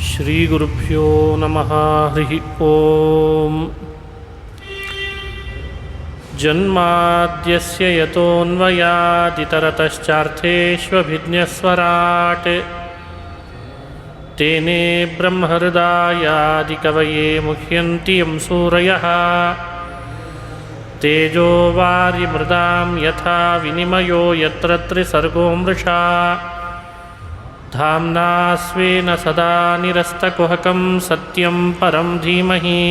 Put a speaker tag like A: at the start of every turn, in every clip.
A: ಶ್ರೀಗುರುಭ್ಯೋ ನಮಃ. ಹರಿ ಓಂ. ಜನ್ಮಾದ್ಯಸ್ಯ ಯತೋನ್ವಯಾದಿತರತಶ್ಚಾರ್ಥೇಷ್ವಭಿಜ್ಞಸ್ವರಾಟ್ ತೇನೇ ಬ್ರಹ್ಮಹೃದಾಯಾದಿಕವಯೇ ಮುಹ್ಯಂತಿ ಯಂ ಸೂರಯಃ ತೇಜೋ ವಾರ್ಯಮೃದಾಂ ಯಥಾ ವಿನಿಮಯೋ ಯತ್ರ ತ್ರಿಸರ್ಗೋ ಮೃಷಾ ಧಾಮ್ನಾ ಸ್ವೇನ ಸದಾ ನಿರಸ್ತಕುಹಕಂ ಸತ್ಯಂ ಪರಂ ಧೀಮಹಿ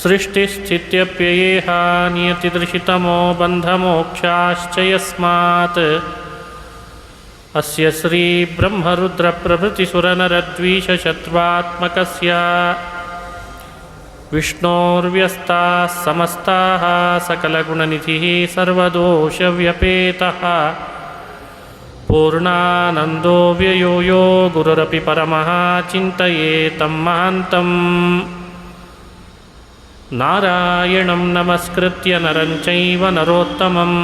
A: ಸೃಷ್ಟಿಸ್ಥಿತ್ಯಪ್ಯಯೇಹ ನಿಯತಿದೃಶಿತಮೋ ಬಂಧಮೋಕ್ಷಾಶ್ಚ ಯಸ್ಮಾತ್ ಅಸ್ಯ ಶ್ರೀ ಬ್ರಹ್ಮರುದ್ರ ಪ್ರಭೃತಿಸುರನರದ್ವೀಷಶತ್ರುತ್ಮಕಸ್ಯ ವಿಷ್ಣೋರ್ವ್ಯಸ್ತಾಃ ಸಮಸ್ತಾಃ ಸಕಲಗುಣನಿಧಿಃ ಸರ್ವದೋಷವ್ಯಪೇತಃ ಪೂರ್ಣಾನಂದೋ ವ್ಯಯೋ ಯೋ ಗುರುರಪಿ ಪರಮಃ ಚಿಂತಯೇತಂ ಮಹಾಂತಂ. ನಾರಾಯಣಂ ನಮಸ್ಕೃತ್ಯ ನರಂ ಚೈವ ನರೋತ್ತಮಂ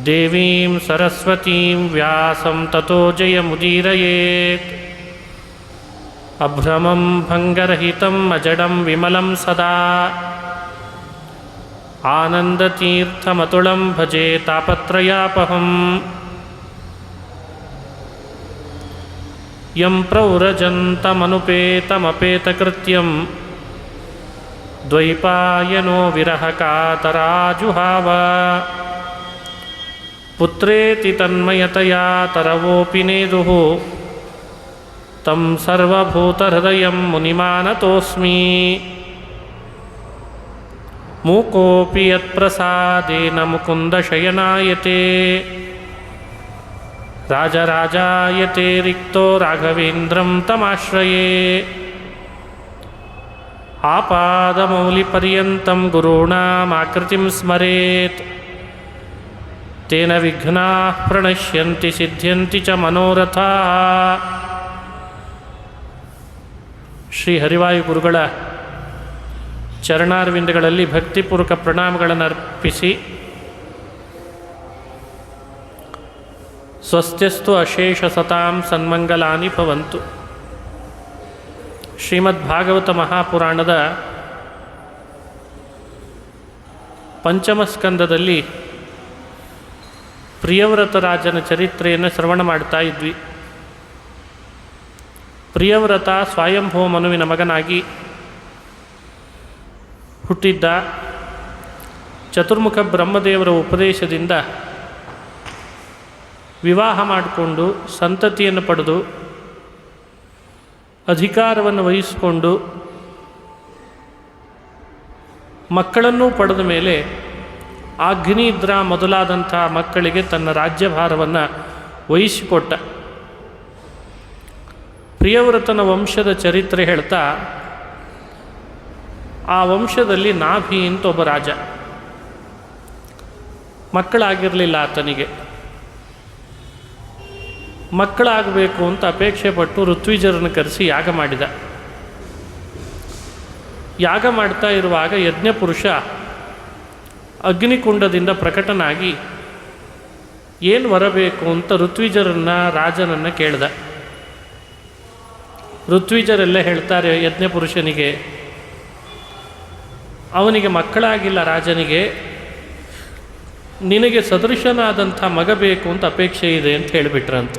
A: ದೇವೀಂ ಸರಸ್ವತೀಂ ವ್ಯಾಸಂ ತತೋ ಜಯಮುದೀರಯೇತ್. ಅಭ್ರಮಂ ಭಂಗರಹಿತಂ ಅಜಡಂ ವಿಮಲಂ ಸದಾ ಆನಂದತೀರ್ಥಮತುಳಂ ಭಜೆ ತಾಪತ್ರಯಾಪಹಂ. ಯಂ ಪ್ರವ್ರಜಂತಮನುಪೇತಮಪೇತಕೃತ್ಯಂ ದ್ವೈಪಾಯನೋ ವಿರಹಕಾತರಾಜುಹಾವ. ಪುತ್ರೇತಿ ತನ್ಮಯತಯಾ ತರವೋಪಿ ನೇದುಃ ತಂ ಸರ್ವಭೂತಹೃದಯಂ ಮುನಿಮಾನತೋಸ್ಮಿ. ಮೂಕೋಪಿ ಯತ್ಪ್ರಸಾದೇನ ಮುಕುಂದಶಯನಾಯತೆ ರಾಜರಾಜಾಯತೆ ರಿಕ್ತೋ ರಾಘವೇಂದ್ರಂ ತಮಾಶ್ರಯೇ. ಆಪಾದಮೌಲಿಪರ್ಯಂತಂ ಗುರುಣಾಮಾಕೃತಿಂ ಸ್ಮರೇತ್ ತೇನ ವಿಘ್ನಾಃ ಪ್ರಣಶ್ಯಂತಿ ಸಿದ್ಧ್ಯಂತಿ ಚ ಮನೋರಥಾಃ. ಶ್ರೀ ಹರಿವಾಯು ಗುರುಗಳ ಚರಣಾರವಿಂದಗಳಲ್ಲಿ ಭಕ್ತಿಪೂರ್ವಕ ಪ್ರಣಾಮಗಳನ್ನು ಅರ್ಪಿಸಿ, ಸ್ವಸ್ತ್ಯಸ್ತು ಅಶೇಷ ಸತಾಂ ಸನ್ಮಂಗಲಾನಿ ಭವಂತು. ಶ್ರೀಮದ್ ಭಾಗವತ ಮಹಾಪುರಾಣದ ಪಂಚಮ ಸ್ಕಂದದಲ್ಲಿ ಪ್ರಿಯವ್ರತ ರಾಜನ ಚರಿತ್ರೆಯನ್ನು ಶ್ರವಣ ಮಾಡ್ತಾ ಇದ್ವಿ. ಪ್ರಿಯವ್ರತ ಸ್ವಯಂಭೂ ಮನುವಿನ ಮಗನಾಗಿ ಹುಟ್ಟಿದ್ದ. ಚತುರ್ಮುಖ ಬ್ರಹ್ಮದೇವರ ಉಪದೇಶದಿಂದ ವಿವಾಹ ಮಾಡಿಕೊಂಡು ಸಂತತಿಯನ್ನು ಪಡೆದು ಅಧಿಕಾರವನ್ನು ವಹಿಸಿಕೊಂಡು ಮಕ್ಕಳನ್ನೂ ಪಡೆದ ಮೇಲೆ ಆಗ್ನೇಯಿದ್ರ ಮೊದಲಾದಂಥ ಮಕ್ಕಳಿಗೆ ತನ್ನ ರಾಜ್ಯಭಾರವನ್ನು ವಹಿಸಿಕೊಟ್ಟ. ಪ್ರಿಯವ್ರತನ ವಂಶದ ಚರಿತ್ರೆ ಹೇಳ್ತಾ, ಆ ವಂಶದಲ್ಲಿ ನಾಭಿ ಅಂತ ಒಬ್ಬ ರಾಜ. ಮಕ್ಕಳಾಗಿರಲಿಲ್ಲ ಆತನಿಗೆ. ಮಕ್ಕಳಾಗಬೇಕು ಅಂತ ಅಪೇಕ್ಷೆ ಪಟ್ಟು ಋತ್ವಿಜರನ್ನು ಕರೆಸಿ ಯಾಗ ಮಾಡಿದ. ಯಾಗ ಮಾಡ್ತಾ ಇರುವಾಗ ಯಜ್ಞಪುರುಷ ಅಗ್ನಿಕುಂಡದಿಂದ ಪ್ರಕಟನಾಗಿ ಏನು ಬರಬೇಕು ಅಂತ ಋತ್ವಿಜರನ್ನು ರಾಜನನ್ನು ಕೇಳ್ದ. ಋತ್ವಿಜರೆಲ್ಲ ಹೇಳ್ತಾರೆ ಯಜ್ಞಪುರುಷನಿಗೆ, ಅವನಿಗೆ ಮಕ್ಕಳಾಗಿಲ್ಲ ರಾಜನಿಗೆ, ನಿನಗೆ ಸದೃಶನಾದಂಥ ಮಗ ಬೇಕು ಅಂತ ಅಪೇಕ್ಷೆ ಇದೆ ಅಂತ ಹೇಳಿಬಿಟ್ರಂತ.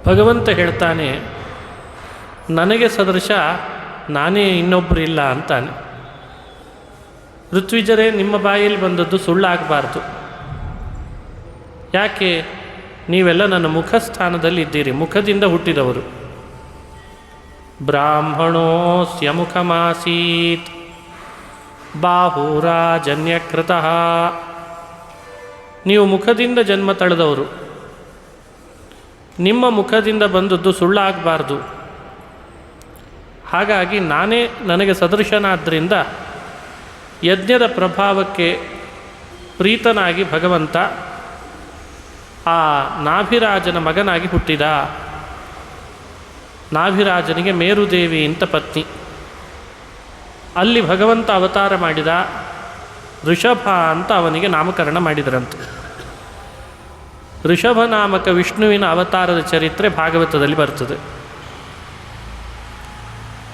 A: ಭಗವಂತ ಹೇಳ್ತಾನೆ, ನನಗೆ ಸದೃಶ ನಾನೇ, ಇನ್ನೊಬ್ಬರು ಇಲ್ಲ ಅಂತಾನೆ. ಋತ್ವಿಜರೇ, ನಿಮ್ಮ ಬಾಯಲ್ಲಿ ಬಂದದ್ದು ಸುಳ್ಳಾಗಬಾರ್ದು. ಯಾಕೆ? ನೀವೆಲ್ಲ ನನ್ನ ಮುಖಸ್ಥಾನದಲ್ಲಿ ಇದ್ದೀರಿ, ಮುಖದಿಂದ ಹುಟ್ಟಿದವರು. ಬ್ರಾಹ್ಮಣೋಸ್ಯ ಮುಖಮಾಸೀತ್ ಬಾಹುರಾಜನ್ಯಕೃತಃ. ನೀವು ಮುಖದಿಂದ ಜನ್ಮ ತಳೆದವರು, ನಿಮ್ಮ ಮುಖದಿಂದ ಬಂದದ್ದು ಸುಳ್ಳಾಗಬಾರ್ದು. ಹಾಗಾಗಿ ನಾನೇ ನನಗೆ ಸದೃಶನಾದ್ದರಿಂದ ಯಜ್ಞದ ಪ್ರಭಾವಕ್ಕೆ ಪ್ರೀತನಾಗಿ ಭಗವಂತ ಆ ನಾಭಿರಾಜನ ಮಗನಾಗಿ ಹುಟ್ಟಿದ. ನಾಭಿರಾಜನಿಗೆ ಮೇರುದೇವಿ ಅಂತ ಪತ್ನಿ. ಅಲ್ಲಿ ಭಗವಂತ ಅವತಾರ ಮಾಡಿದ. ಋಷಭ ಅಂತ ಅವನಿಗೆ ನಾಮಕರಣ ಮಾಡಿದರಂತೆ. ಋಷಭ ನಾಮಕ ವಿಷ್ಣುವಿನ ಅವತಾರದ ಚರಿತ್ರೆ ಭಾಗವತದಲ್ಲಿ ಬರ್ತದೆ.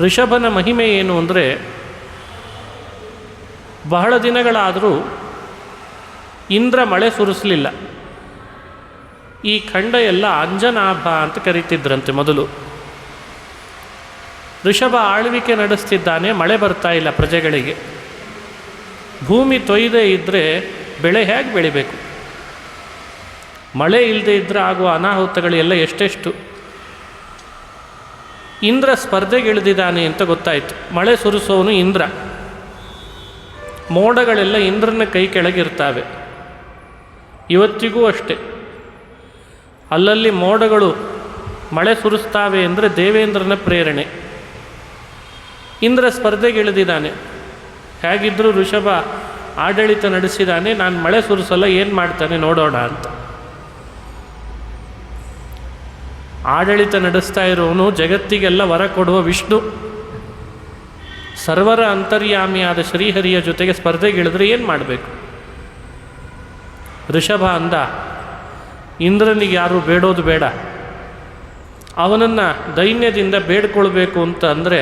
A: ಋಷಭನ ಮಹಿಮೆ ಏನು ಅಂದರೆ, ಬಹಳ ದಿನಗಳಾದರೂ ಇಂದ್ರ ಮಳೆ ಸುರಿಸಲಿಲ್ಲ. ಈ ಖಂಡ ಎಲ್ಲ ಅಂಜನಾಭ ಅಂತ ಕರೀತಿದ್ರಂತೆ ಮೊದಲು. ಋಷಭ ಆಳ್ವಿಕೆ ನಡೆಸ್ತಿದ್ದಾನೆ, ಮಳೆ ಬರ್ತಾ ಇಲ್ಲ ಪ್ರಜೆಗಳಿಗೆ. ಭೂಮಿ ತೊಯ್ದೇ ಇದ್ದರೆ ಬೆಳೆ ಹೇಗೆ ಬೆಳಿಬೇಕು? ಮಳೆ ಇಲ್ಲದೆ ಇದ್ದರೆ ಆಗುವ ಅನಾಹುತಗಳೆಲ್ಲ ಎಷ್ಟೆಷ್ಟು. ಇಂದ್ರ ಸ್ಪರ್ಧೆಗಿಳಿದಿದ್ದಾನೆ ಅಂತ ಗೊತ್ತಾಯಿತು. ಮಳೆ ಸುರಿಸೋನು ಇಂದ್ರ. ಮೋಡಗಳೆಲ್ಲ ಇಂದ್ರನ ಕೈ ಕೆಳಗಿರ್ತಾವೆ. ಇವತ್ತಿಗೂ ಅಷ್ಟೆ. ಅಲ್ಲಲ್ಲಿ ಮೋಡಗಳು ಮಳೆ ಸುರಿಸ್ತಾವೆ ಅಂದರೆ ದೇವೇಂದ್ರನ ಪ್ರೇರಣೆ. ಇಂದ್ರ ಸ್ಪರ್ಧೆಗಿಳಿದಿದ್ದಾನೆ. ಹೇಗಿದ್ದರೂ ಋಷಭ ಆಡಳಿತ ನಡೆಸಿದ್ದಾನೆ, ನಾನು ಮಳೆ ಸುರಿಸಲ್ಲ, ಏನು ಮಾಡ್ತಾನೆ ನೋಡೋಣ ಅಂತ. ಆಡಳಿತ ನಡೆಸ್ತಾ ಇರೋನು ಜಗತ್ತಿಗೆಲ್ಲ ವರ ಕೊಡುವ ವಿಷ್ಣು. ಸರ್ವರ ಅಂತರ್ಯಾಮಿಯಾದ ಶ್ರೀಹರಿಯ ಜೊತೆಗೆ ಸ್ಪರ್ಧೆಗಿಳಿದ್ರೆ ಏನು ಮಾಡಬೇಕು? ಋಷಭ ಅಂದ, ಇಂದ್ರನಿಗೆ ಯಾರೂ ಬೇಡೋದು ಬೇಡ, ಅವನನ್ನು ದೈನ್ಯದಿಂದ ಬೇಡ್ಕೊಳ್ಬೇಕು ಅಂತ ಅಂದರೆ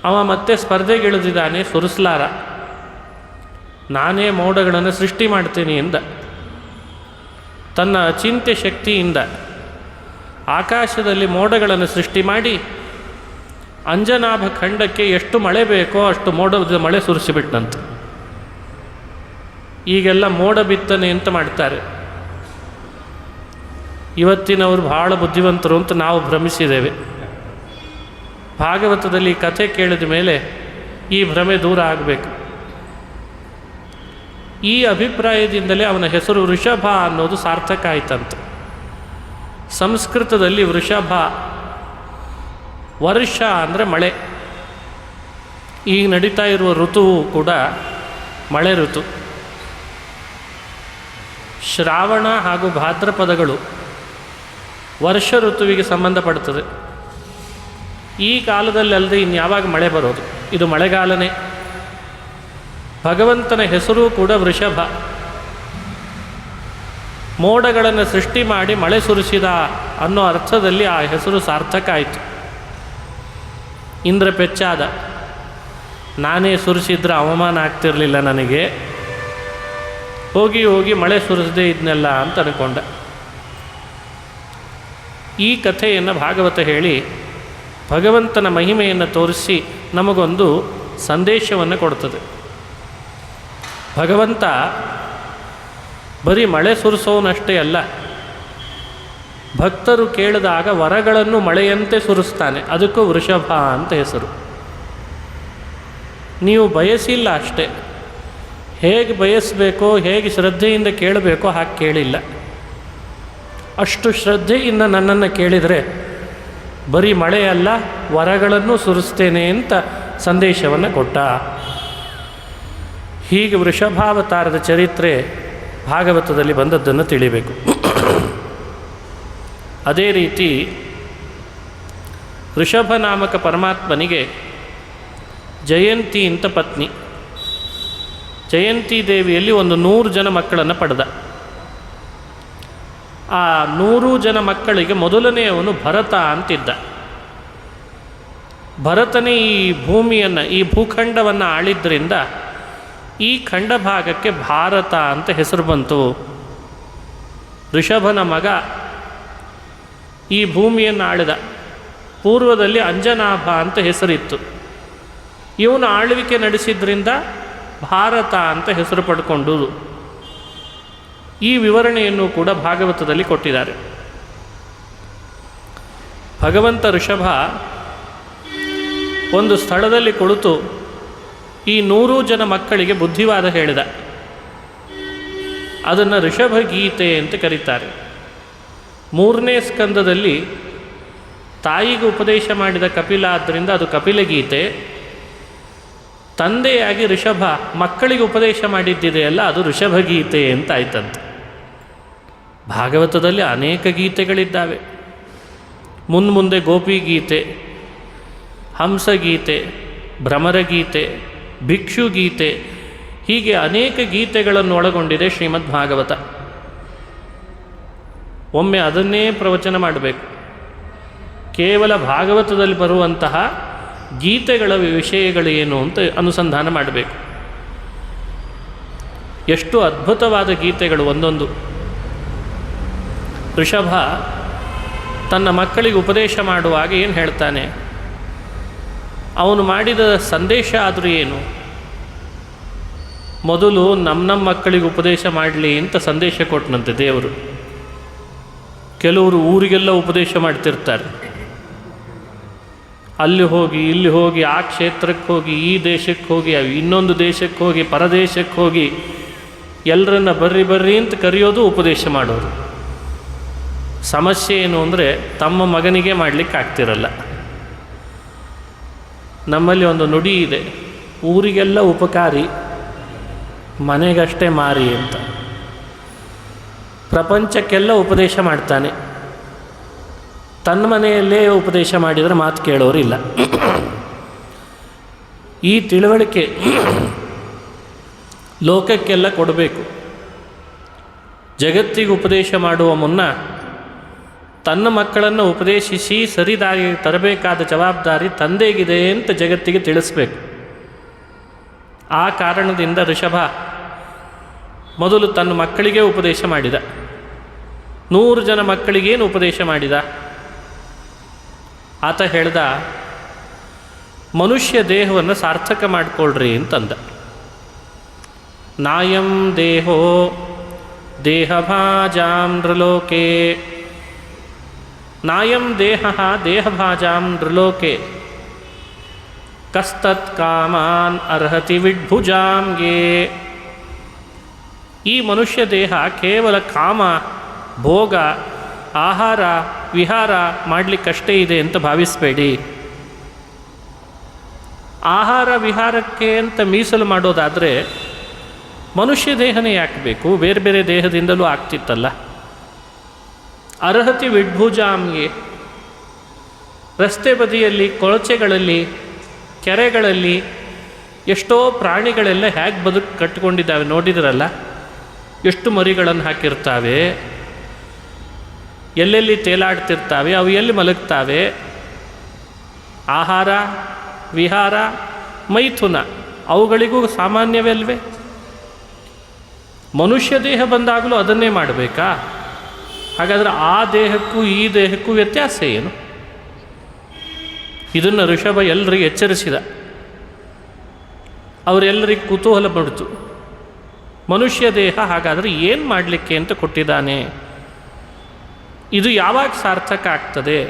A: ಅವ ಮತ್ತೆ ಸ್ಪರ್ಧೆಗಿಳಿದಿದ್ದಾನೆ, ಸುರಿಸಲಾರ. ನಾನೇ ಮೋಡಗಳನ್ನು ಸೃಷ್ಟಿ ಮಾಡ್ತೀನಿ ಎಂದ. ತನ್ನ ಅಚಿಂತ್ಯ ಶಕ್ತಿಯಿಂದ ಆಕಾಶದಲ್ಲಿ ಮೋಡಗಳನ್ನು ಸೃಷ್ಟಿ ಮಾಡಿ ಅಂಜನಾಭ ಖಂಡಕ್ಕೆ ಎಷ್ಟು ಮಳೆ ಬೇಕೋ ಅಷ್ಟು ಮೋಡದ ಮಳೆ ಸುರಿಸಿಬಿಟ್ಟಂತೆ. ಈಗೆಲ್ಲ ಮೋಡ ಬಿತ್ತನೆ ಅಂತ ಮಾಡ್ತಾರೆ. ಇವತ್ತಿನವರು ಬಹಳ ಬುದ್ಧಿವಂತರು ಅಂತ ನಾವು ಭ್ರಮಿಸಿದ್ದೇವೆ. ಭಾಗವತದಲ್ಲಿ ಕಥೆ ಕೇಳಿದ ಮೇಲೆ ಈ ಭ್ರಮೆ ದೂರ ಆಗಬೇಕು. ಈ ಅಭಿಪ್ರಾಯದಿಂದಲೇ ಅವನ ಹೆಸರು ವೃಷಭ ಅನ್ನೋದು ಸಾರ್ಥಕ ಆಯ್ತಂತೆ. ಸಂಸ್ಕೃತದಲ್ಲಿ ವೃಷಭ, ವರ್ಷ ಅಂದರೆ ಮಳೆ. ಈಗ ನಡೀತಾ ಇರುವ ಋತುವು ಕೂಡ ಮಳೆ ಋತು. ಶ್ರಾವಣ ಹಾಗೂ ಭಾದ್ರಪದಗಳು ವರ್ಷ ಋತುವಿಗೆ ಸಂಬಂಧಪಡ್ತದೆ. ಈ ಕಾಲದಲ್ಲಿ ಅಲ್ಲದೆ ಇನ್ಯಾವಾಗ ಮಳೆ ಬರೋದು? ಇದು ಮಳೆಗಾಲನೇ. ಭಗವಂತನ ಹೆಸರೂ ಕೂಡ ವೃಷಭ. ಮೋಡಗಳನ್ನು ಸೃಷ್ಟಿ ಮಾಡಿ ಮಳೆ ಸುರಿಸಿದ ಅನ್ನೋ ಅರ್ಥದಲ್ಲಿ ಆ ಹೆಸರು ಸಾರ್ಥಕ ಆಯಿತು. ಇಂದ್ರ ಪೆಚ್ಚಾದ, ನಾನೇ ಸುರಿಸಿದ್ರೆ ಅವಮಾನ ಆಗ್ತಿರಲಿಲ್ಲ ನನಗೆ, ಹೋಗಿ ಹೋಗಿ ಮಳೆ ಸುರಿಸದೇ ಇದ್ನೆಲ್ಲ ಅಂತ ಅಂದ್ಕೊಂಡ. ಈ ಕಥೆಯನ್ನು ಭಾಗವತ ಹೇಳಿ ಭಗವಂತನ ಮಹಿಮೆಯನ್ನು ತೋರಿಸಿ ನಮಗೊಂದು ಸಂದೇಶವನ್ನು ಕೊಡ್ತದೆ. ಭಗವಂತ ಬರೀ ಮಳೆ ಸುರಿಸೋನಷ್ಟೇ ಅಲ್ಲ, ಭಕ್ತರು ಕೇಳಿದಾಗ ವರಗಳನ್ನು ಮಳೆಯಂತೆ ಸುರಿಸ್ತಾನೆ. ಅದಕ್ಕೂ ವೃಷಭ ಅಂತ ಹೆಸರು. ನೀವು ಬಯಸಿಲ್ಲ ಅಷ್ಟೇ, ಹೇಗೆ ಬಯಸಬೇಕೋ, ಹೇಗೆ ಶ್ರದ್ಧೆಯಿಂದ ಕೇಳಬೇಕೋ ಹಾಗೆ ಕೇಳಿಲ್ಲ. ಅಷ್ಟು ಶ್ರದ್ಧೆಯಿಂದ ನನ್ನನ್ನು ಕೇಳಿದರೆ ಬರೀ ಮಳೆ ಅಲ್ಲ, ವರಗಳನ್ನು ಸುರಿಸ್ತೇನೆ ಅಂತ ಸಂದೇಶವನ್ನು ಕೊಟ್ಟ. ಹೀಗೆ ವೃಷಭಾವತಾರದ ಚರಿತ್ರೆ ಭಾಗವತದಲ್ಲಿ ಬಂದದ್ದನ್ನು ತಿಳಿಬೇಕು. ಅದೇ ರೀತಿ ಋಷಭ ನಾಮಕ ಪರಮಾತ್ಮನಿಗೆ ಜಯಂತಿ ಅಂತ ಪತ್ನಿ. ಜಯಂತಿ ದೇವಿಯಲ್ಲಿ ಒಂದು 100 ಜನ ಮಕ್ಕಳನ್ನು ಪಡೆದ. ಆ 100 ಜನ ಮಕ್ಕಳಿಗೆ ಮೊದಲನೆಯವನು ಭರತ ಅಂತಿದ್ದ. ಭರತನೇ ಈ ಭೂಮಿಯನ್ನು, ಈ ಭೂಖಂಡವನ್ನು ಆಳಿದ್ದರಿಂದ ಈ ಖಂಡ ಭಾಗಕ್ಕೆ ಭಾರತ ಅಂತ ಹೆಸರು ಬಂತು. ಋಷಭನ ಮಗ ಈ ಭೂಮಿಯನ್ನು ಆಳಿದ. ಪೂರ್ವದಲ್ಲಿ ಅಂಜನಾಭ ಅಂತ ಹೆಸರಿತ್ತು. ಇವನು ಆಳ್ವಿಕೆ ನಡೆಸಿದ್ರಿಂದ ಭಾರತ ಅಂತ ಹೆಸರು ಪಡ್ಕೊಂಡುದು. ಈ ವಿವರಣೆಯನ್ನು ಕೂಡ ಭಾಗವತದಲ್ಲಿ ಕೊಟ್ಟಿದ್ದಾರೆ. ಭಗವಂತ ಋಷಭ ಒಂದು ಸ್ಥಳದಲ್ಲಿ ಕುಳಿತು ಈ 100 ಜನ ಮಕ್ಕಳಿಗೆ ಬುದ್ಧಿವಾದ ಹೇಳಿದ. ಅದನ್ನು ಋಷಭ ಗೀತೆ ಅಂತ ಕರೀತಾರೆ. 3ನೇ ಸ್ಕಂದದಲ್ಲಿ ತಾಯಿಗೆ ಉಪದೇಶ ಮಾಡಿದ ಕಪಿಲ, ಆದ್ದರಿಂದ ಅದು ಕಪಿಲ ಗೀತೆ. ತಂದೆಯಾಗಿ ಋಷಭ ಮಕ್ಕಳಿಗೆ ಉಪದೇಶ ಮಾಡಿದ್ದಿದೆಯಲ್ಲ, ಅದು ಋಷಭ ಗೀತೆ ಅಂತ ಆಯ್ತಂತೆ. ಭಾಗವತದಲ್ಲಿ ಅನೇಕ ಗೀತೆಗಳಿದ್ದಾವೆ. ಮುಂದೆ ಗೋಪಿಗೀತೆ, ಹಂಸಗೀತೆ, ಭ್ರಮರಗೀತೆ, ಭಿಕ್ಷುಗೀತೆ, ಹೀಗೆ ಅನೇಕ ಗೀತೆಗಳನ್ನು ಒಳಗೊಂಡಿದೆ ಶ್ರೀಮದ್ ಭಾಗವತ. ಒಮ್ಮೆ ಅದನ್ನೇ ಪ್ರವಚನ ಮಾಡಬೇಕು. ಕೇವಲ ಭಾಗವತದಲ್ಲಿ ಬರುವಂತಹ ಗೀತೆಗಳ ವಿಷಯಗಳು ಏನು ಅಂತ ಅನುಸಂಧಾನ ಮಾಡಬೇಕು. ಎಷ್ಟು ಅದ್ಭುತವಾದ ಗೀತೆಗಳು ಒಂದೊಂದು. ಋಷಭ ತನ್ನ ಮಕ್ಕಳಿಗೆ ಉಪದೇಶ ಮಾಡುವಾಗ ಏನು ಹೇಳ್ತಾನೆ? ಅವನು ಮಾಡಿದ ಸಂದೇಶ ಆದರೂ ಏನು? ಮೊದಲು ನಮ್ಮ ಮಕ್ಕಳಿಗೆ ಉಪದೇಶ ಮಾಡಲಿ ಅಂತ ಸಂದೇಶ ಕೊಟ್ಟನಂತೆ ದೇವರು. ಕೆಲವರು ಊರಿಗೆಲ್ಲ ಉಪದೇಶ ಮಾಡ್ತಿರ್ತಾರೆ. ಅಲ್ಲಿ ಹೋಗಿ ಇಲ್ಲಿ ಹೋಗಿ, ಆ ಕ್ಷೇತ್ರಕ್ಕೆ ಹೋಗಿ, ಈ ದೇಶಕ್ಕೆ ಹೋಗಿ, ಇನ್ನೊಂದು ದೇಶಕ್ಕೆ ಹೋಗಿ, ಪರದೇಶಕ್ಕೆ ಹೋಗಿ, ಎಲ್ಲರನ್ನ ಬರ್ರಿ ಬರ್ರಿ ಅಂತ ಕರೆಯೋದು, ಉಪದೇಶ ಮಾಡೋರು. ಸಮಸ್ಯೆ ಏನು ಅಂದರೆ ತಮ್ಮ ಮಗನಿಗೆ ಮಾಡಲಿಕ್ಕೆ ಆಗ್ತಿರಲ್ಲ. ನಮ್ಮಲ್ಲಿ ಒಂದು ನುಡಿ ಇದೆ, ಊರಿಗೆಲ್ಲ ಉಪಕಾರಿ, ಮನೆಗಷ್ಟೇ ಮಾರಿ ಅಂತ. ಪ್ರಪಂಚಕ್ಕೆಲ್ಲ ಉಪದೇಶ ಮಾಡ್ತಾನೆ, ತನ್ನ ಮನೆಯಲ್ಲೇ ಉಪದೇಶ ಮಾಡಿದರೆ ಮಾತು ಕೇಳೋರಿಲ್ಲ. ಈ ತಿಳುವಳಿಕೆ ಲೋಕಕ್ಕೆಲ್ಲ ಕೊಡಬೇಕು. ಜಗತ್ತಿಗೆ ಉಪದೇಶ ಮಾಡುವ ಮುನ್ನ ತನ್ನ ಮಕ್ಕಳನ್ನು ಉಪದೇಶಿಸಿ ಸರಿದಾರಿ ತರಬೇಕಾದ ಜವಾಬ್ದಾರಿ ತಂದೆಗಿದೆ ಅಂತ ಜಗತ್ತಿಗೆ ತಿಳಿಸ್ಬೇಕು. ಆ ಕಾರಣದಿಂದ ಋಷಭ ಮೊದಲು ತನ್ನ ಮಕ್ಕಳಿಗೆ ಉಪದೇಶ ಮಾಡಿದ. 100 ಜನ ಮಕ್ಕಳಿಗೇನು ಉಪದೇಶ ಮಾಡಿದ? ಆತ ಹೇಳ್ದ, ಮನುಷ್ಯ ದೇಹವನ್ನು ಸಾರ್ಥಕ ಮಾಡಿಕೊಳ್ಳ್ರಿ ಅಂತಂದ. ನಾಯಂ ದೇಹೋ ದೇಹಭಾಜಾಂ ನೃಲೋಕೆ, ನಾಯಂ ದೇಹ ದೇಹಭಾಜಾಂ ನೃಲೋಕೆ, ಕಸ್ತತ್ ಕಾಮಾನ್ ಅರ್ಹತಿ ವಿಡ್ಭುಜಾಂಗೆ. ಈ ಮನುಷ್ಯ ದೇಹ ಕೇವಲ ಕಾಮ, ಭೋಗ, ಆಹಾರ, ವಿಹಾರ ಮಾಡಲಿಕ್ಕಷ್ಟೇ ಇದೆ ಅಂತ ಭಾವಿಸಬೇಡಿ. ಆಹಾರ ವಿಹಾರಕ್ಕೆ ಅಂತ ಮೀಸಲು ಮಾಡೋದಾದರೆ ಮನುಷ್ಯ ದೇಹನೇ ಯಾಕೆ ಬೇಕು? ಬೇರೆ ಬೇರೆ ದೇಹದಿಂದಲೂ ಆಗ್ತಿತ್ತಲ್ಲ. ಅರ್ಹತಿ ವಿಡ್ಭುಜಾಂಗೆ, ರಸ್ತೆ ಬದಿಯಲ್ಲಿ, ಕೊಳಚೆಗಳಲ್ಲಿ, ಕೆರೆಗಳಲ್ಲಿ ಎಷ್ಟೋ ಪ್ರಾಣಿಗಳೆಲ್ಲ ಹೇಗೆ ಬದುಕು ಕಟ್ಟಿಕೊಂಡಿದ್ದಾವೆ ನೋಡಿದ್ರಲ್ಲ. ಎಷ್ಟು ಮರಿಗಳನ್ನು ಹಾಕಿರ್ತಾವೆ, ಎಲ್ಲೆಲ್ಲಿ ತೇಲಾಡ್ತಿರ್ತಾವೆ, ಅವು ಎಲ್ಲಿ ಮಲಗ್ತಾವೆ. ಆಹಾರ, ವಿಹಾರ, ಮೈಥುನ ಅವುಗಳಿಗೂ ಸಾಮಾನ್ಯವಲ್ವೇ? ಮನುಷ್ಯ ದೇಹ ಬಂದಾಗಲೂ ಅದನ್ನೇ ಮಾಡಬೇಕಾ? ಹಾಗಾದರೆ ಆ ದೇಹಕ್ಕೂ ಈ ದೇಹಕ್ಕೂ ವ್ಯತ್ಯಾಸ ಏನು? ಇದನ್ನು ಋಷಭ ಎಲ್ಲರಿಗೆ ಎಚ್ಚರಿಸಿದ. ಅವರೆಲ್ಲರಿಗೆ ಕುತೂಹಲ ಪಡಿತು. ಮನುಷ್ಯ ದೇಹ ಹಾಗಾದರೆ ಏನು ಮಾಡಲಿಕ್ಕೆ ಅಂತ ಕೊಟ್ಟಿದ್ದಾನೆ? ಇದು ಯಾವಾಗ ಸಾರ್ಥಕ ಆಗ್ತದೆ?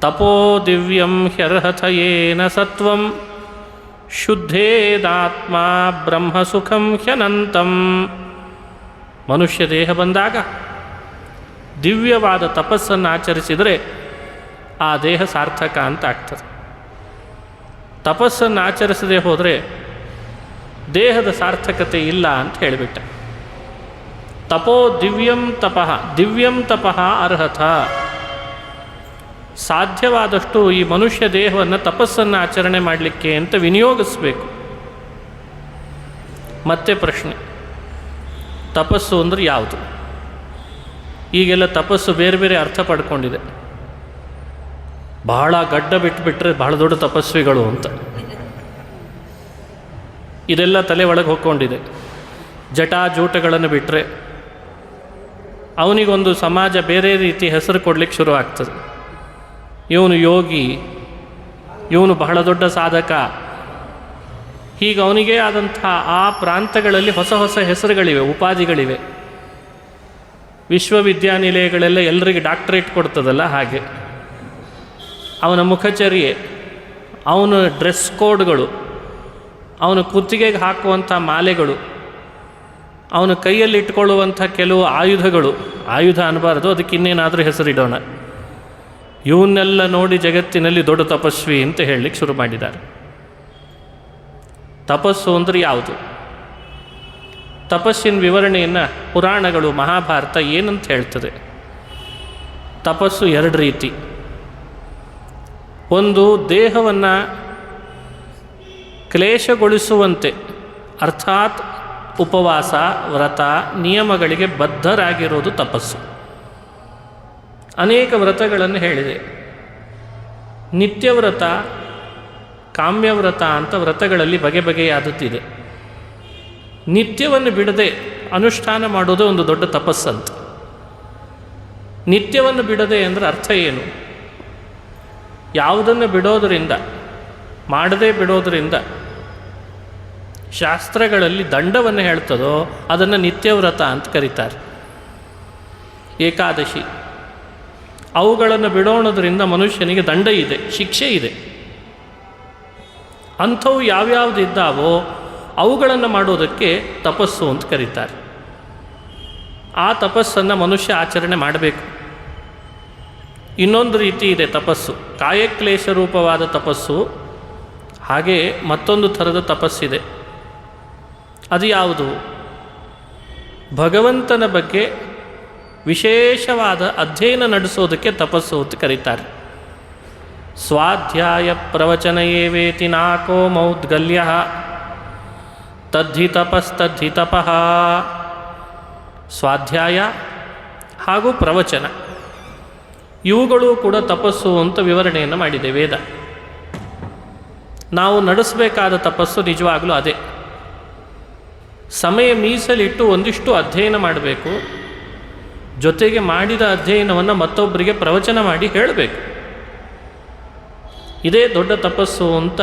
A: ತಪೋ ದಿವ್ಯಂ ಹ್ಯರ್ಹಥಯೇನ ಸತ್ವಂ ಶುದ್ಧೇದಾತ್ಮ ಬ್ರಹ್ಮಸುಖಂ ಹ್ಯನಂತಂ. ಮನುಷ್ಯ ದೇಹ ಬಂದಾಗ ದಿವ್ಯವಾದ ತಪಸ್ಸನ್ನು ಆಚರಿಸಿದರೆ ಆ ದೇಹ ಸಾರ್ಥಕ ಅಂತ ಆಗ್ತದೆ. ತಪಸ್ಸನ್ನು ಆಚರಿಸದೆ ಹೋದರೆ ದೇಹದ ಸಾರ್ಥಕತೆ ಇಲ್ಲ ಅಂತ ಹೇಳಿಬಿಟ್ಟ. ತಪೋ ದಿವ್ಯಂ ತಪಃ, ದಿವ್ಯಂ ತಪಃ ಅರ್ಹತ. ಸಾಧ್ಯವಾದಷ್ಟು ಈ ಮನುಷ್ಯ ದೇಹವನ್ನು ತಪಸ್ಸನ್ನು ಆಚರಣೆ ಮಾಡಲಿಕ್ಕೆ ಅಂತ ವಿನಿಯೋಗಿಸಬೇಕು. ಮತ್ತೆ ಪ್ರಶ್ನೆ, ತಪಸ್ಸು ಅಂದರೆ ಯಾವುದು? ಈಗೆಲ್ಲ ತಪಸ್ಸು ಬೇರೆ ಬೇರೆ ಅರ್ಥ ಪಡ್ಕೊಂಡಿದೆ. ಬಹಳ ಗಡ್ಡ ಬಿಟ್ಟುಬಿಟ್ರೆ ಬಹಳ ದೊಡ್ಡ ತಪಸ್ವಿಗಳು ಅಂತ ಇದೆಲ್ಲ ತಲೆ ಒಳಗೆ ಹೊಕ್ಕೊಂಡಿದೆ. ಜಟಾಜೂಟಗಳನ್ನು ಬಿಟ್ಟರೆ ಅವನಿಗೊಂದು ಸಮಾಜ ಬೇರೆ ರೀತಿ ಹೆಸರು ಕೊಡಲಿಕ್ಕೆ ಶುರು ಆಗ್ತದೆ. ಇವನು ಯೋಗಿ, ಇವನು ಬಹಳ ದೊಡ್ಡ ಸಾಧಕ, ಹೀಗೆ ಅವನಿಗೇ ಆದಂಥ ಆ ಪ್ರಾಂತಗಳಲ್ಲಿ ಹೊಸ ಹೊಸ ಹೆಸರುಗಳಿವೆ, ಉಪಾಧಿಗಳಿವೆ. ವಿಶ್ವವಿದ್ಯಾನಿಲಯಗಳೆಲ್ಲ ಎಲ್ಲರಿಗೆ ಡಾಕ್ಟರೇಟ್ ಕೊಡ್ತದಲ್ಲ, ಹಾಗೆ ಅವನ ಮುಖಚರ್ಯೆ, ಅವನ ಡ್ರೆಸ್ ಕೋಡ್ಗಳು, ಅವನ ಕುತ್ತಿಗೆಗೆ ಹಾಕುವಂಥ ಮಾಲೆಗಳು, ಅವನ ಕೈಯಲ್ಲಿ ಇಟ್ಕೊಳ್ಳುವಂಥ ಕೆಲವು ಆಯುಧಗಳು, ಆಯುಧ ಅನ್ನಬಾರದು, ಅದಕ್ಕೆ ಇನ್ನೇನಾದರೂ ಹೆಸರಿಡೋಣ, ಇವನ್ನೆಲ್ಲ ನೋಡಿ ಜಗತ್ತಿನಲ್ಲಿ ದೊಡ್ಡ ತಪಸ್ವಿ ಅಂತ ಹೇಳಲಿಕ್ಕೆ ಶುರು ಮಾಡಿದ್ದಾರೆ. ತಪಸ್ಸು ಅಂದರೆ ಯಾವುದು? ತಪಸ್ಸಿನ ವಿವರಣೆಯನ್ನು ಪುರಾಣಗಳು, ಮಹಾಭಾರತ ಏನಂತ ಹೇಳ್ತದೆ? ತಪಸ್ಸು 2 ರೀತಿ. ಒಂದು, ದೇಹವನ್ನು ಕ್ಲೇಶಗೊಳಿಸುವಂತೆ, ಅರ್ಥಾತ್ ಉಪವಾಸ, ವ್ರತ, ನಿಯಮಗಳಿಗೆ ಬದ್ಧರಾಗಿರೋದು ತಪಸ್ಸು. ಅನೇಕ ವ್ರತಗಳನ್ನು ಹೇಳಿದೆ. ನಿತ್ಯವ್ರತ, ಕಾಮ್ಯವ್ರತ ಅಂತ ವ್ರತಗಳಲ್ಲಿ ಬಗೆ ಬಗೆಯಾದದ್ದಿದೆ. ನಿತ್ಯವನ್ನು ಬಿಡದೆ ಅನುಷ್ಠಾನ ಮಾಡೋದು ಒಂದು ದೊಡ್ಡ ತಪಸ್ಸಂತ. ನಿತ್ಯವನ್ನು ಬಿಡದೆ ಅಂದರೆ ಅರ್ಥ ಏನು? ಯಾವುದನ್ನು ಬಿಡೋದರಿಂದ, ಮಾಡದೇ ಬಿಡೋದರಿಂದ ಶಾಸ್ತ್ರಗಳಲ್ಲಿ ದಂಡವನ್ನು ಹೇಳ್ತದೋ ಅದನ್ನು ನಿತ್ಯವ್ರತ ಅಂತ ಕರೀತಾರೆ. ಏಕಾದಶಿ, ಅವುಗಳನ್ನು ಬಿಡೋಣದ್ರಿಂದ ಮನುಷ್ಯನಿಗೆ ದಂಡ ಇದೆ, ಶಿಕ್ಷೆ ಇದೆ. ಅಂಥವು ಯಾವ್ಯಾವುದಿದ್ದಾವೋ ಅವುಗಳನ್ನು ಮಾಡೋದಕ್ಕೆ ತಪಸ್ಸು ಅಂತ ಕರೀತಾರೆ. ಆ ತಪಸ್ಸನ್ನು ಮನುಷ್ಯ ಆಚರಣೆ ಮಾಡಬೇಕು. ಇನ್ನೊಂದು ರೀತಿ ಇದೆ ತಪಸ್ಸು, ಕಾಯಕ್ಲೇಶ ರೂಪವಾದ ತಪಸ್ಸು. ಹಾಗೆ ಮತ್ತೊಂದು ಥರದ ತಪಸ್ಸಿದೆ. ಅದು ಯಾವುದು? ಭಗವಂತನ ಬಗ್ಗೆ ವಿಶೇಷವಾದ ಅಧ್ಯಯನ ನಡೆಸೋದಕ್ಕೆ ತಪಸ್ಸು ಅಂತ ಕರೀತಾರೆ. ಸ್ವಾಧ್ಯಾಯ ಪ್ರವಚನಯೇವೇತಿ ನಾಕೋ ಮೌದ್ಗಲ್ಯ ತದ್ಧಿ ತಪಸ್ತದ್ಧಿ ತಪಃ. ಸ್ವಾಧ್ಯಾಯ ಹಾಗೂ ಪ್ರವಚನ ಇವುಗಳು ಕೂಡ ತಪಸ್ಸು ಅಂತ ವಿವರಣೆಯನ್ನು ಮಾಡಿದೆ ವೇದ. ನಾವು ನಡೆಸಬೇಕಾದ ತಪಸ್ಸು ನಿಜವಾಗಲೂ ಅದೇ. ಸಮಯ ಮೀಸಲಿಟ್ಟು ಒಂದಿಷ್ಟು ಅಧ್ಯಯನ ಮಾಡಬೇಕು. ಜೊತೆಗೆ ಮಾಡಿದ ಅಧ್ಯಯನವನ್ನು ಮತ್ತೊಬ್ಬರಿಗೆ ಪ್ರವಚನ ಮಾಡಿ ಹೇಳಬೇಕು. ಇದೇ ದೊಡ್ಡ ತಪಸ್ಸು ಅಂತ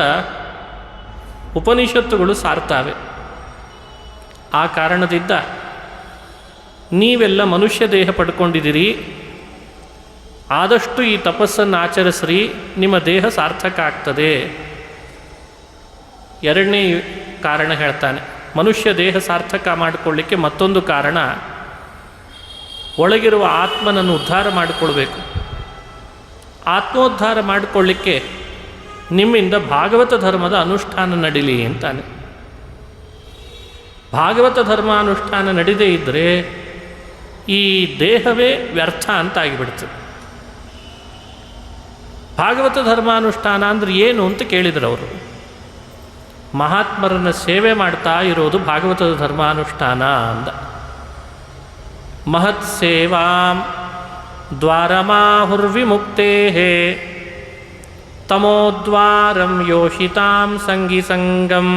A: ಉಪನಿಷತ್ತುಗಳು ಸಾರ್ತಾವೆ. ಆ ಕಾರಣದಿಂದ ನೀವೆಲ್ಲ ಮನುಷ್ಯ ದೇಹ ಪಡ್ಕೊಂಡಿದ್ದೀರಿ, ಆದಷ್ಟು ಈ ತಪಸ್ಸನ್ನು ಆಚರಿಸ್ರಿ, ನಿಮ್ಮ ದೇಹ ಸಾರ್ಥಕ ಆಗ್ತದೆ. ಎರಡನೇ ಕಾರಣ ಹೇಳ್ತಾನೆ. ಮನುಷ್ಯ ದೇಹ ಸಾರ್ಥಕ ಮಾಡಿಕೊಳ್ಳಿಕ್ಕೆ ಮತ್ತೊಂದು ಕಾರಣ, ಒಳಗಿರುವ ಆತ್ಮನನ್ನು ಉದ್ಧಾರ ಮಾಡಿಕೊಳ್ಬೇಕು. ಆತ್ಮೋದ್ಧಾರ ಮಾಡಿಕೊಳ್ಳಿಕ್ಕೆ ನಿಮ್ಮಿಂದ ಭಾಗವತ ಧರ್ಮದ ಅನುಷ್ಠಾನ ನಡೀಲಿ ಅಂತಾನೆ. ಭಾಗವತ ಧರ್ಮಾನುಷ್ಠಾನ ನಡೀದೇ ಇದ್ದರೆ ಈ ದೇಹವೇ ವ್ಯರ್ಥ ಅಂತ ಆಗಿಬಿಡ್ತದೆ. ಭಾಗವತ ಧರ್ಮಾನುಷ್ಠಾನ ಅಂದರೆ ಏನು ಅಂತ ಕೇಳಿದರು ಅವರು. ಮಹಾತ್ಮರನ್ನು ಸೇವೆ ಮಾಡ್ತಾ ಇರೋದು ಭಾಗವತದ ಧರ್ಮಾನುಷ್ಠಾನ ಅಂದ. ಮಹತ್ ಸೇವಾಂ ದ್ವಾರಮಾಹುರ್ವಿಮುಕ್ತೇ ತಮೋದ್ವಾರಂ ಯೋಷಿತಾಂ ಸಂಗಿಸಂಗಂ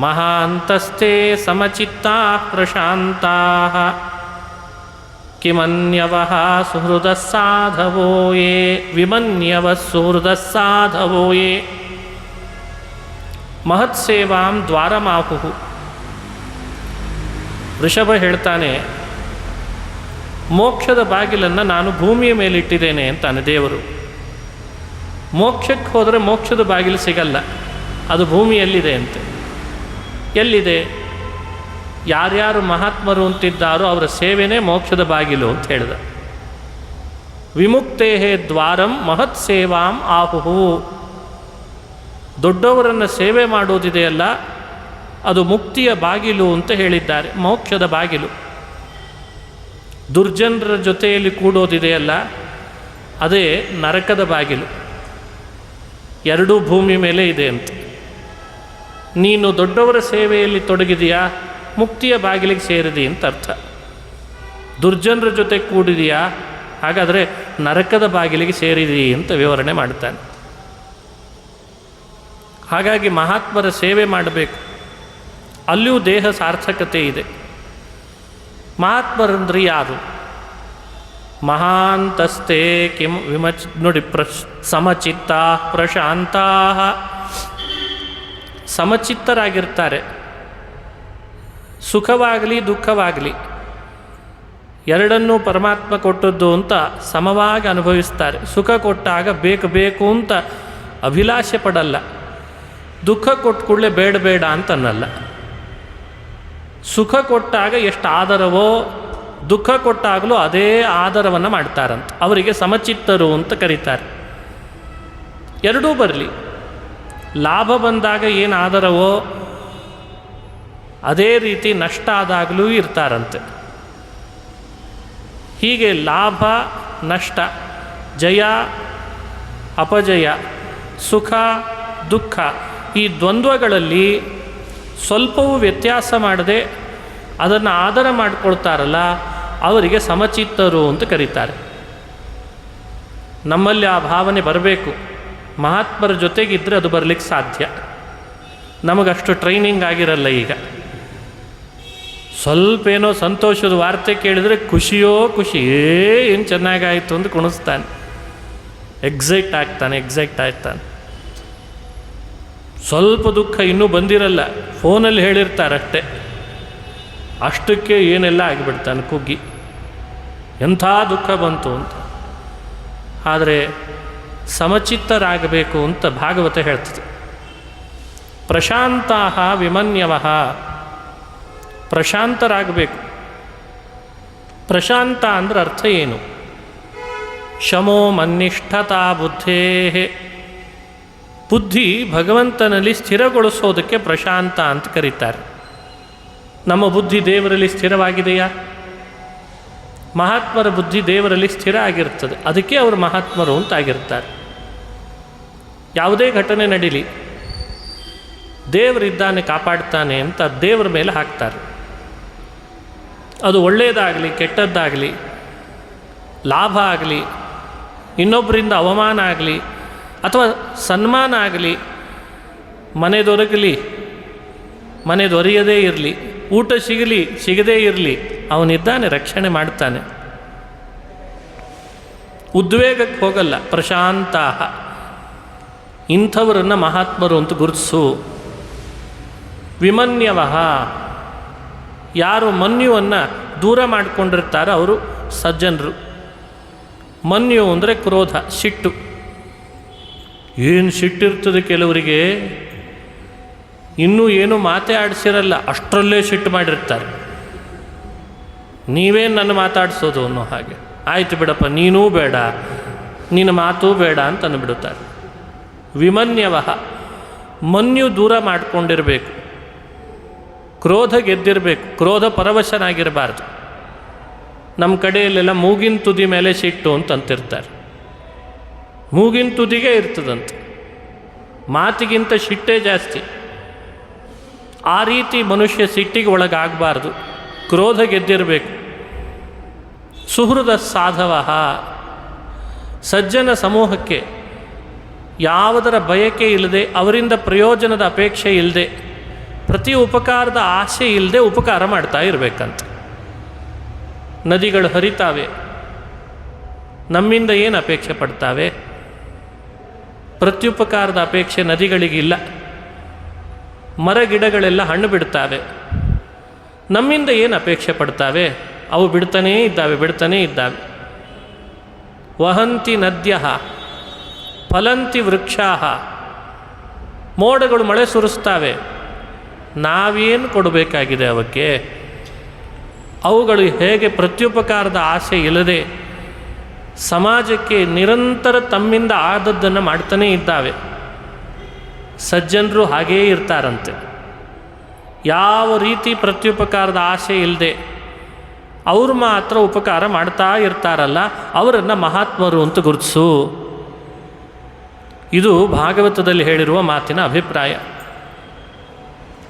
A: ಮಹಾಂತಸ್ಥೆ ಸಮಚಿತ್ತಾ ಪ್ರಶಾಂತಾಃ ಕಿಮನ್ಯವಃ ಸುಹೃದಃ ಸಾಧವೋ ಯೇ ವಿಮನ್ಯವಃ ಸುಹೃದಃ ಸಾಧವೋ ಯೇ. ಮಹತ್ ಸೇವಾಂ ದ್ವಾರಮಾಹುಃ. ಋಷಭ ಹೇಳ್ತಾನೆ, ಮೋಕ್ಷದ ಬಾಗಿಲನ್ನು ನಾನು ಭೂಮಿಯ ಮೇಲಿಟ್ಟಿದ್ದೇನೆ ಅಂತಾನೆ ದೇವರು. ಮೋಕ್ಷಕ್ಕೆ ಹೋದರೆ ಮೋಕ್ಷದ ಬಾಗಿಲು ಸಿಗಲ್ಲ, ಅದು ಭೂಮಿಯಲ್ಲಿದೆ ಅಂತೆ. ಎಲ್ಲಿದೆ? ಯಾರ್ಯಾರು ಮಹಾತ್ಮರು ಅಂತಿದ್ದಾರೋ ಅವರ ಸೇವೆನೇ ಮೋಕ್ಷದ ಬಾಗಿಲು ಅಂತ ಹೇಳಿದ. ವಿಮುಕ್ತೇ ದ್ವಾರಂ ಮಹತ್ ಸೇವಾಂ ಆಹುಹು. ದೊಡ್ಡವರನ್ನು ಸೇವೆ ಮಾಡೋದಿದೆಯಲ್ಲ ಅದು ಮುಕ್ತಿಯ ಬಾಗಿಲು ಅಂತ ಹೇಳಿದ್ದಾರೆ, ಮೋಕ್ಷದ ಬಾಗಿಲು. ದುರ್ಜನರ ಜೊತೆಯಲ್ಲಿ ಕೂಡೋದಿದೆಯಲ್ಲ ಅದೇ ನರಕದ ಬಾಗಿಲು. ಎರಡೂ ಭೂಮಿ ಮೇಲೆ ಇದೆ ಅಂತ. ನೀನು ದೊಡ್ಡವರ ಸೇವೆಯಲ್ಲಿ ತೊಡಗಿದೆಯಾ, ಮುಕ್ತಿಯ ಬಾಗಿಲಿಗೆ ಸೇರಿದಿ ಅಂತ ಅರ್ಥ. ದುರ್ಜನರ ಜೊತೆ ಕೂಡಿದೆಯಾ, ಹಾಗಾದರೆ ನರಕದ ಬಾಗಿಲಿಗೆ ಸೇರಿದಿ ಅಂತ ವಿವರಣೆ ಮಾಡ್ತಾನೆ. ಹಾಗಾಗಿ ಮಹಾತ್ಮರ ಸೇವೆ ಮಾಡಬೇಕು, ಅಲ್ಲಿಯೂ ದೇಹ ಸಾರ್ಥಕತೆ ಇದೆ. ಮಹಾತ್ಮರಂದ್ರೆ ಯಾರು? ಮಹಾಂತಸ್ಥೆ ಕಿಂ ನೋಡಿ ಸಮಚಿತ್ತ ಪ್ರಶಾಂತ. ಸಮಚಿತ್ತರಾಗಿರ್ತಾರೆ. ಸುಖವಾಗಲಿ ದುಃಖವಾಗಲಿ ಎರಡನ್ನೂ ಪರಮಾತ್ಮ ಕೊಟ್ಟದ್ದು ಅಂತ ಸಮವಾಗಿ ಅನುಭವಿಸ್ತಾರೆ. ಸುಖ ಕೊಟ್ಟಾಗ ಬೇಕು ಬೇಕು ಅಂತ ಅಭಿಲಾಷೆ ಪಡಲ್ಲ, ದುಃಖ ಕೊಟ್ಟ ಕೂಡಲೇ ಬೇಡ ಬೇಡ ಅಂತ ಅನ್ನಲ್ಲ. ಸುಖ ಕೊಟ್ಟಾಗ ಎಷ್ಟು ಆದರವೋ ದುಃಖ ಕೊಟ್ಟಾಗಲೂ ಅದೇ ಆದರವನ್ನು ಮಾಡ್ತಾರಂತ. ಅವರಿಗೆ ಸಮಚಿತ್ತರು ಅಂತ ಕರೀತಾರೆ. ಎರಡೂ ಬರಲಿ, ಲಾಭ ಬಂದಾಗ ಏನು ಆದರವೋ ಅದೇ ರೀತಿ ನಷ್ಟ ಆದಾಗಲೂ ಇರ್ತಾರಂತೆ. ಹೀಗೆ ಲಾಭ ನಷ್ಟ, ಜಯ ಅಪಜಯ, ಸುಖ ದುಃಖ, ಈ ದ್ವಂದ್ವಗಳಲ್ಲಿ ಸ್ವಲ್ಪವೂ ವ್ಯತ್ಯಾಸ ಮಾಡದೆ ಅದನ್ನು ಆದರ ಮಾಡಿಕೊಳ್ತಾರಲ್ಲ ಅವರಿಗೆ ಸಮಚಿತ್ತರು ಅಂತ ಕರೀತಾರೆ. ನಮ್ಮಲ್ಲಿ ಆ ಭಾವನೆ ಬರಬೇಕು. ಮಹಾತ್ಮರ ಜೊತೆಗಿದ್ದರೆ ಅದು ಬರಲಿಕ್ಕೆ ಸಾಧ್ಯ. ನಮಗಷ್ಟು ಟ್ರೈನಿಂಗ್ ಆಗಿರಲ್ಲ. ಈಗ ಸ್ವಲ್ಪ ಏನೋ ಸಂತೋಷದ ವಾರ್ತೆ ಕೇಳಿದರೆ ಖುಷಿಯೋ ಖುಷಿ, ಏನು ಚೆನ್ನಾಗಾಯಿತು ಅಂತ ಕುಣಿಸ್ತಾನೆ, ಎಕ್ಸೈಟ್ ಆಗ್ತಾನೆ. ಸ್ವಲ್ಪ ದುಃಖ ಇನ್ನೂ ಬಂದಿರಲ್ಲ, ಫೋನಲ್ಲಿ ಹೇಳಿರ್ತಾರಷ್ಟೆ, ಅಷ್ಟಕ್ಕೆ ಏನೆಲ್ಲ ಆಗಿಬಿಡ್ತಾನೆ ಕುಗ್ಗಿ, ಎಂಥ ದುಃಖ ಬಂತು ಅಂತ. ಆದರೆ ಸಮಚಿತ್ತರಾಗಬೇಕು ಅಂತ ಭಾಗವತ ಹೇಳ್ತದೆ. ಪ್ರಶಾಂತಾಃ ವಿಮನ್ಯವಃ, ಪ್ರಶಾಂತರಾಗಬೇಕು. ಪ್ರಶಾಂತ ಅಂದ್ರೆ ಅರ್ಥ ಏನು? ಶಮೋ ಮನ್ನಿಷ್ಠತಾ ಬುದ್ಧೇ, ಬುದ್ಧಿ ಭಗವಂತನಲ್ಲಿ ಸ್ಥಿರಗೊಳಿಸೋದಕ್ಕೆ ಪ್ರಶಾಂತ ಅಂತ ಕರೀತಾರೆ. ನಮ್ಮ ಬುದ್ಧಿ ದೇವರಲ್ಲಿ ಸ್ಥಿರವಾಗಿದೆಯಾ? ಮಹಾತ್ಮರ ಬುದ್ಧಿ ದೇವರಲ್ಲಿ ಸ್ಥಿರ ಆಗಿರ್ತದೆ, ಅದಕ್ಕೆ ಅವರು ಮಹಾತ್ಮರು ಅಂತಾಗಿರ್ತಾರೆ. ಯಾವುದೇ ಘಟನೆ ನಡೀಲಿ, ದೇವರಿದ್ದಾನೆ ಕಾಪಾಡ್ತಾನೆ ಅಂತ ದೇವರ ಮೇಲೆ ಹಾಕ್ತಾರೆ. ಅದು ಒಳ್ಳೆಯದಾಗಲಿ ಕೆಟ್ಟದ್ದಾಗಲಿ, ಲಾಭ ಆಗಲಿ, ಇನ್ನೊಬ್ಬರಿಂದ ಅವಮಾನ ಆಗಲಿ ಅಥವಾ ಸನ್ಮಾನ ಆಗಲಿ, ಮನೆ ದೊರಕಲಿ ಮನೆ ದೊರೆಯದೇ ಇರಲಿ, ಊಟ ಸಿಗಲಿ ಸಿಗದೇ ಇರಲಿ, ಅವನಿದ್ದಾನೆ, ರಕ್ಷಣೆ ಮಾಡ್ತಾನೆ. ಉದ್ವೇಗಕ್ಕೆ ಹೋಗಲ್ಲ, ಪ್ರಶಾಂತ. ಇಂಥವರನ್ನು ಮಹಾತ್ಮರು ಅಂತ ಗುರುತಿಸು. ವಿಮನ್ಯವಃ, ಯಾರು ಮನ್ಯುವನ್ನು ದೂರ ಮಾಡಿಕೊಂಡಿರ್ತಾರೋ ಅವರು ಸಜ್ಜನರು. ಮನ್ಯು ಅಂದರೆ ಕ್ರೋಧ, ಸಿಟ್ಟು. ಏನು ಸಿಟ್ಟಿರ್ತದೆ ಕೆಲವರಿಗೆ, ಇನ್ನೂ ಏನೂ ಮಾತೇ ಆಡಿಸಿರಲ್ಲ, ಅಷ್ಟರಲ್ಲೇ ಸಿಟ್ಟು ಮಾಡಿರ್ತಾರೆ. ನೀವೇನು ನನ್ನ ಮಾತಾಡಿಸೋದು ಅನ್ನೋ ಹಾಗೆ. ಆಯಿತು ಬಿಡಪ್ಪ, ನೀನೂ ಬೇಡ, ನಿನ್ನ ಮಾತೂ ಬೇಡ ಅಂತ ಅಂದ್ಬಿಡುತ್ತಾರೆ. ವಿಮನ್ಯವಃ, ಮನ್ಯು ದೂರ ಮಾಡಿಕೊಂಡಿರಬೇಕು, ಕ್ರೋಧ ಗೆದ್ದಿರಬೇಕು, ಕ್ರೋಧ ಪರವಶನಾಗಿರಬಾರ್ದು. ನಮ್ಮ ಕಡೆಯಲ್ಲೆಲ್ಲ ಮೂಗಿನ ತುದಿ ಮೇಲೆ ಸಿಟ್ಟು ಅಂತಂತಿರ್ತಾರೆ. ಮೂಗಿನ ತುದಿಗೆ ಇರ್ತದಂತೆ, ಮಾತಿಗಿಂತ ಸಿಟ್ಟೇ ಜಾಸ್ತಿ. ಆ ರೀತಿ ಮನುಷ್ಯ ಸಿಟ್ಟಿಗೆ ಒಳಗಾಗಬಾರ್ದು, ಕ್ರೋಧ ಗೆದ್ದಿರಬೇಕು. ಸುಹೃದ ಸಾಧವ, ಸಜ್ಜನ ಸಮೂಹಕ್ಕೆ ಯಾವುದರ ಬಯಕೆ ಇಲ್ಲದೆ, ಅವರಿಂದ ಪ್ರಯೋಜನದ ಅಪೇಕ್ಷೆ ಇಲ್ಲದೆ, ಪ್ರತಿ ಉಪಕಾರದ ಆಸೆ ಇಲ್ಲದೆ ಉಪಕಾರ ಮಾಡ್ತಾ ಇರಬೇಕಂತ. ನದಿಗಳು ಹರಿತಾವೆ, ನಮ್ಮಿಂದ ಏನು ಅಪೇಕ್ಷೆ ಪಡ್ತಾವೆ? ಪ್ರತ್ಯುಪಕಾರದ ಅಪೇಕ್ಷೆ ನದಿಗಳಿಗಿಲ್ಲ. ಮರ ಗಿಡಗಳೆಲ್ಲ ಹಣ್ಣು ಬಿಡ್ತಾವೆ, ನಮ್ಮಿಂದ ಏನು ಅಪೇಕ್ಷೆ ಪಡ್ತಾವೆ? ಅವು ಬಿಡ್ತಾನೇ ಇದ್ದಾವೆ. ವಹಂತಿ ನದ್ಯಃ ಫಲಂತಿ ವೃಕ್ಷಾಃ, ಮೋಡಗಳು ಮಳೆ ಸುರಿಸ್ತಾವೆ, ನಾವೇನು ಕೊಡಬೇಕಾಗಿದೆ ಅವಕ್ಕೆ? ಅವುಗಳು ಹೇಗೆ ಪ್ರತ್ಯುಪಕಾರದ ಆಸೆ ಇಲ್ಲದೆ ಸಮಾಜಕ್ಕೆ ನಿರಂತರ ತಮ್ಮಿಂದ ಆದದ್ದನ್ನು ಮಾಡ್ತಾನೇ ಇದ್ದಾವೆ. ಸಜ್ಜನರು ಹಾಗೇ ಇರ್ತಾರಂತೆ. ಯಾವ ರೀತಿ ಪ್ರತ್ಯುಪಕಾರದ ಆಸೆ ಇಲ್ಲದೆ ಅವರು ಮಾತ್ರ ಉಪಕಾರ ಮಾಡ್ತಾ ಇರ್ತಾರಲ್ಲ, ಅವರನ್ನು ಮಹಾತ್ಮರು ಅಂತ ಗುರುತಿಸು. ಇದು ಭಾಗವತದಲ್ಲಿ ಹೇಳಿರುವ ಮಾತಿನ ಅಭಿಪ್ರಾಯ.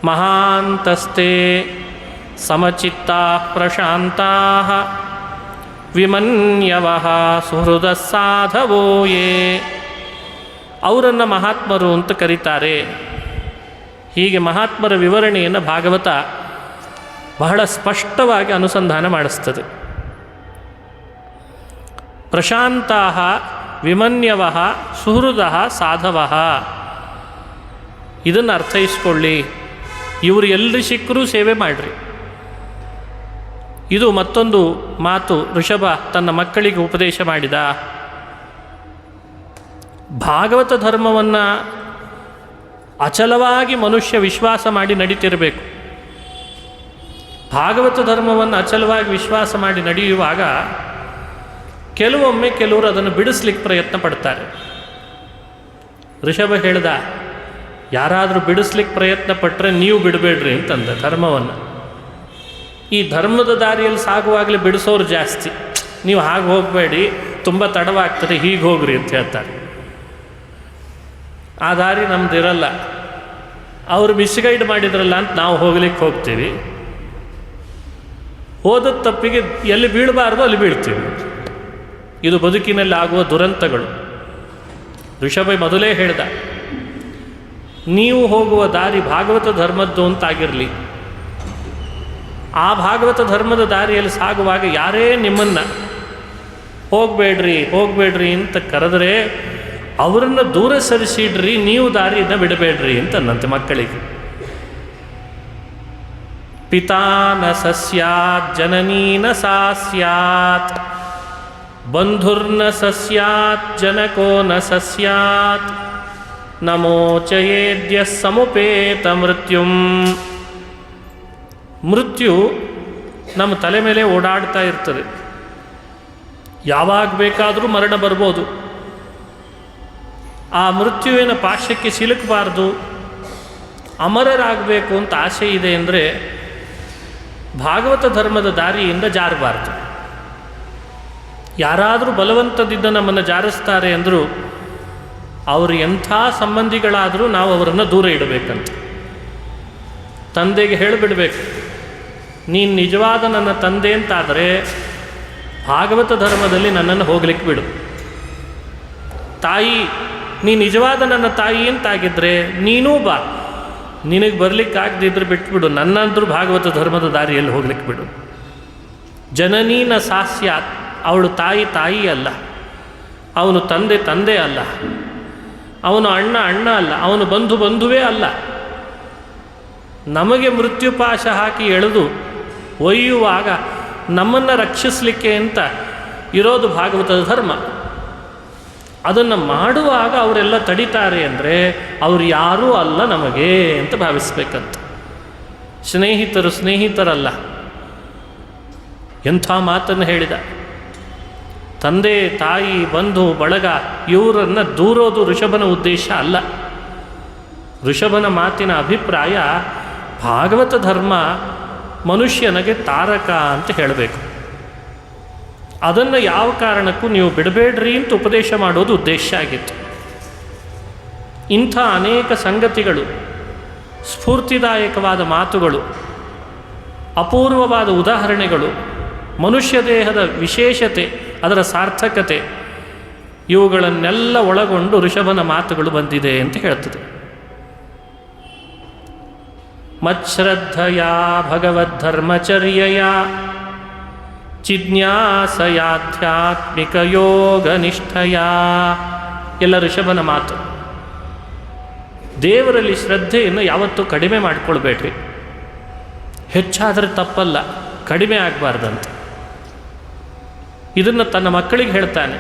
A: ಮಹಾಂತಸ್ತೆ ಸಮಚಿತ್ತಾ ಪ್ರಶಾಂತಾ ವಿಮನ್ಯವಃ ಸುಹೃದ ಸಾಧವೋ ಯೇ, ಅವರನ್ನು ಮಹಾತ್ಮರು ಅಂತ ಕರೀತಾರೆ. ಹೀಗೆ ಮಹಾತ್ಮರ ವಿವರಣೆಯನ್ನು ಭಾಗವತ ಬಹಳ ಸ್ಪಷ್ಟವಾಗಿ ಅನುಸಂಧಾನ ಮಾಡಿಸ್ತದೆ. ಪ್ರಶಾಂತಾ ವಿಮನ್ಯವಃ ಸುಹೃದಃ ಸಾಧವಃ, ಇದನ್ನು ಅರ್ಥೈಸ್ಕೊಳ್ಳಿ. ಇವರು ಎಲ್ಲರೂ ಸಿಕ್ಕರೂ ಸೇವೆ ಮಾಡಿರಿ. ಇದು ಮತ್ತೊಂದು ಮಾತು ಋಷಭ ತನ್ನ ಮಕ್ಕಳಿಗೆ ಉಪದೇಶ ಮಾಡಿದ. ಭಾಗವತ ಧರ್ಮವನ್ನು ಅಚಲವಾಗಿ ಮನುಷ್ಯ ವಿಶ್ವಾಸ ಮಾಡಿ ನಡೀತಿರಬೇಕು. ಭಾಗವತ ಧರ್ಮವನ್ನು ಅಚಲವಾಗಿ ವಿಶ್ವಾಸ ಮಾಡಿ ನಡೆಯುವಾಗ ಕೆಲವೊಮ್ಮೆ ಕೆಲವರು ಅದನ್ನು ಬಿಡಿಸ್ಲಿಕ್ಕೆ ಪ್ರಯತ್ನ ಪಡ್ತಾರೆ. ಋಷಭ ಹೇಳ್ದ, ಯಾರಾದರೂ ಬಿಡಿಸ್ಲಿಕ್ಕೆ ಪ್ರಯತ್ನ ಪಟ್ಟರೆ ನೀವು ಬಿಡಬೇಡ್ರಿ ಅಂತಂದ ಧರ್ಮವನ್ನು. ಈ ಧರ್ಮದ ದಾರಿಯಲ್ಲಿ ಸಾಗುವಾಗಲೇ ಬಿಡಿಸೋರು ಜಾಸ್ತಿ. ನೀವು ಹಾಗೆ ಹೋಗಬೇಡಿ, ತುಂಬ ತಡವಾಗ್ತದೆ, ಹೀಗೆ ಹೋಗ್ರಿ ಅಂತ ಹೇಳ್ತಾರೆ. ಆ ದಾರಿ ನಮ್ದಿರಲ್ಲ. ಅವರು ಮಿಸ್ಗೈಡ್ ಮಾಡಿದ್ರಲ್ಲ ಅಂತ ನಾವು ಹೋಗ್ಲಿಕ್ಕೆ ಹೋಗ್ತೀವಿ. ಹೋದ ತಪ್ಪಿಗೆ ಎಲ್ಲಿ ಬೀಳಬಾರ್ದು ಅಲ್ಲಿ ಬೀಳ್ತೀವಿ. ಇದು ಬದುಕಿನಲ್ಲಿ ಆಗುವ ದುರಂತಗಳು. ಋಷಭ ಮೊದಲೇ ಹೇಳ್ದ, ನೀವು ಹೋಗುವ ದಾರಿ ಭಾಗವತ ಧರ್ಮದ್ದು ಅಂತಾಗಿರಲಿ. ಆ ಭಾಗವತ ಧರ್ಮದ ದಾರಿಯಲ್ಲಿ ಸಾಗುವಾಗ ಯಾರೇ ನಿಮ್ಮನ್ನು ಹೋಗಬೇಡ್ರಿ ಅಂತ ಕರೆದರೆ ಅವರನ್ನು ದೂರ ಸರಿಸಿಡ್ರಿ, ನೀವು ದಾರಿಯನ್ನು ಬಿಡಬೇಡ್ರಿ ಅಂತನ್ನಂತೆ ಮಕ್ಕಳಿಗೆ. ಪಿತಾ ನ ಸಸ್ಯಾತ್ ಜನನೀ ನ ಸಾ ಸ್ಯಾತ್, ಬಂಧುರ್ನ ಸಸ್ಯಾತ್ ಜನಕೋ ನ ಸಸ್ಯಾತ್, ನಮೋಚಯೇದ್ಯ ಸಮುಪೇತ ಮೃತ್ಯುಂ. ಮೃತ್ಯು ನಮ್ಮ ತಲೆ ಮೇಲೆ ಓಡಾಡ್ತಾ ಇರ್ತದೆ. ಯಾವಾಗ ಬೇಕಾದರೂ ಮರಣ ಬರ್ಬೋದು. ಆ ಮೃತ್ಯುವಿನ ಪಾಶಕ್ಕೆ ಸಿಲುಕಬಾರ್ದು, ಅಮರರಾಗಬೇಕು ಅಂತ ಆಸೆ ಇದೆ ಅಂದರೆ ಭಾಗವತ ಧರ್ಮದ ದಾರಿಯಿಂದ ಜಾರಬಾರ್ದು. ಯಾರಾದರೂ ಬಲವಂತದಿಂದ ನಮ್ಮನ್ನು ಜಾರಿಸ್ತಾರೆ ಅಂದರೂ ಅವರು ಎಂಥ ಸಂಬಂಧಿಗಳಾದರೂ ನಾವು ಅವರನ್ನು ದೂರ ಇಡಬೇಕಂತ. ತಂದೆಗೆ ಹೇಳಿಬಿಡಬೇಕು, ನೀನು ನಿಜವಾದ ನನ್ನ ತಂದೆ ಅಂತಾದರೆ ಭಾಗವತ ಧರ್ಮದಲ್ಲಿ ನನ್ನನ್ನು ಹೋಗ್ಲಿಕ್ಕೆ ಬಿಡು. ತಾಯಿ, ನೀ ನಿಜವಾದ ನನ್ನ ತಾಯಿ ಅಂತಾಗಿದ್ದರೆ ನೀನೂ ಬಾ, ನಿನಗೆ ಬರಲಿಕ್ಕಾಗದಿದ್ರೆ ಬಿಟ್ಬಿಡು, ನನ್ನಂದ್ರೂ ಭಾಗವತ ಧರ್ಮದ ದಾರಿಯಲ್ಲಿ ಹೋಗ್ಲಿಕ್ಕೆ ಬಿಡು. ಜನನೀನ ಸಾಸ್ಯಾತ್, ಅವಳು ತಾಯಿ ಅಲ್ಲ, ಅವನು ತಂದೆ ಅಲ್ಲ, ಅವನು ಅಣ್ಣ ಅಲ್ಲ, ಅವನು ಬಂಧುವೇ ಅಲ್ಲ. ನಮಗೆ ಮೃತ್ಯುಪಾಶ ಹಾಕಿ ಎಳೆದು ಒಯ್ಯುವಾಗ ನಮ್ಮನ್ನು ರಕ್ಷಿಸಲಿಕ್ಕೆ ಅಂತ ಇರೋದು ಭಾಗವತದ ಧರ್ಮ. ಅದನ್ನು ಮಾಡುವಾಗ ಅವರೆಲ್ಲ ತಡಿತಾರೆ ಅಂದರೆ ಅವರು ಯಾರೂ ಅಲ್ಲ ನಮಗೆ ಅಂತ ಭಾವಿಸ್ಬೇಕಂತ. ಸ್ನೇಹಿತರಲ್ಲ. ಎಂಥ ಮಾತನ್ನು ಹೇಳಿದ. ತಂದೆ ತಾಯಿ ಬಂಧು ಬಳಗ ಇವರನ್ನು ದೂರೋದು ಋಷಭನ ಉದ್ದೇಶ ಅಲ್ಲ. ಋಷಭನ ಮಾತಿನ ಅಭಿಪ್ರಾಯ ಭಾಗವತ ಧರ್ಮ ಮನುಷ್ಯನಿಗೆ ತಾರಕ ಅಂತ ಹೇಳಬೇಕು. ಅದನ್ನು ಯಾವ ಕಾರಣಕ್ಕೂ ನೀವು ಬಿಡಬೇಡ್ರಿ ಅಂತ ಉಪದೇಶ ಮಾಡೋದು ಉದ್ದೇಶ ಆಗಿತ್ತು. ಇಂಥ ಅನೇಕ ಸಂಗತಿಗಳು, ಸ್ಫೂರ್ತಿದಾಯಕವಾದ ಮಾತುಗಳು, ಅಪೂರ್ವವಾದ ಉದಾಹರಣೆಗಳು, ಮನುಷ್ಯ ದೇಹದ ವಿಶೇಷತೆ, ಅದರ ಸಾರ್ಥಕತೆ, ಇವುಗಳನ್ನೆಲ್ಲ ಒಳಗೊಂಡು ಋಷಭನ ಮಾತುಗಳು ಬಂದಿದೆ ಅಂತ ಹೇಳ್ತದೆ. ಮಚ್ಶ್ರದ್ಧಯಾ ಭಗವದ್ಧರ್ಮಚರ್ಯಯ ಜಿಜ್ಞಾಸಯಾಧ್ಯಾತ್ಮಿಕ ಯೋಗ ನಿಷ್ಠಯ. ಎಲ್ಲ ಋಷಭನ ಮಾತು. ದೇವರಲ್ಲಿ ಶ್ರದ್ಧೆಯನ್ನು ಯಾವತ್ತೂ ಕಡಿಮೆ ಮಾಡಿಕೊಳ್ಬೇಡ್ರಿ. ಹೆಚ್ಚಾದರೆ ತಪ್ಪಲ್ಲ, ಕಡಿಮೆ ಆಗಬಾರ್ದಂತ. ಇದನ್ನು ತನ್ನ ಮಕ್ಕಳಿಗೆ ಹೇಳ್ತಾನೆ.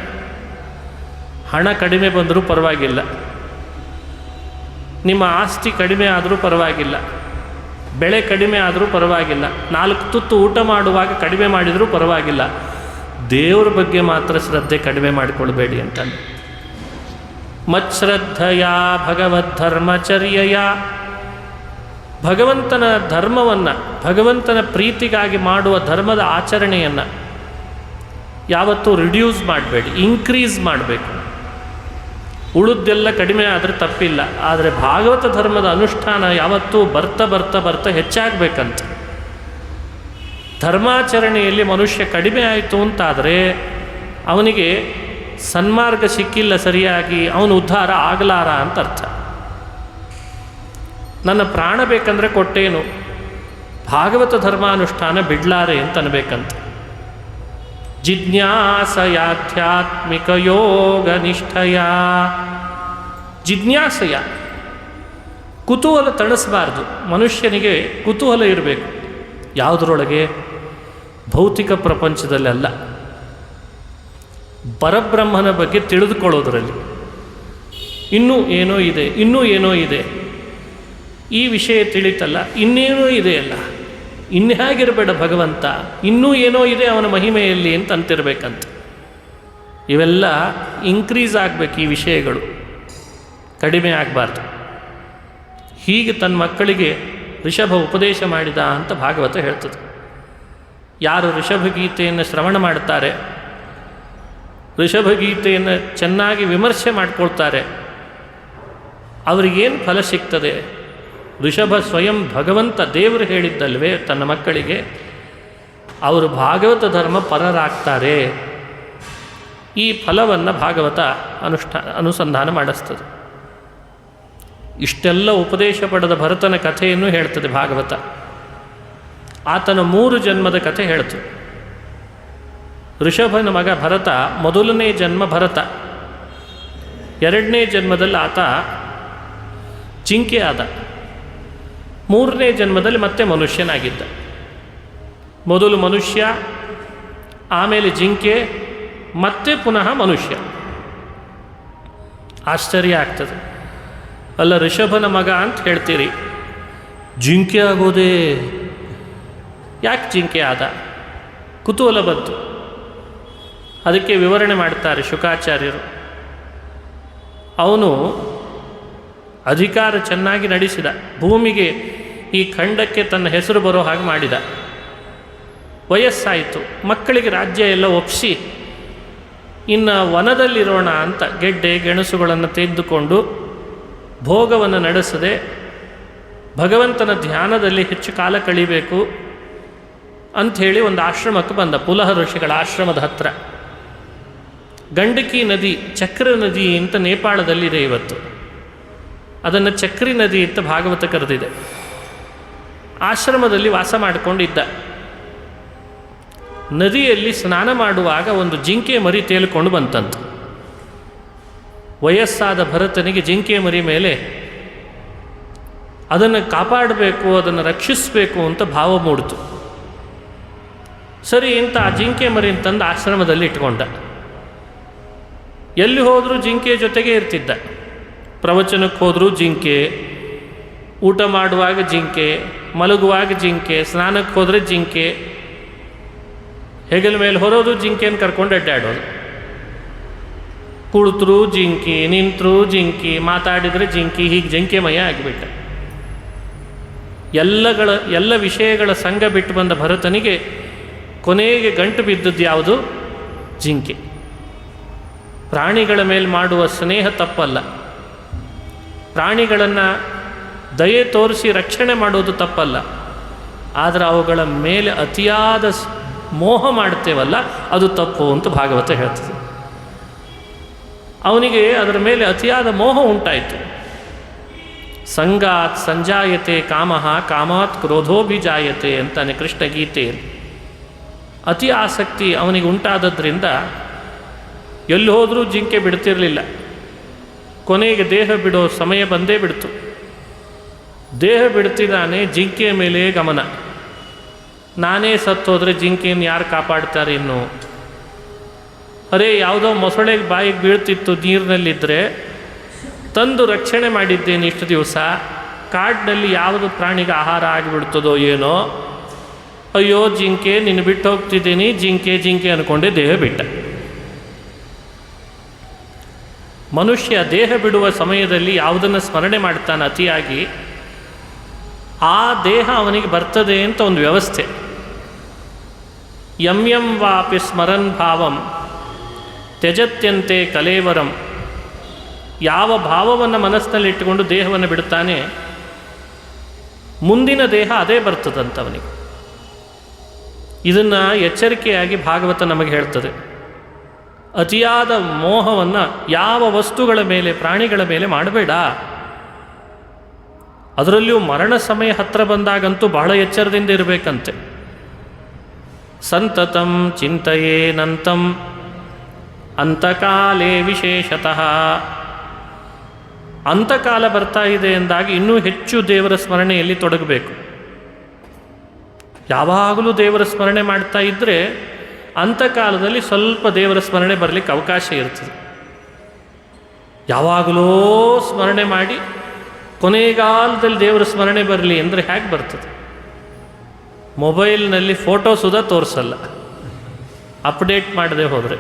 A: ಹಣ ಕಡಿಮೆ ಬಂದರೂ ಪರವಾಗಿಲ್ಲ, ನಿಮ್ಮ ಆಸ್ತಿ ಕಡಿಮೆ ಆದರೂ ಪರವಾಗಿಲ್ಲ, ಬೆಳೆ ಕಡಿಮೆ ಆದರೂ ಪರವಾಗಿಲ್ಲ, 4 ತುತ್ತು ಊಟ ಮಾಡುವಾಗ ಕಡಿಮೆ ಮಾಡಿದರೂ ಪರವಾಗಿಲ್ಲ, ದೇವರ ಬಗ್ಗೆ ಮಾತ್ರ ಶ್ರದ್ಧೆ ಕಡಿಮೆ ಮಾಡಿಕೊಳ್ಬೇಡಿ ಅಂತಾನೆ. ಮಚ್ಶ್ರದ್ಧಯ ಭಗವದ್ಧರ್ಮಚರ್ಯಯ. ಭಗವಂತನ ಧರ್ಮವನ್ನು, ಭಗವಂತನ ಪ್ರೀತಿಗಾಗಿ ಮಾಡುವ ಧರ್ಮದ ಆಚರಣೆಯನ್ನು ಯಾವತ್ತೂ ರಿಡ್ಯೂಸ್ ಮಾಡಬೇಡಿ, ಇನ್ಕ್ರೀಸ್ ಮಾಡಬೇಕು. ಉಳಿದೆಲ್ಲ ಕಡಿಮೆ ಆದರೆ ತಪ್ಪಿಲ್ಲ, ಆದರೆ ಭಾಗವತ ಧರ್ಮದ ಅನುಷ್ಠಾನ ಯಾವತ್ತೂ ಬರ್ತಾ ಹೆಚ್ಚಾಗಬೇಕಂತ. ಧರ್ಮಾಚರಣೆಯಲ್ಲಿ ಮನುಷ್ಯ ಕಡಿಮೆ ಆಯಿತು ಅಂತಾದರೆ ಅವನಿಗೆ ಸನ್ಮಾರ್ಗ ಸಿಕ್ಕಿಲ್ಲ ಸರಿಯಾಗಿ, ಅವನು ಉದ್ಧಾರ ಆಗಲಾರ ಅಂತ ಅರ್ಥ. ನನ್ನ ಪ್ರಾಣ ಬೇಕಂದರೆ ಕೊಟ್ಟೇನು, ಭಾಗವತ ಧರ್ಮಾನುಷ್ಠಾನ ಬಿಡ್ಲಾರೆ ಅಂತ ಅನ್ಬೇಕಂತ. ಜಿಜ್ಞಾಸಯಾಧ್ಯಾತ್ಮಿಕ ಯೋಗ ನಿಷ್ಠಯ. ಜಿಜ್ಞಾಸೆಯ ಕುತೂಹಲ ತಣಿಸಬಾರ್ದು. ಮನುಷ್ಯನಿಗೆ ಕುತೂಹಲ ಇರಬೇಕು. ಯಾವುದರೊಳಗೆ? ಭೌತಿಕ ಪ್ರಪಂಚದಲ್ಲೆಲ್ಲ, ಪರಬ್ರಹ್ಮನ ಬಗ್ಗೆ ತಿಳಿದುಕೊಳ್ಳೋದರಲ್ಲಿ. ಇನ್ನೂ ಏನೋ ಇದೆ, ಈ ವಿಷಯ ತಿಳಿತಲ್ಲ, ಇನ್ನೇನೋ ಇದೆಯಲ್ಲ, ಇನ್ಹ್ಯಾಗಿರಬೇಡ ಭಗವಂತ, ಇನ್ನೂ ಏನೋ ಇದೆ ಅವನ ಮಹಿಮೆಯಲ್ಲಿ ಅಂತ ಅಂತಿರ್ಬೇಕಂತ. ಇವೆಲ್ಲ ಇನ್ಕ್ರೀಸ್ ಆಗಬೇಕು, ಈ ವಿಷಯಗಳು ಕಡಿಮೆ ಆಗಬಾರ್ದು. ಹೀಗೆ ತನ್ನ ಮಕ್ಕಳಿಗೆ ಋಷಭ ಉಪದೇಶ ಮಾಡಿದ ಅಂತ ಭಾಗವತ ಹೇಳ್ತದೆ. ಯಾರು ಋಷಭಗೀತೆಯನ್ನು ಶ್ರವಣ ಮಾಡ್ತಾರೆ, ಋಷಭಗೀತೆಯನ್ನು ಚೆನ್ನಾಗಿ ವಿಮರ್ಶೆ ಮಾಡಿಕೊಳ್ತಾರೆ, ಅವರಿಗೇನು ಫಲ ಸಿಗ್ತದೆ? ಋಷಭ ಸ್ವಯಂ ಭಗವಂತ ದೇವರು ಹೇಳಿದ್ದಲ್ವೇ ತನ್ನ ಮಕ್ಕಳಿಗೆ, ಅವರು ಭಾಗವತ ಧರ್ಮ ಪರರಾಗ್ತಾರೆ. ಈ ಫಲವನ್ನು ಭಾಗವತ ಅನುಸಂಧಾನ ಮಾಡಿಸ್ತದೆ. ಇಷ್ಟೆಲ್ಲ ಉಪದೇಶ ಪಡೆದ ಭರತನ ಕಥೆಯನ್ನು ಹೇಳ್ತದೆ ಭಾಗವತ. ಆತನ 3 ಜನ್ಮದ ಕಥೆ ಹೇಳ್ತು. ಋಷಭನ ಮಗ ಭರತ, ಮೊದಲನೇ ಜನ್ಮ ಭರತ. 2ನೇ ಜನ್ಮದಲ್ಲಿ ಆತ ಜಿಂಕೆ ಆದ. 3ನೇ ಜನ್ಮದಲ್ಲಿ ಮತ್ತೆ ಮನುಷ್ಯನಾಗಿದ್ದ. ಮೊದಲು ಮನುಷ್ಯ, ಆಮೇಲೆ ಜಿಂಕೆ, ಮತ್ತೆ ಪುನಃ ಮನುಷ್ಯ. ಆಶ್ಚರ್ಯ ಆಗ್ತದೆ. ಅಲ್ಲ, ಋಷಭನ ಮಗ ಅಂತ ಹೇಳ್ತೀರಿ, ಜಿಂಕೆ ಆಗೋದೇ ಯಾಕೆ ಜಿಂಕೆ ಆದ? ಕುತೂಹಲ ಬಂತು. ಅದಕ್ಕೆ ವಿವರಣೆ ಮಾಡ್ತಾರೆ ಶುಕಾಚಾರ್ಯರು. ಅವನು ಅಧಿಕಾರ ಚೆನ್ನಾಗಿ ನಡೆಸಿದ, ಭೂಮಿಗೆ ಈ ಖಂಡಕ್ಕೆ ತನ್ನ ಹೆಸರು ಬರೋ ಹಾಗೆ ಮಾಡಿದ. ವಯಸ್ಸಾಯಿತು, ಮಕ್ಕಳಿಗೆ ರಾಜ್ಯ ಎಲ್ಲ ಒಪ್ಪಿಸಿ ಇನ್ನು ವನದಲ್ಲಿರೋಣ ಅಂತ ಗೆಡ್ಡೆ ಗೆಣಸುಗಳನ್ನು ತೆಗೆದುಕೊಂಡು ಭೋಗವನ್ನು ನಡೆಸದೆ ಭಗವಂತನ ಧ್ಯಾನದಲ್ಲಿ ಹೆಚ್ಚು ಕಾಲ ಕಳಿಬೇಕು ಅಂಥೇಳಿ ಒಂದು ಆಶ್ರಮಕ್ಕೆ ಬಂದ. ಪುಲಹ ಋಷಿಗಳ ಆಶ್ರಮದ ಹತ್ರ ಗಂಡಕಿ ನದಿ, ಚಕ್ರ ನದಿ ಅಂತ ನೇಪಾಳದಲ್ಲಿದೆ ಇವತ್ತು. ಅದನ್ನು ಚಕ್ರಿ ನದಿ ಅಂತ ಭಾಗವತ ಕರೆದಿದೆ. ಆಶ್ರಮದಲ್ಲಿ ವಾಸ ಮಾಡಿಕೊಂಡಿದ್ದ. ನದಿಯಲ್ಲಿ ಸ್ನಾನ ಮಾಡುವಾಗ ಒಂದು ಜಿಂಕೆ ಮರಿ ತೇಲಿಕೊಂಡು ಬಂತಂತೆ. ವಯಸ್ಸಾದ ಭರತನಿಗೆ ಜಿಂಕೆ ಮರಿ ಮೇಲೆ ಅದನ್ನು ಕಾಪಾಡಬೇಕು, ಅದನ್ನು ರಕ್ಷಿಸಬೇಕು ಅಂತ ಭಾವ ಮೂಡಿತು. ಸರಿ ಅಂತ ಆ ಜಿಂಕೆ ಮರಿ ಅಂತಂದು ಆಶ್ರಮದಲ್ಲಿ ಇಟ್ಕೊಂಡ. ಎಲ್ಲಿ ಹೋದರೂ ಜಿಂಕೆ ಜೊತೆಗೆ ಇರ್ತಿದ್ದ. ಪ್ರವಚನಕ್ಕೆ ಹೋದರೂ ಜಿಂಕೆ, ಊಟ ಮಾಡುವಾಗ ಜಿಂಕೆ, ಮಲಗುವಾಗ ಜಿಂಕೆ, ಸ್ನಾನಕ್ಕೆ ಹೋದರೆ ಜಿಂಕೆ, ಹೆಗಲ ಮೇಲೆ ಹೊರೋದು ಜಿಂಕೆಯನ್ನು ಕರ್ಕೊಂಡು ಅಡ್ಡಾಡೋದು. ಕುಳಿತರೂ ಜಿಂಕಿ, ನಿಂತರೂ ಜಿಂಕಿ, ಮಾತಾಡಿದರೆ ಜಿಂಕಿ, ಹೀಗೆ ಜಿಂಕೆಮಯ ಆಗಿಬಿಟ್ಟ. ಎಲ್ಲ ವಿಷಯಗಳ ಸಂಘ ಬಿಟ್ಟು ಬಂದ ಭರತನಿಗೆ ಕೊನೆಗೆ ಗಂಟು ಬಿದ್ದದ್ದು ಯಾವುದು? ಜಿಂಕೆ. ಪ್ರಾಣಿಗಳ ಮೇಲೆ ಮಾಡುವ ಸ್ನೇಹ ತಪ್ಪಲ್ಲ, ಪ್ರಾಣಿಗಳನ್ನು ದಯೆ ತೋರಿಸಿ ರಕ್ಷಣೆ ಮಾಡೋದು ತಪ್ಪಲ್ಲ. ಆದರೆ ಅವುಗಳ ಮೇಲೆ ಅತಿಯಾದ ಮೋಹ ಮಾಡ್ತೇವಲ್ಲ, ಅದು ತಪ್ಪು ಅಂತ ಭಾಗವತ ಹೇಳ್ತದೆ. ಅವನಿಗೆ ಅದರ ಮೇಲೆ ಅತಿಯಾದ ಮೋಹ ಉಂಟಾಯಿತು. ಸಂಗಾತ್ ಸಂಜಾಯತೆ ಕಾಮಃ, ಕಾಮಾತ್ ಕ್ರೋಧೋಭಿಜಾಯತೆ ಅಂತಾನೆ ಕೃಷ್ಣ ಗೀತೆಯಲ್ಲಿ. ಅತಿ ಆಸಕ್ತಿ ಅವನಿಗೆ ಉಂಟಾದದ್ರಿಂದ ಎಲ್ಲಿ ಹೋದರೂ ಜಿಂಕೆ ಬಿಡ್ತಿರಲಿಲ್ಲ. ಕೊನೆಗೆ ದೇಹ ಬಿಡೋ ಸಮಯ ಬಂದೇ ಬಿಡ್ತು. ದೇಹ ಬಿಡ್ತಿದ್ದಾನೆ, ಜಿಂಕೆಯ ಮೇಲೆ ಗಮನ. ನಾನೇ ಸತ್ತೋದ್ರೆ ಜಿಂಕೆಯನ್ನು ಯಾರು ಕಾಪಾಡ್ತಾರೆ ಇನ್ನು? ಅರೇ, ಯಾವುದೋ ಮೊಸಳೆಗೆ ಬಾಯಿಗೆ ಬೀಳ್ತಿತ್ತು ನೀರಿನಲ್ಲಿದ್ದರೆ ತಂದು ರಕ್ಷಣೆ ಮಾಡಿದ್ದೇನೆ ಇಷ್ಟು ದಿವಸ, ಕಾಡಿನಲ್ಲಿ ಯಾವುದು ಪ್ರಾಣಿಗೆ ಆಹಾರ ಆಗಿಬಿಡ್ತದೋ ಏನೋ, ಅಯ್ಯೋ ಜಿಂಕೆ ನಿನ್ನ ಬಿಟ್ಟು ಹೋಗ್ತಿದ್ದೀನಿ, ಜಿಂಕೆ ಜಿಂಕೆ ಅಂದ್ಕೊಂಡೆ ದೇಹ ಬಿಟ್ಟ. ಮನುಷ್ಯ ದೇಹ ಬಿಡುವ ಸಮಯದಲ್ಲಿ ಯಾವುದನ್ನು ಸ್ಮರಣೆ ಮಾಡ್ತಾನೆ ಅತಿಯಾಗಿ, ಆ ದೇಹ ಅವನಿಗೆ ಬರ್ತದೆ ಅಂತ ಒಂದು ವ್ಯವಸ್ಥೆ. ಯಂ ಯಂ ವಾಪಿ ಸ್ಮರನ್ ಭಾವಂ ತ್ಯಜತ್ಯಂತೆ ಕಲೇವರಂ. ಯಾವ ಭಾವವನ್ನು ಮನಸ್ಸಿನಲ್ಲಿ ಇಟ್ಟುಕೊಂಡು ದೇಹವನ್ನು ಬಿಡ್ತಾನೆ, ಮುಂದಿನ ದೇಹ ಅದೇ ಬರ್ತದಂತವನಿಗೆ. ಇದನ್ನು ಎಚ್ಚರಿಕೆಯಾಗಿ ಭಾಗವತ ನಮಗೆ ಹೇಳ್ತದೆ. ಅತಿಯಾದ ಮೋಹವನ್ನು ಯಾವ ವಸ್ತುಗಳ ಮೇಲೆ, ಪ್ರಾಣಿಗಳ ಮೇಲೆ ಮಾಡಬೇಡ. ಅದರಲ್ಲಿಯೂ ಮರಣ ಸಮಯ ಹತ್ತಿರ ಬಂದಾಗಂತೂ ಬಹಳ ಎಚ್ಚರದಿಂದ ಇರಬೇಕಂತೆ. ಸಂತತಂ ಚಿಂತೆಯೇನಂತಂ ಅಂತಕಾಲೇ ವಿಶೇಷತಃ. ಅಂತಕಾಲ ಬರ್ತಾ ಇದೆ ಎಂದಾಗ ಇನ್ನೂ ಹೆಚ್ಚು ದೇವರ ಸ್ಮರಣೆಯಲ್ಲಿ ತೊಡಗಬೇಕು. ಯಾವಾಗಲೂ ದೇವರ ಸ್ಮರಣೆ ಮಾಡ್ತಾ ಇದ್ದರೆ ಅಂತಕಾಲದಲ್ಲಿ ಸ್ವಲ್ಪ ದೇವರ ಸ್ಮರಣೆ ಬರಲಿಕ್ಕೆ ಅವಕಾಶ ಇರ್ತದೆ. ಯಾವಾಗಲೂ ಸ್ಮರಣೆ ಮಾಡಿ ಕೊನೆಗಾಲದಲ್ಲಿ ದೇವರ ಸ್ಮರಣೆ ಬರಲಿ ಅಂದರೆ ಹೇಗೆ ಬರ್ತದೆ? ಮೊಬೈಲ್ನಲ್ಲಿ ಫೋಟೋ ಸುಧಾ ತೋರಿಸಲ್ಲ, ಅಪ್ಡೇಟ್ ಮಾಡದೆ ಹೋದರೆ.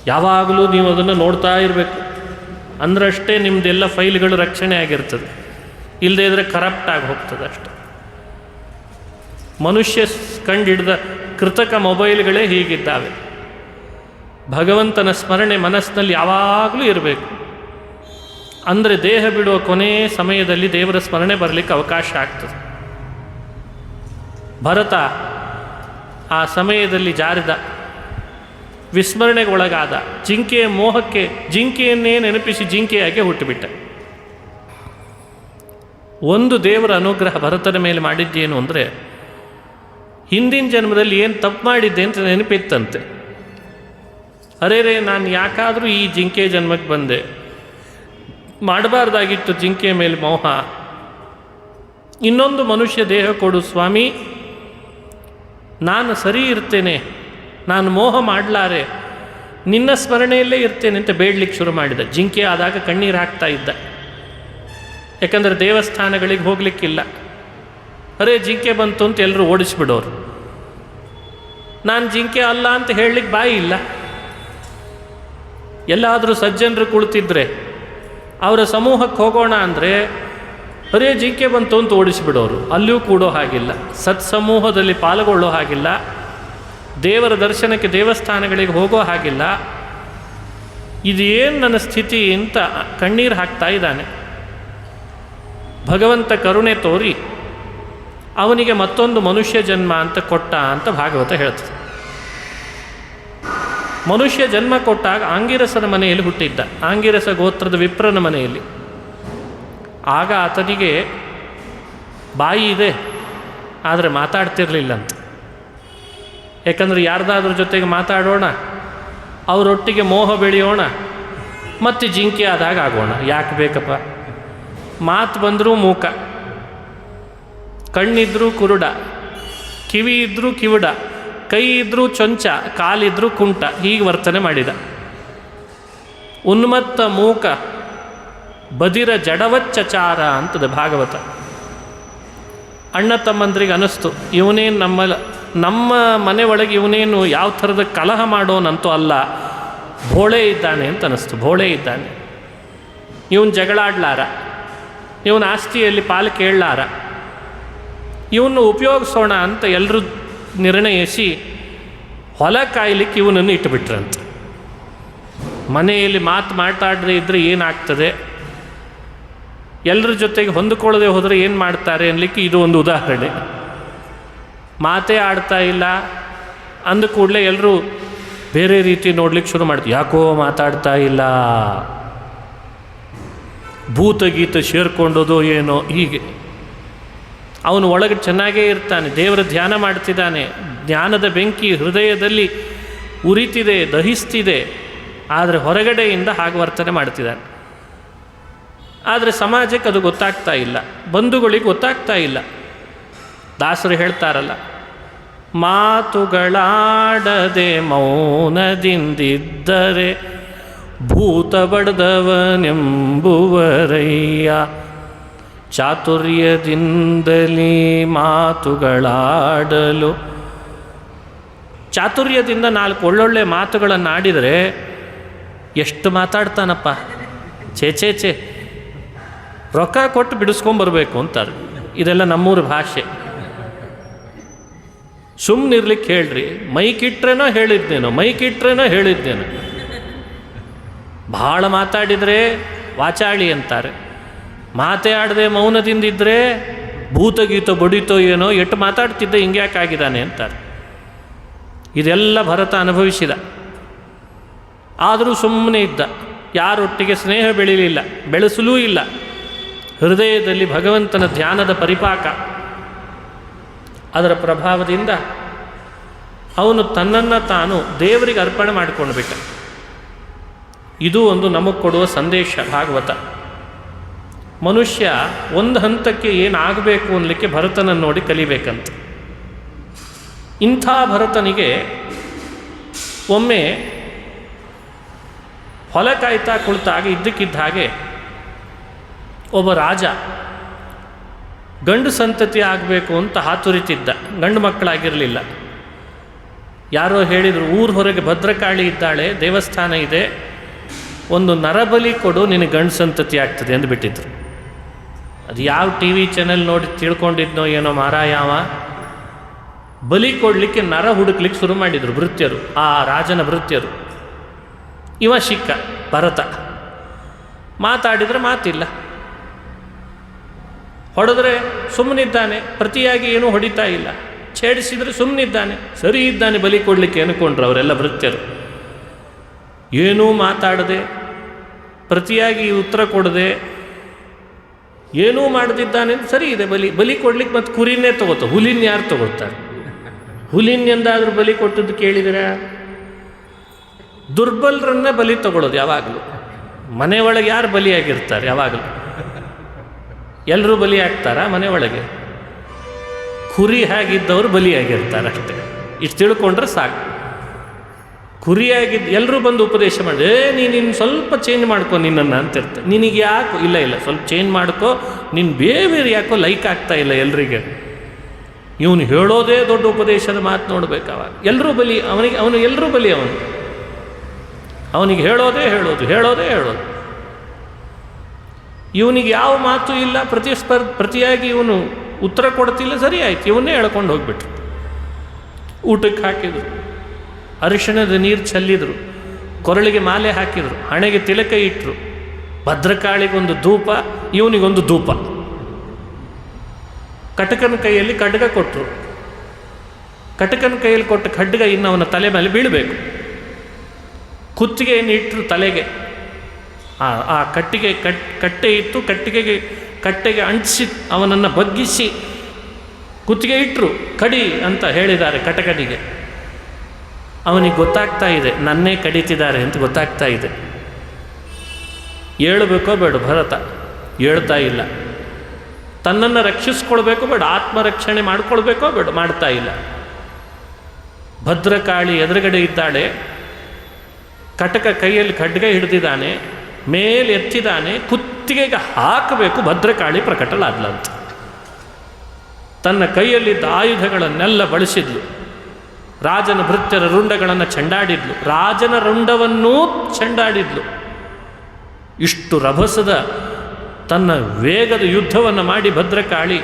A: ಯಾವಾಗಲೂ ನೀವು ಅದನ್ನು ನೋಡ್ತಾ ಇರಬೇಕು, ಅಂದ್ರಷ್ಟೇ ನಿಮ್ಮದೆಲ್ಲ ಫೈಲ್ಗಳು ರಕ್ಷಣೆ ಆಗಿರ್ತದೆ. ಇಲ್ಲದೇ ಇದ್ದರೆ ಕರಪ್ಟ್ ಆಗಿ ಹೋಗ್ತದೆ ಅಷ್ಟೆ. ಮನುಷ್ಯ ಕಂಡಿಡಿದ ಕೃತಕ ಮೊಬೈಲ್ಗಳೇ ಹೀಗಿದ್ದಾವೆ. ಭಗವಂತನ ಸ್ಮರಣೆ ಮನಸ್ಸಿನಲ್ಲಿ ಯಾವಾಗಲೂ ಇರಬೇಕು. ಅಂದರೆ ದೇಹ ಬಿಡುವ ಕೊನೆಯ ಸಮಯದಲ್ಲಿ ದೇವರ ಸ್ಮರಣೆ ಬರಲಿಕ್ಕೆ ಅವಕಾಶ ಆಗ್ತದೆ. ಭರತ ಆ ಸಮಯದಲ್ಲಿ ಜಾರಿದ, ವಿಸ್ಮರಣೆಗೊಳಗಾದ, ಜಿಂಕೆಯ ಮೋಹಕ್ಕೆ ಜಿಂಕೆಯನ್ನೇ ನೆನಪಿಸಿ ಜಿಂಕೆಯಾಗಿ ಹುಟ್ಟುಬಿಟ್ಟ. ಒಂದು ದೇವರ ಅನುಗ್ರಹ ಭರತನ ಮೇಲೆ ಮಾಡಿದ್ದೇನು ಅಂದರೆ, ಹಿಂದಿನ ಜನ್ಮದಲ್ಲಿ ಏನು ತಪ್ಪು ಮಾಡಿದ್ದೆ ಅಂತ ನೆನಪಿತ್ತಂತೆ. ಅರೇರೇ, ನಾನು ಯಾಕಾದರೂ ಈ ಜಿಂಕೆ ಜನ್ಮಕ್ಕೆ ಬಂದೆ, ಮಾಡಬಾರ್ದಾಗಿತ್ತು ಜಿಂಕೆಯ ಮೇಲೆ ಮೋಹ, ಇನ್ನೊಂದು ಮನುಷ್ಯ ದೇಹ ಕೊಡು ಸ್ವಾಮಿ, ನಾನು ಸರಿ ಇರ್ತೇನೆ, ನಾನು ಮೋಹ ಮಾಡಲಾರೆ, ನಿನ್ನ ಸ್ಮರಣೆಯಲ್ಲೇ ಇರ್ತೇನೆ ಅಂತ ಬೇಡಲಿಕ್ಕೆ ಶುರು ಮಾಡಿದ. ಜಿಂಕೆ ಆದಾಗ ಕಣ್ಣೀರು ಹಾಕ್ತಾ ಇದ್ದ, ಯಾಕಂದರೆ ದೇವಸ್ಥಾನಗಳಿಗೆ ಹೋಗಲಿಕ್ಕಿಲ್ಲ. ಅರೇ ಜಿಂಕೆ ಬಂತು ಅಂತ ಎಲ್ಲರೂ ಓಡಿಸ್ಬಿಡೋರು. ನಾನು ಜಿಂಕೆ ಅಲ್ಲ ಅಂತ ಹೇಳಲಿಕ್ಕೆ ಬಾಯಿ ಇಲ್ಲ. ಎಲ್ಲಾದರೂ ಸಜ್ಜನರು ಕುಳಿತಿದ್ರೆ ಅವರ ಸಮೂಹಕ್ಕೆ ಹೋಗೋಣ ಅಂದರೆ ಅರೇ ಜಿಂಕೆ ಬಂತು ಅಂತ ಓಡಿಸಿಬಿಡೋರು. ಅಲ್ಲಿಯೂ ಕೂಡೋ ಹಾಗಿಲ್ಲ, ಸತ್ಸಮೂಹದಲ್ಲಿ ಪಾಲ್ಗೊಳ್ಳೋ ಹಾಗಿಲ್ಲ, ದೇವರ ದರ್ಶನಕ್ಕೆ ದೇವಸ್ಥಾನಗಳಿಗೆ ಹೋಗೋ ಹಾಗಿಲ್ಲ. ಇದೇನು ನನ್ನ ಸ್ಥಿತಿ ಅಂತ ಕಣ್ಣೀರು ಹಾಕ್ತಾ ಇದ್ದಾನೆ. ಭಗವಂತ ಕರುಣೆ ತೋರಿ ಅವನಿಗೆ ಮತ್ತೊಂದು ಮನುಷ್ಯ ಜನ್ಮ ಅಂತ ಕೊಟ್ಟ ಅಂತ ಭಾಗವತ ಹೇಳ್ತದೆ. ಮನುಷ್ಯ ಜನ್ಮ ಕೊಟ್ಟಾಗ ಆಂಗಿರಸನ ಮನೆಯಲ್ಲಿ ಹುಟ್ಟಿದ್ದ, ಆಂಗಿರಸ ಗೋತ್ರದ ವಿಪ್ರನ ಮನೆಯಲ್ಲಿ. ಆಗ ಆತನಿಗೆ ಬಾಯಿ ಇದೆ, ಆದರೆ ಮಾತಾಡ್ತಿರ್ಲಿಲ್ಲಂತ. ಯಾಕಂದರೆ ಯಾರ್ದಾದ್ರ ಜೊತೆಗೆ ಮಾತಾಡೋಣ, ಅವರೊಟ್ಟಿಗೆ ಮೋಹ ಬೆಳೆಯೋಣ, ಮತ್ತು ಜಿಂಕೆ ಆದಾಗ ಆಗೋಣ, ಯಾಕೆ ಬೇಕಪ್ಪ? ಮಾತು ಬಂದರೂ ಮೂಕ, ಕಣ್ಣಿದ್ರೂ ಕುರುಡ, ಕಿವಿ ಇದ್ದರೂ ಕಿವುಡ, ಕೈ ಇದ್ದರೂ ಚೊಂಚ, ಕಾಲಿದ್ರೂ ಕುಂಟ, ಹೀಗೆ ವರ್ತನೆ ಮಾಡಿದ. ಉನ್ಮತ್ತ ಮೂಕ ಬದಿರ ಜಡವಚ್ಚಚಾರ ಅಂತದೆ ಭಾಗವತ. ಅಣ್ಣ ತಮ್ಮಂದ್ರಿಗೆ ಅನ್ನಿಸ್ತು, ಇವನೇನು ನಮ್ಮ ಮನೆ ಒಳಗೆ ಇವನೇನು ಯಾವ ಥರದ ಕಲಹ ಮಾಡೋನಂತೂ ಅಲ್ಲ, ಭೋಳೆ ಇದ್ದಾನೆ ಅಂತ ಅನ್ನಿಸ್ತು. ಭೋಳೆ ಇದ್ದಾನೆ, ಇವನು ಜಗಳಾಡ್ಲಾರ, ಇವನ ಆಸ್ತಿಯಲ್ಲಿ ಪಾಲು ಕೇಳಲಾರ, ಇವನು ಉಪಯೋಗಿಸೋಣ ಅಂತ ಎಲ್ಲರೂ ನಿರ್ಣಯಿಸಿ ಹೊಲ ಕಾಯ್ಲಿಕ್ಕೆ ಇವನನ್ನು ಇಟ್ಟುಬಿಟ್ರಂತೆ. ಮನೆಯಲ್ಲಿ ಮಾತಾಡದೇ ಇದ್ದರೆ ಏನಾಗ್ತದೆ, ಎಲ್ಲರ ಜೊತೆಗೆ ಹೊಂದಿಕೊಳ್ಳದೆ ಹೋದರೆ ಏನು ಮಾಡ್ತಾರೆ ಅನ್ನಲಿಕ್ಕೆ ಇದು ಒಂದು ಉದಾಹರಣೆ. ಮಾತೇ ಆಡ್ತಾ ಇಲ್ಲ ಅಂದ ಕೂಡಲೇ ಎಲ್ಲರೂ ಬೇರೆ ರೀತಿ ನೋಡ್ಲಿಕ್ಕೆ ಶುರು ಮಾಡ್ತೀವಿ. ಯಾಕೋ ಮಾತಾಡ್ತಾ ಇಲ್ಲ, ಭೂತಗೀತ ಸೇರ್ಕೊಂಡೋದು ಏನೋ ಹೀಗೆ. ಅವನು ಒಳಗೆ ಚೆನ್ನಾಗೇ ಇರ್ತಾನೆ, ದೇವರ ಧ್ಯಾನ ಮಾಡ್ತಿದ್ದಾನೆ, ಜ್ಞಾನದ ಬೆಂಕಿ ಹೃದಯದಲ್ಲಿ ಉರಿತಿದೆ, ದಹಿಸ್ತಿದೆ, ಆದರೆ ಹೊರಗಡೆಯಿಂದ ಹಾಗೆ ವರ್ತನೆ ಮಾಡ್ತಿದ್ದಾನೆ. ಆದರೆ ಸಮಾಜಕ್ಕೆ ಅದು ಗೊತ್ತಾಗ್ತಾ ಇಲ್ಲ, ಬಂಧುಗಳಿಗೆ ಗೊತ್ತಾಗ್ತಾ ಇಲ್ಲ. ದಾಸರು ಹೇಳ್ತಾರಲ್ಲ, ಮಾತುಗಳಾಡದೆ ಮೌನದಿಂದಿದ್ದರೆ ಭೂತ ಬಡ್ದವನೆಂಬುವರಯ್ಯ, ಚಾತುರ್ಯದಿಂದಲೇ ಮಾತುಗಳಾಡಲು. ಚಾತುರ್ಯದಿಂದ 4 ಒಳ್ಳೊಳ್ಳೆ ಮಾತುಗಳನ್ನು ಆಡಿದರೆ ಎಷ್ಟು ಮಾತಾಡ್ತಾನಪ್ಪ, ಛೇ ರೊಕ್ಕ ಕೊಟ್ಟು ಬಿಡಿಸ್ಕೊಂಬರ್ಬೇಕು ಅಂತಾರೆ. ಇದೆಲ್ಲ ನಮ್ಮೂರ ಭಾಷೆ. ಸುಮ್ಮನಿರ್ಲಿಕ್ಕೆ ಹೇಳ್ರಿ, ಮೈಕಿಟ್ರೇನೋ ಹೇಳಿದ್ದೇನೋ. ಭಾಳ ಮಾತಾಡಿದರೆ ವಾಚಾಳಿ ಅಂತಾರೆ, ಮಾತೇ ಆಡದೆ ಮೌನದಿಂದಿದ್ದರೆ ಭೂತಗೀತೋ ಬಡಿತೋ ಏನೋ, ಎಟ್ಟು ಮಾತಾಡ್ತಿದ್ದೆ ಹಿಂಗ್ಯಾಕಾಗಿದ್ದಾನೆ ಅಂತಾರೆ. ಇದೆಲ್ಲ ಭರತ ಅನುಭವಿಸಿದ. ಆದರೂ ಸುಮ್ಮನೆ ಇದ್ದ, ಯಾರೊಟ್ಟಿಗೆ ಸ್ನೇಹ ಬೆಳೀಲಿಲ್ಲ, ಬೆಳೆಸಲೂ ಇಲ್ಲ. ಹೃದಯದಲ್ಲಿ ಭಗವಂತನ ಧ್ಯಾನದ ಪರಿಪಾಕ, ಅದರ ಪ್ರಭಾವದಿಂದ ಅವನು ತನ್ನನ್ನು ತಾನು ದೇವರಿಗೆ ಅರ್ಪಣೆ ಮಾಡಿಕೊಂಡು ಬಿಟ್ಟ. ಇದು ಒಂದು ನಮಗೆ ಕೊಡುವ ಸಂದೇಶ ಭಾಗವತ. ಮನುಷ್ಯ ಒಂದು ಹಂತಕ್ಕೆ ಏನಾಗಬೇಕು ಅನ್ನಲಿಕ್ಕೆ ಭರತನನ್ನು ನೋಡಿ ಕಲಿಬೇಕಂತ. ಇಂಥ ಭರತನಿಗೆ ಒಮ್ಮೆ ಹೊಲ ಕಾಯ್ತಾ ಕುಳಿತಾಗ ಇದ್ದಕ್ಕಿದ್ದ ಹಾಗೆ ಒಬ್ಬ ರಾಜ ಗಂಡು ಸಂತತಿ ಆಗಬೇಕು ಅಂತ ಹಾತುರಿತಿದ್ದ. ಗಂಡು ಮಕ್ಕಳಾಗಿರಲಿಲ್ಲ. ಯಾರೋ ಹೇಳಿದರು, ಊರ ಹೊರಗೆ ಭದ್ರಕಾಳಿ ಇದ್ದಾಳೆ, ದೇವಸ್ಥಾನ ಇದೆ, ಒಂದು ನರಬಲಿ ಕೊಡು, ನಿನಗೆ ಗಂಡು ಸಂತತಿ ಆಗ್ತದೆ ಅಂದುಬಿಟ್ಟಿದ್ರು. ಅದು ಯಾವ ಟಿ ವಿ ಚಾನೆಲ್ ನೋಡಿ ತಿಳ್ಕೊಂಡಿದ್ನೋ ಏನೋ ಮಾರಾಯಾವ, ಬಲಿ ಕೊಡಲಿಕ್ಕೆ ನರ ಹುಡುಕ್ಲಿಕ್ಕೆ ಶುರು ಮಾಡಿದರು ಭೃತ್ಯರು, ಆ ರಾಜನ ಭೃತ್ಯರು. ಇವ ಸಿಕ್ಕ ಭರತ. ಮಾತಾಡಿದರೆ ಮಾತಿಲ್ಲ, ಹೊಡೆದ್ರೆ ಸುಮ್ಮನಿದ್ದಾನೆ, ಪ್ರತಿಯಾಗಿ ಏನೂ ಹೊಡಿತಾ ಇಲ್ಲ, ಛೇಡಿಸಿದರೆ ಸುಮ್ಮನಿದ್ದಾನೆ, ಸರಿ ಇದ್ದಾನೆ ಬಲಿ ಕೊಡಲಿಕ್ಕೆ ಅನ್ಕೊಂಡ್ರು ಅವರೆಲ್ಲ ಭೃತ್ಯರು. ಏನೂ ಮಾತಾಡದೆ, ಪ್ರತಿಯಾಗಿ ಉತ್ತರ ಕೊಡದೆ, ಏನೂ ಮಾಡದಿದ್ದಾನೆ, ಸರಿ ಇದೆ ಬಲಿ ಕೊಡ್ಲಿಕ್ಕೆ ಮತ್ತು ಕುರಿನೇ ತಗೋತ, ಹುಲಿನ ಯಾರು ತಗೋತಾರೆ? ಹುಲಿನ ಎಂದಾದರೂ ಬಲಿ ಕೊಟ್ಟದ್ದು ಕೇಳಿದಿರ? ದುರ್ಬಲರನ್ನೇ ಬಲಿ ತಗೊಳ್ಳೋದು ಯಾವಾಗಲೂ. ಮನೆಯೊಳಗೆ ಯಾರು ಬಲಿಯಾಗಿರ್ತಾರೆ? ಯಾವಾಗಲೂ ಎಲ್ಲರೂ ಬಲಿ ಆಗ್ತಾರಾ? ಮನೆಯೊಳಗೆ ಕುರಿ ಹೇಗಿದ್ದವರು ಬಲಿಯಾಗಿರ್ತಾರೆ ಅಷ್ಟೇ. ಇಷ್ಟು ತಿಳ್ಕೊಂಡ್ರೆ ಸಾಕು. ಕುರಿಯಾಗಿದ್ದು ಎಲ್ಲರೂ ಬಂದು ಉಪದೇಶ ಮಾಡಿ, ನೀನು ಸ್ವಲ್ಪ ಚೇಂಜ್ ಮಾಡ್ಕೊ ನಿನ್ನನ್ನು ಅಂತಿರ್ತಾರೆ. ನಿನಗೆ ಯಾಕೋ ಇಲ್ಲ ಸ್ವಲ್ಪ ಚೇಂಜ್ ಮಾಡ್ಕೊ, ನಿನ್ನ ಬೇರೆ ಯಾಕೋ ಲೈಕ್ ಆಗ್ತಾ ಇಲ್ಲ ಎಲ್ರಿಗೆ. ಇವನು ಹೇಳೋದೇ ದೊಡ್ಡ ಉಪದೇಶದ ಮಾತು ನೋಡ್ಬೇಕು. ಅವಾಗ ಎಲ್ಲರೂ ಬಲಿ ಅವನು ಎಲ್ಲರೂ ಬಲಿ. ಅವನಿಗೆ ಹೇಳೋದೇ ಹೇಳೋದು. ಇವನಿಗೆ ಯಾವ ಮಾತು ಇಲ್ಲ, ಪ್ರತಿಯಾಗಿ ಇವನು ಉತ್ತರ ಕೊಡ್ತಿಲ್ಲ. ಸರಿ ಆಯ್ತು, ಇವನ್ನೇ ಹೇಳ್ಕೊಂಡು ಹೋಗ್ಬಿಟ್ರು. ಊಟಕ್ಕೆ ಹಾಕಿದರು, ಅರಿಶಿಣದ ನೀರು ಚೆಲ್ಲಿದರು, ಕೊರಳಿಗೆ ಮಾಲೆ ಹಾಕಿದರು, ಹಣೆಗೆ ತಿಲಕ ಇಟ್ಟರು, ಭದ್ರಕಾಳಿಗೊಂದು ಧೂಪ, ಇವನಿಗೊಂದು ಧೂಪ, ಕಟಕನ ಕೈಯಲ್ಲಿ ಖಡ್ಗ ಕೊಟ್ಟರು. ಕಟಕನ ಕೈಯಲ್ಲಿ ಕೊಟ್ಟ ಖಡ್ಗ ಇನ್ನು ಅವನ ತಲೆ ಮೇಲೆ ಬೀಳಬೇಕು. ಕುತ್ತಿಗೆಯನ್ನು ಇಟ್ಟರು ತಲೆಗೆ. ಆ ಕಟ್ಟೆ ಇತ್ತು, ಕಟ್ಟೆಗೆ ಅಂಟಿಸಿ ಅವನನ್ನು ಬಗ್ಗಿಸಿ ಕುತ್ತಿಗೆ ಇಟ್ಟರು. ಕಡಿ ಅಂತ ಹೇಳಿದ್ದಾರೆ ಕಟಕನಿಗೆ. ಅವನಿಗೆ ಗೊತ್ತಾಗ್ತಾ ಇದೆ ನನ್ನೇ ಕಡಿತಿದ್ದಾರೆ ಅಂತ ಗೊತ್ತಾಗ್ತಾ ಇದೆ. ಏಳಬೇಕೋ ಬೇಡ ಭರತ? ಹೇಳ್ತಾ ಇಲ್ಲ. ತನ್ನನ್ನು ರಕ್ಷಿಸ್ಕೊಳ್ಬೇಕೋ ಬೇಡ? ಆತ್ಮರಕ್ಷಣೆ ಮಾಡ್ಕೊಳ್ಬೇಕೋ ಬೇಡ? ಮಾಡ್ತಾ ಇಲ್ಲ. ಭದ್ರಕಾಳಿ ಎದುರುಗಡೆ ಇದ್ದಾಳೆ, ಕಟಕ ಕೈಯಲ್ಲಿ ಖಡ್ಗ ಹಿಡಿದಿದ್ದಾನೆ, ಮೇಲೆ ಎತ್ತಿದ್ದಾನೆ, ಕುತ್ತಿಗೆಗೆ ಹಾಕಬೇಕು. ಭದ್ರಕಾಳಿ ಪ್ರಕಟಲಾದ್ಲಂತ. ತನ್ನ ಕೈಯಲ್ಲಿದ್ದ ಆಯುಧಗಳನ್ನೆಲ್ಲ ಬಳಸಿದ್ಲು. ರಾಜನ ಭೃತ್ಯರ ರುಂಡಗಳನ್ನು ಚೆಂಡಾಡಿದ್ಲು, ರಾಜನ ರುಂಡವನ್ನೂ ಚೆಂಡಾಡಿದ್ಲು. ಇಷ್ಟು ರಭಸದ ತನ್ನ ವೇಗದ ಯುದ್ಧವನ್ನು ಮಾಡಿ ಭದ್ರಕಾಳಿ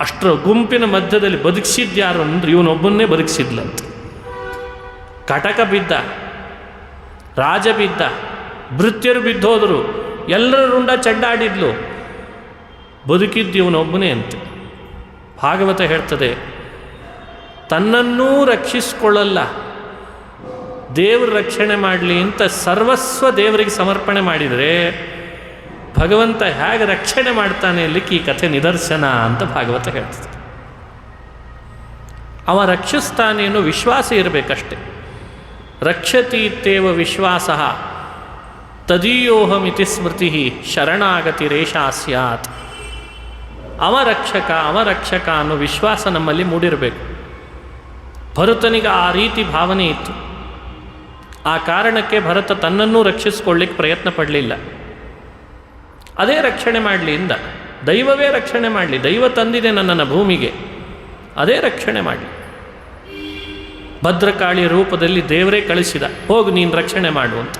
A: ಅಷ್ಟರ ಗುಂಪಿನ ಮಧ್ಯದಲ್ಲಿ ಬದುಕಿಸಿದ್ಯಾರು ಅಂದ್ರೆ ಇವನೊಬ್ಬನ್ನೇ ಬದುಕಿಸಿದ್ಲಂತ. ಕಟಕ ಬಿದ್ದ, ರಾಜ ಬಿದ್ದ, ಭೃತ್ಯರು ಬಿದ್ದೋದರು, ಎಲ್ಲರ ರುಂಡ ಚೆಂಡಾಡಿದ್ಲು, ಬದುಕಿದ್ದು ಇವನೊಬ್ಬನೇ ಅಂತ. ಭಾಗವತ ಹೇಳ್ತದೆ, ತನ್ನನ್ನೂ ರಕ್ಷಿಸಿಕೊಳ್ಳಲ್ಲ, ದೇವರು ರಕ್ಷಣೆ ಮಾಡಲಿ ಅಂತ ಸರ್ವಸ್ವ ದೇವರಿಗೆ ಸಮರ್ಪಣೆ ಮಾಡಿದರೆ ಭಗವಂತ ಹೇಗೆ ರಕ್ಷಣೆ ಮಾಡ್ತಾನೆ ಅಲ್ಲಿಕ್ಕೆ ಈ ಕಥೆ ನಿದರ್ಶನ ಅಂತ ಭಾಗವತ ಹೇಳ್ತದೆ. ಅವ ರಕ್ಷಿಸ್ತಾನೆ ಅನ್ನೋ ವಿಶ್ವಾಸ ಇರಬೇಕಷ್ಟೆ. ರಕ್ಷತೀತ್ಯೇವ ವಿಶ್ವಾಸ ತದೀಯೋಹಮಿತಿ ಸ್ಮೃತಿ ಶರಣಾಗತಿರೇಷಾ ಸ್ಯಾತ್. ಅವ ರಕ್ಷಕ ಅನ್ನೋ ವಿಶ್ವಾಸ ನಮ್ಮಲ್ಲಿ ಮೂಡಿರಬೇಕು. ಭರತನಿಗೆ ಆ ರೀತಿ ಭಾವನೆ ಇತ್ತು. ಆ ಕಾರಣಕ್ಕೆ ಭರತ ತನ್ನನ್ನೂ ರಕ್ಷಿಸಿಕೊಳ್ಳಿಕ್ಕೆ ಪ್ರಯತ್ನ ಪಡಲಿಲ್ಲ. ಅದೇ ರಕ್ಷಣೆ ಮಾಡಲಿ ಇಂದ, ದೈವವೇ ರಕ್ಷಣೆ ಮಾಡಲಿ, ದೈವ ತಂದಿದೆ ನನ್ನನ್ನು ಭೂಮಿಗೆ, ಅದೇ ರಕ್ಷಣೆ ಮಾಡಲಿ. ಭದ್ರಕಾಳಿಯ ರೂಪದಲ್ಲಿ ದೇವರೇ ಕಳಿಸಿದ, ಹೋಗು ನೀನು ರಕ್ಷಣೆ ಮಾಡುವಂತ.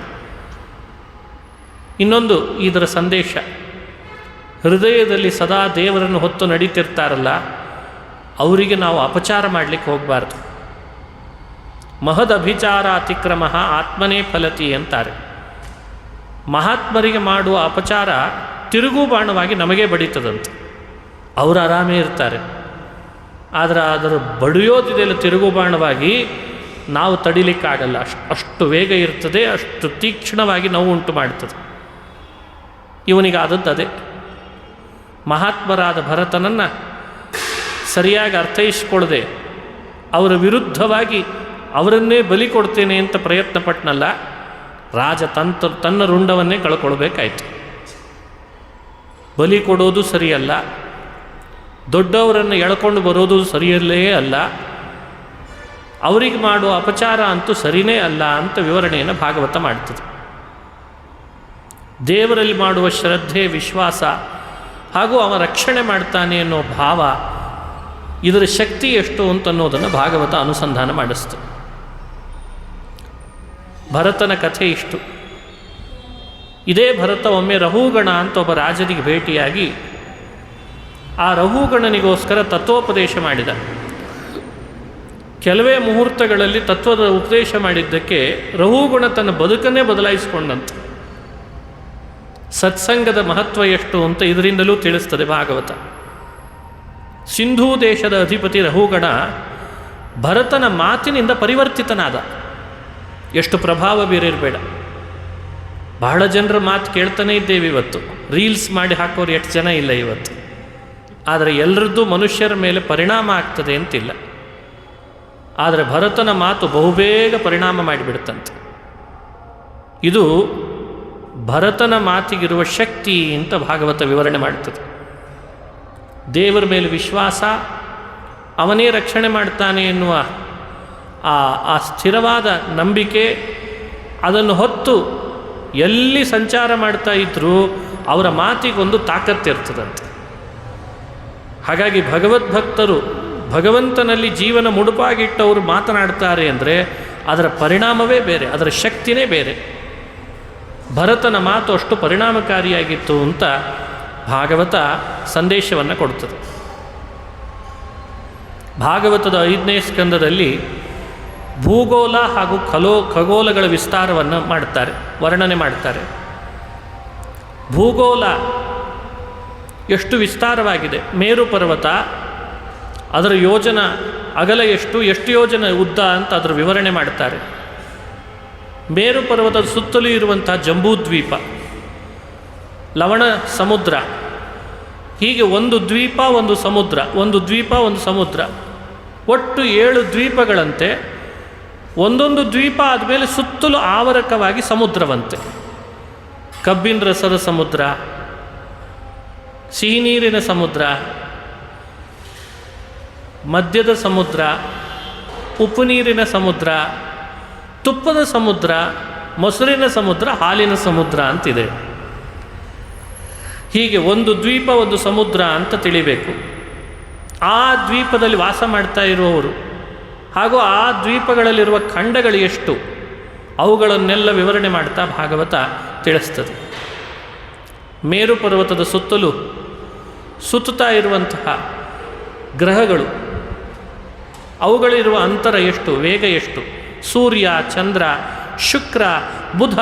A: ಇನ್ನೊಂದು ಇದರ ಸಂದೇಶ, ಹೃದಯದಲ್ಲಿ ಸದಾ ದೇವರನ್ನು ಹೊತ್ತು ನಡೀತಿರ್ತಾರಲ್ಲ ಅವರಿಗೆ ನಾವು ಅಪಚಾರ ಮಾಡಲಿಕ್ಕೆ ಹೋಗಬಾರ್ದು. ಮಹದ್ ಅಭಿಚಾರ ಅತಿಕ್ರಮ ಆತ್ಮನೇ ಫಲತಿ ಅಂತಾರೆ. ಮಹಾತ್ಮರಿಗೆ ಮಾಡುವ ಅಪಚಾರ ತಿರುಗು ಬಾಣವಾಗಿ ನಮಗೆ ಬಡೀತದಂತೆ. ಅವರು ಆರಾಮೇ ಇರ್ತಾರೆ, ಆದರೆ ಅದರ ಬಡಿಯೋದಿದೆಲ್ಲ ತಿರುಗು ಬಾಣವಾಗಿ ನಾವು ತಡಿಲಿಕ್ಕಾಗಲ್ಲ. ಅಷ್ಟು ವೇಗ ಇರ್ತದೆ, ಅಷ್ಟು ತೀಕ್ಷ್ಣವಾಗಿ ನೋವು ಉಂಟು ಮಾಡ್ತದೆ. ಇವನಿಗೆ ಆದದ್ದು ಅದೇ. ಮಹಾತ್ಮರಾದ ಭರತನನ್ನು ಸರಿಯಾಗಿ ಅರ್ಥೈಸಿಕೊಳ್ಳದೆ ಅವರ ವಿರುದ್ಧವಾಗಿ ಅವರನ್ನೇ ಬಲಿ ಕೊಡ್ತೇನೆ ಅಂತ ಪ್ರಯತ್ನ ಪಟ್ಟನಲ್ಲ, ರಾಜ ತನ್ನ ರುಂಡವನ್ನೇ ಕಳ್ಕೊಳ್ಬೇಕಾಯ್ತು. ಬಲಿ ಕೊಡೋದು ಸರಿಯಲ್ಲ, ದೊಡ್ಡವರನ್ನು ಎಳ್ಕೊಂಡು ಬರೋದು ಸರಿಯಲ್ಲೇ ಅಲ್ಲ, ಅವರಿಗೆ ಮಾಡುವ ಅಪಚಾರ ಅಂತೂ ಸರಿಯೇ ಅಲ್ಲ ಅಂತ ವಿವರಣೆಯನ್ನು ಭಾಗವತ ಮಾಡ್ತದೆ. ದೇವರಲ್ಲಿ ಮಾಡುವ ಶ್ರದ್ಧೆ, ವಿಶ್ವಾಸ ಹಾಗೂ ಅವ ರಕ್ಷಣೆ ಮಾಡ್ತಾನೆ ಅನ್ನೋ ಭಾವ, ಇದರ ಶಕ್ತಿ ಎಷ್ಟು ಅಂತನ್ನೋದನ್ನು ಭಾಗವತ ಅನುಸಂಧಾನ ಮಾಡಿಸ್ತದೆ. ಭರತನ ಕಥೆ ಇಷ್ಟು. ಇದೇ ಭರತ ಒಮ್ಮೆ ರಹುಗಣ ಅಂತ ಒಬ್ಬ ರಾಜನಿಗೆ ಭೇಟಿಯಾಗಿ ಆ ರಹುಗಣನಿಗೋಸ್ಕರ ತತ್ವೋಪದೇಶ ಮಾಡಿದ. ಕೆಲವೇ ಮುಹೂರ್ತಗಳಲ್ಲಿ ತತ್ವದ ಉಪದೇಶ ಮಾಡಿದ್ದಕ್ಕೆ ರಹುಗಣ ತನ್ನ ಬದುಕನ್ನೇ ಬದಲಾಯಿಸಿಕೊಂಡಂತೆ. ಸತ್ಸಂಗದ ಮಹತ್ವ ಎಷ್ಟು ಅಂತ ಇದರಿಂದಲೂ ತಿಳಿಸ್ತದೆ ಭಾಗವತ. ಸಿಂಧೂ ದೇಶದ ಅಧಿಪತಿ ರಹುಗಣ ಭರತನ ಮಾತಿನಿಂದ ಪರಿವರ್ತಿತನಾದ. ಎಷ್ಟು ಪ್ರಭಾವ ಬೀರಿರಬೇಡ. ಬಹಳ ಜನರ ಮಾತು ಕೇಳ್ತಾನೇ ಇದ್ದೇವೆ ಇವತ್ತು. ರೀಲ್ಸ್ ಮಾಡಿ ಹಾಕೋರು ಎಷ್ಟು ಜನ ಇಲ್ಲ ಇವತ್ತು. ಆದರೆ ಎಲ್ಲರದ್ದು ಮನುಷ್ಯರ ಮೇಲೆ ಪರಿಣಾಮ ಆಗ್ತದೆ ಅಂತಿಲ್ಲ. ಆದರೆ ಭರತನ ಮಾತು ಬಹುಬೇಗ ಪರಿಣಾಮ ಮಾಡಿಬಿಡುತ್ತಂತೆ. ಇದು ಭರತನ ಮಾತಿಗಿರುವ ಶಕ್ತಿ ಅಂತ ಭಾಗವತ ವಿವರಣೆ ಮಾಡುತ್ತದೆ. ದೇವರ ಮೇಲೆ ವಿಶ್ವಾಸ, ಅವನೇ ರಕ್ಷಣೆ ಮಾಡ್ತಾನೆ ಎನ್ನುವ ಆ ಸ್ಥಿರವಾದ ನಂಬಿಕೆ, ಅದನ್ನು ಹೊತ್ತು ಎಲ್ಲಿ ಸಂಚಾರ ಮಾಡ್ತಾ ಇದ್ದರೂ ಅವರ ಮಾತಿಗೊಂದು ತಾಕತ್ತಿರ್ತದಂತೆ. ಹಾಗಾಗಿ ಭಗವದ್ಭಕ್ತರು ಭಗವಂತನಲ್ಲಿ ಜೀವನ ಮುಡುಪಾಗಿಟ್ಟವರು ಮಾತನಾಡ್ತಾರೆ ಅಂದರೆ ಅದರ ಪರಿಣಾಮವೇ ಬೇರೆ, ಅದರ ಶಕ್ತಿನೇ ಬೇರೆ. ಭರತನ ಮಾತು ಅಷ್ಟು ಪರಿಣಾಮಕಾರಿಯಾಗಿತ್ತು ಅಂತ ಭಾಗವತ ಸಂದೇಶವನ್ನು ಕೊಡ್ತದೆ. ಭಾಗವತದ 5ನೇ ಸ್ಕಂದದಲ್ಲಿ ಭೂಗೋಳ ಹಾಗೂ ಖಗೋಲಗಳ ವಿಸ್ತಾರವನ್ನು ಮಾಡ್ತಾರೆ, ವರ್ಣನೆ ಮಾಡ್ತಾರೆ. ಭೂಗೋಳ ಎಷ್ಟು ವಿಸ್ತಾರವಾಗಿದೆ. ಮೇರು ಪರ್ವತ, ಅದರ ಯೋಜನ ಅಗಲ ಎಷ್ಟು ಯೋಜನ ಉದ್ದ ಅಂತ ಅದರ ವಿವರಣೆ ಮಾಡ್ತಾರೆ. ಮೇರು ಪರ್ವತದ ಸುತ್ತಲೂ ಇರುವಂಥ ಜಂಬೂದ್ವೀಪ, ಲವಣ ಸಮುದ್ರ, ಹೀಗೆ ಒಂದು ದ್ವೀಪ ಒಂದು ಸಮುದ್ರ, ಒಂದು ದ್ವೀಪ ಒಂದು ಸಮುದ್ರ, ಒಟ್ಟು 7 ದ್ವೀಪಗಳಂತೆ. ಒಂದೊಂದು ದ್ವೀಪ ಆದಮೇಲೆ ಸುತ್ತಲೂ ಆವರಕವಾಗಿ ಸಮುದ್ರವಂತೆ. ಕಬ್ಬಿನ ರಸದ ಸಮುದ್ರ, ಸಿಹಿ ನೀರಿನ ಸಮುದ್ರ, ಮದ್ಯದ ಸಮುದ್ರ, ಉಪ್ಪು ನೀರಿನ ಸಮುದ್ರ, ತುಪ್ಪದ ಸಮುದ್ರ, ಮೊಸರಿನ ಸಮುದ್ರ, ಹಾಲಿನ ಸಮುದ್ರ ಅಂತಿದೆ. ಹೀಗೆ ಒಂದು ದ್ವೀಪ ಒಂದು ಸಮುದ್ರ ಅಂತ ತಿಳಿಬೇಕು. ಆ ದ್ವೀಪದಲ್ಲಿ ವಾಸ ಮಾಡ್ತಾ ಇರುವವರು ಹಾಗೂ ಆ ದ್ವೀಪಗಳಲ್ಲಿರುವ ಖಂಡಗಳು ಎಷ್ಟು, ಅವುಗಳನ್ನೆಲ್ಲ ವಿವರಣೆ ಮಾಡ್ತಾ ಭಾಗವತ ತಿಳಿಸ್ತದೆ. ಮೇರು ಪರ್ವತದ ಸುತ್ತಲೂ ಸುತ್ತುತ್ತಾ ಇರುವಂತಹ ಗ್ರಹಗಳು, ಅವುಗಳಿರುವ ಅಂತರ ಎಷ್ಟು, ವೇಗ ಎಷ್ಟು, ಸೂರ್ಯ, ಚಂದ್ರ, ಶುಕ್ರ, ಬುಧ,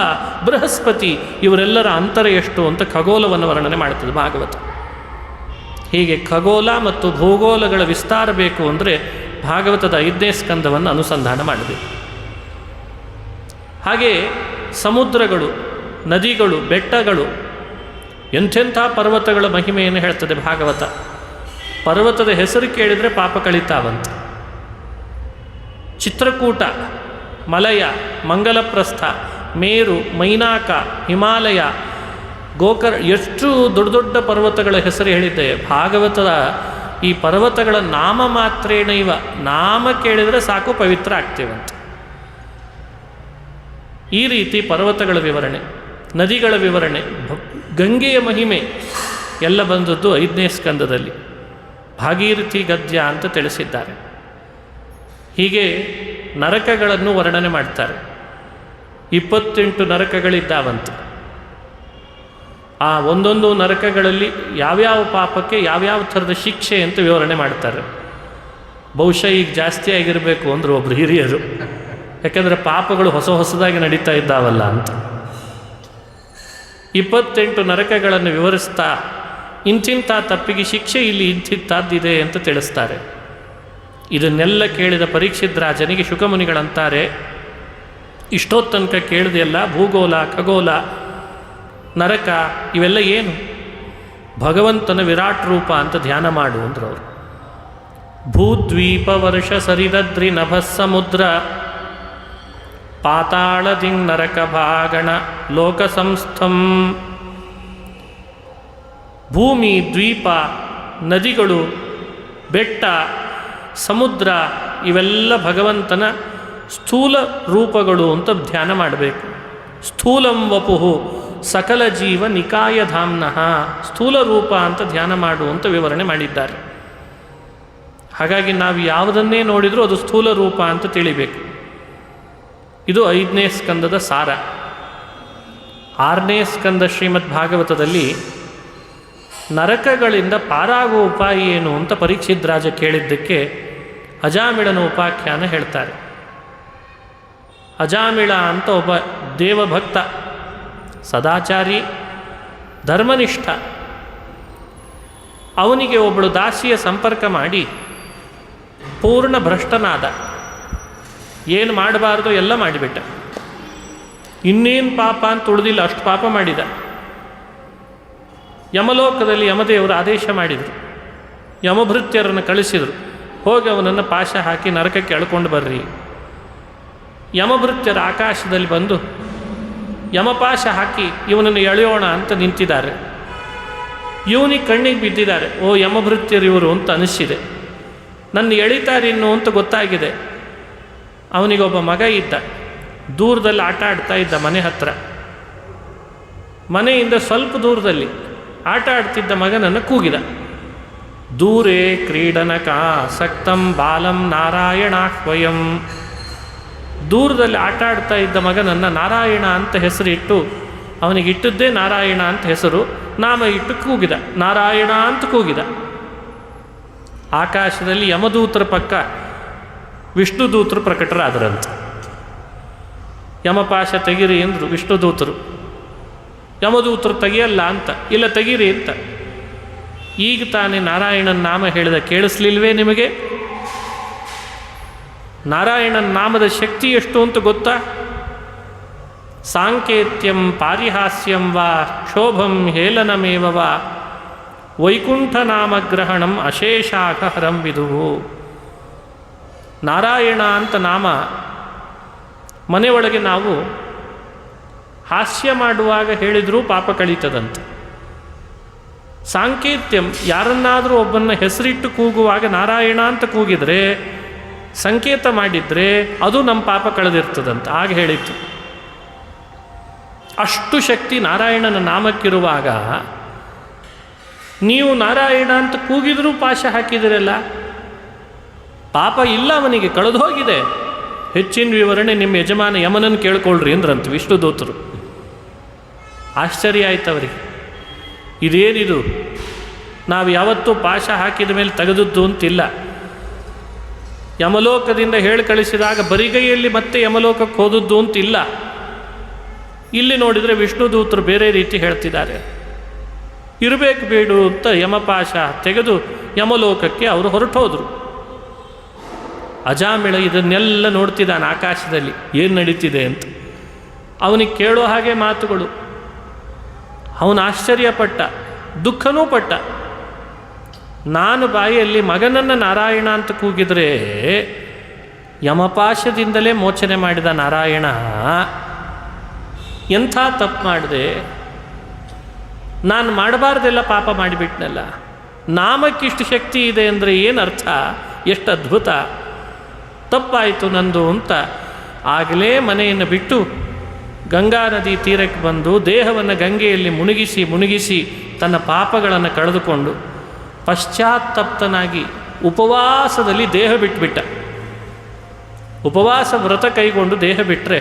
A: ಬೃಹಸ್ಪತಿ ಇವರೆಲ್ಲರ ಅಂತರ ಎಷ್ಟು ಅಂತ ಖಗೋಲವನ್ನು ವರ್ಣನೆ ಮಾಡುತ್ತದೆ ಭಾಗವತ. ಹೀಗೆ ಖಗೋಲ ಮತ್ತು ಭೂಗೋಳಗಳ ವಿಸ್ತಾರ ಬೇಕು ಅಂದರೆ ಭಾಗವತದ 5ನೇ ಸ್ಕಂದವನ್ನು ಅನುಸಂಧಾನ ಮಾಡಬೇಕು. ಹಾಗೆ ಸಮುದ್ರಗಳು, ನದಿಗಳು, ಬೆಟ್ಟಗಳು, ಎಂಥೆಂಥ ಪರ್ವತಗಳ ಮಹಿಮೆಯನ್ನು ಹೇಳ್ತದೆ ಭಾಗವತ. ಪರ್ವತದ ಹೆಸರು ಕೇಳಿದರೆ ಪಾಪ ಕಳೀತಾವಂತೆ. ಚಿತ್ರಕೂಟ, ಮಲಯ, ಮಂಗಲಪ್ರಸ್ಥ, ಮೇರು, ಮೈನಾಕ, ಹಿಮಾಲಯ, ಗೋಕರ್, ಎಷ್ಟು ದೊಡ್ಡ ದೊಡ್ಡ ಪರ್ವತಗಳ ಹೆಸರು ಹೇಳಿದ್ದೆ. ಭಾಗವತದ ಈ ಪರ್ವತಗಳ ನಾಮ ಮಾತ್ರೇಣ ಇವ, ನಾಮ ಕೇಳಿದರೆ ಸಾಕು ಪವಿತ್ರ ಆಗ್ತೇವಂತೆ. ಈ ರೀತಿ ಪರ್ವತಗಳ ವಿವರಣೆ, ನದಿಗಳ ವಿವರಣೆ, ಗಂಗೆಯ ಮಹಿಮೆ ಎಲ್ಲ ಬಂದದ್ದು 5ನೇ ಸ್ಕಂದದಲ್ಲಿ. ಭಾಗೀರಥಿ ಗದ್ಯ ಅಂತ ತಿಳಿಸಿದ್ದಾರೆ. ಹೀಗೆ ನರಕಗಳನ್ನು ವರ್ಣನೆ ಮಾಡ್ತಾರೆ. 28 ನರಕಗಳಿದ್ದಾವಂತೆ. ಆ ಒಂದೊಂದು ನರಕಗಳಲ್ಲಿ ಯಾವ್ಯಾವ ಪಾಪಕ್ಕೆ ಯಾವ್ಯಾವ ಥರದ ಶಿಕ್ಷೆ ಅಂತ ವಿವರಣೆ ಮಾಡ್ತಾರೆ. ಬಹುಶಃ ಈಗ ಜಾಸ್ತಿ ಆಗಿರಬೇಕು ಅಂದರು ಒಬ್ಬರು ಹಿರಿಯರು, ಯಾಕೆಂದರೆ ಪಾಪಗಳು ಹೊಸದಾಗಿ ನಡೀತಾ ಇದ್ದಾವಲ್ಲ ಅಂತ. 28 ನರಕಗಳನ್ನು ವಿವರಿಸ್ತಾ ಇಂತಿಂಥ ತಪ್ಪಿಗೆ ಶಿಕ್ಷೆ ಇಲ್ಲಿ ಇಂತಿಂಥದ್ದಿದೆ ಅಂತ ತಿಳಿಸ್ತಾರೆ. ಇದನ್ನೆಲ್ಲ ಕೇಳಿದ ಪರೀಕ್ಷಿತ್ ರಾಜನಿಗೆ ಶುಕಮುನಿಗಳಂತಾರೆ, ಇಷ್ಟೊತ್ತನಕ ಕೇಳಿದೆಲ್ಲ ಭೂಗೋಳ, ಖಗೋಲ, ನರಕ ಇವೆಲ್ಲ ಏನು? ಭಗವಂತನ ವಿರಾಟ್ ರೂಪ ಅಂತ ಧ್ಯಾನ ಮಾಡು ಅಂದರು ಅವರು. ಭೂದ್ವೀಪ ವರ್ಷ ಸರಿದದ್ರಿ ನಭ ಸಮುದ್ರ ಪಾತಾಳದಿಂಗ್ ನರಕ ಭಾಗಣ ಲೋಕ ಸಂಸ್ಥಂ. ಭೂಮಿ, ದ್ವೀಪ, ನದಿಗಳು, ಬೆಟ್ಟ, ಸಮುದ್ರ ಇವೆಲ್ಲ ಭಗವಂತನ ಸ್ಥೂಲ ರೂಪಗಳು ಅಂತ ಧ್ಯಾನ ಮಾಡಬೇಕು. ಸ್ಥೂಲಂ ವಪುಹು ಸಕಲ ಜೀವ ನಿಕಾಯ ಧಾಮ್ನಃ, ಸ್ಥೂಲ ರೂಪ ಅಂತ ಧ್ಯಾನ ಮಾಡು ಅಂತ ವಿವರಣೆ ಮಾಡಿದ್ದಾರೆ. ಹಾಗಾಗಿ ನಾವು ಯಾವುದನ್ನೇ ನೋಡಿದರೂ ಅದು ಸ್ಥೂಲ ರೂಪ ಅಂತ ತಿಳಿಬೇಕು. ಇದು 5ನೇ ಸ್ಕಂದದ ಸಾರ. 6ನೇ ಸ್ಕಂದ ಶ್ರೀಮದ್ ಭಾಗವತದಲ್ಲಿ ನರಕಗಳಿಂದ ಪಾರಾಗುವ ಉಪಾಯ ಏನು ಅಂತ ಪರೀಕ್ಷಿತ್ ರಾಜ ಕೇಳಿದ್ದಕ್ಕೆ ಅಜಾಮಿಳನ ಉಪಾಖ್ಯಾನ ಹೇಳ್ತಾರೆ. ಅಜಾಮಿಳ ಅಂತ ಒಬ್ಬ ದೇವಭಕ್ತ, ಸದಾಚಾರಿ, ಧರ್ಮನಿಷ್ಠ. ಅವನಿಗೆ ಒಬ್ಬಳು ದಾಸಿಯ ಸಂಪರ್ಕ ಮಾಡಿ ಪೂರ್ಣ ಭ್ರಷ್ಟನಾದ. ಏನು ಮಾಡಬಾರ್ದು ಎಲ್ಲ ಮಾಡಿಬಿಟ್ಟ. ಇನ್ನೇನು ಪಾಪ ಅಂತ ಉಳಿದಿಲ್ಲ, ಅಷ್ಟು ಪಾಪ ಮಾಡಿದ. ಯಮಲೋಕದಲ್ಲಿ ಯಮದೇವರು ಆದೇಶ ಮಾಡಿದರು, ಯಮಭೃತ್ಯರನ್ನು ಕಳಿಸಿದರು, ಹೋಗಿ ಅವನನ್ನು ಪಾಶ ಹಾಕಿ ನರಕಕ್ಕೆ ಎಳ್ಕೊಂಡು ಬರ್ರಿ. ಯಮಭೃತ್ಯರ ಆಕಾಶದಲ್ಲಿ ಬಂದು ಯಮಪಾಶ ಹಾಕಿ ಇವನನ್ನು ಎಳೆಯೋಣ ಅಂತ ನಿಂತಿದ್ದಾರೆ. ಇವನಿಗೆ ಕಣ್ಣಿಗೆ ಬಿದ್ದಿದ್ದಾರೆ. ಓ ಯಮಭೃತ್ಯರು ಇವರು ಅಂತ ಅನಿಸಿದೆ. ನನ್ನ ಎಳಿತಾರಿನ್ನು ಅಂತ ಗೊತ್ತಾಗಿದೆ. ಅವನಿಗೊಬ್ಬ ಮಗ ಇದ್ದ, ದೂರದಲ್ಲಿ ಆಟ ಆಡ್ತಾ ಇದ್ದ ಮನೆ ಹತ್ರ. ಮನೆಯಿಂದ ಸ್ವಲ್ಪ ದೂರದಲ್ಲಿ ಆಟ ಆಡ್ತಿದ್ದ ಮಗನನ್ನು ಕೂಗಿದ. ದೂರೇ ಕ್ರೀಡನಕಾಸಕ್ತಂ ಬಾಲಂ ನಾರಾಯಣಾಹ್ವಯಂ. ದೂರದಲ್ಲಿ ಆಟ ಆಡ್ತಾ ಇದ್ದ ಮಗನನ್ನು ನಾರಾಯಣ ಅಂತ ಹೆಸರಿಟ್ಟು, ಅವನಿಗಿಟ್ಟದ್ದೇ ನಾರಾಯಣ ಅಂತ ಹೆಸರು, ನಾಮ ಇಟ್ಟು ಕೂಗಿದ, ನಾರಾಯಣ ಅಂತ ಕೂಗಿದ. ಆಕಾಶದಲ್ಲಿ ಯಮದೂತರ ಪಕ್ಕ ವಿಷ್ಣುದೂತರು ಪ್ರಕಟರಾದರಂತೆ. ಯಮಪಾಶ ತೆಗಿರಿ ಎಂದರು ವಿಷ್ಣುದೂತರು. ಯಮದೂತರು ತೆಗಿಯಲ್ಲ ಅಂತ, ಇಲ್ಲ ತೆಗೀರಿ ಅಂತ. ಈಗ ತಾನೇ ನಾರಾಯಣನ ನಾಮ ಹೇಳಿದ ಕೇಳಿಸ್ಲಿಲ್ವೇ ನಿಮಗೆ? ನಾರಾಯಣನ ನಾಮದ ಶಕ್ತಿ ಎಷ್ಟು ಅಂತ ಗೊತ್ತಾ? ಸಾಂಕೇತ್ಯಂ ಪಾರಿಹಾಸ್ಯಂ ವಾ ಕ್ಷೋಭಂ ಹೇಲನಮೇವ ವಾ ವೈಕುಂಠ ನಾಮಗ್ರಹಣಂ ಅಶೇಷಾಘಹರಂ ವಿದುಹು. ನಾರಾಯಣ ಅಂತ ನಾಮ ಮನೆಯೊಳಗೆ ನಾವು ಹಾಸ್ಯ ಮಾಡುವಾಗ ಹೇಳಿದರೂ ಪಾಪ ಕಳೀತದಂತೆ. ಸಾಂಕೇತ್ಯಂ, ಯಾರನ್ನಾದರೂ ಒಬ್ಬನ್ನ ಹೆಸರಿಟ್ಟು ಕೂಗುವಾಗ ನಾರಾಯಣ ಅಂತ ಕೂಗಿದರೆ, ಸಂಕೇತ ಮಾಡಿದರೆ ಅದು ನಮ್ಮ ಪಾಪ ಕಳೆದಿರ್ತದಂತ. ಆಗ ಹೇಳಿತ್ತು. ಅಷ್ಟು ಶಕ್ತಿ ನಾರಾಯಣನ ನಾಮಕ್ಕಿರುವಾಗ ನೀವು ನಾರಾಯಣ ಅಂತ ಕೂಗಿದರೂ ಪಾಶ ಹಾಕಿದಿರಲ್ಲ, ಪಾಪ ಇಲ್ಲ, ಅವನಿಗೆ ಕಳೆದು ಹೋಗಿದೆ. ಹೆಚ್ಚಿನ ವಿವರಣೆ ನಿಮ್ಮ ಯಜಮಾನ ಯಮನನ್ನು ಕೇಳ್ಕೊಳ್ರಿ ಅಂದ್ರಂತ ವಿಷ್ಣುದೂತರು. ಆಶ್ಚರ್ಯ ಆಯ್ತು ಅವರಿಗೆ. ಇದೇನಿದು, ನಾವು ಯಾವತ್ತೂ ಪಾಶ ಹಾಕಿದ ಮೇಲೆ ತೆಗೆದದ್ದು ಅಂತಿಲ್ಲ. ಯಮಲೋಕದಿಂದ ಹೇಳಿ ಕಳಿಸಿದಾಗ ಬರಿಗೈಯಲ್ಲಿ ಮತ್ತೆ ಯಮಲೋಕಕ್ಕೆ ಹೋದದ್ದು ಅಂತಿಲ್ಲ. ಇಲ್ಲಿ ನೋಡಿದರೆ ವಿಷ್ಣುದೂತರು ಬೇರೆ ರೀತಿ ಹೇಳ್ತಿದ್ದಾರೆ. ಇರಬೇಕು ಬೇಡು ಅಂತ ಯಮಪಾಶ ತೆಗೆದು ಯಮಲೋಕಕ್ಕೆ ಅವರು ಹೊರಟೋದ್ರು. ಅಜಾಮಿಳ ಇದನ್ನೆಲ್ಲ ನೋಡ್ತಿದ್ದಾನೆ ಆಕಾಶದಲ್ಲಿ, ಏನು ನಡೀತಿದೆ ಅಂತ. ಅವನಿಗೆ ಕೇಳೋ ಹಾಗೆ ಮಾತುಗಳು. ಅವನು ಆಶ್ಚರ್ಯಪಟ್ಟ, ದುಃಖನೂ ಪಟ್ಟ. ನಾನು ಬಾಯಲ್ಲಿ ಮಗನನ್ನು ನಾರಾಯಣ ಅಂತ ಕೂಗಿದರೆ ಯಮಪಾಶದಿಂದಲೇ ಮೋಚನೆ ಮಾಡಿದ ನಾರಾಯಣ ಎಂಥ ತಪ್ಪು ಮಾಡಿದೆ, ನಾನು ಮಾಡಬಾರ್ದೆಲ್ಲ ಪಾಪ ಮಾಡಿಬಿಟ್ನಲ್ಲ. ನಾಮಕ್ಕಿಷ್ಟು ಶಕ್ತಿ ಇದೆ ಅಂದರೆ ಏನು ಅರ್ಥ, ಎಷ್ಟು ಅದ್ಭುತ. ತಪ್ಪಾಯಿತು ನಂದು ಅಂತ ಆಗಲೇ ಮನೆಯನ್ನು ಬಿಟ್ಟು ಗಂಗಾ ನದಿ ತೀರಕ್ಕೆ ಬಂದು ದೇಹವನ್ನು ಗಂಗೆಯಲ್ಲಿ ಮುಳುಗಿಸಿ ತನ್ನ ಪಾಪಗಳನ್ನು ಕಳೆದುಕೊಂಡು ಪಶ್ಚಾತ್ತಪ್ತನಾಗಿ ಉಪವಾಸದಲ್ಲಿ ದೇಹ ಬಿಟ್ಟುಬಿಟ್ಟ. ಉಪವಾಸ ವ್ರತ ಕೈಗೊಂಡು ದೇಹ ಬಿಟ್ಟರೆ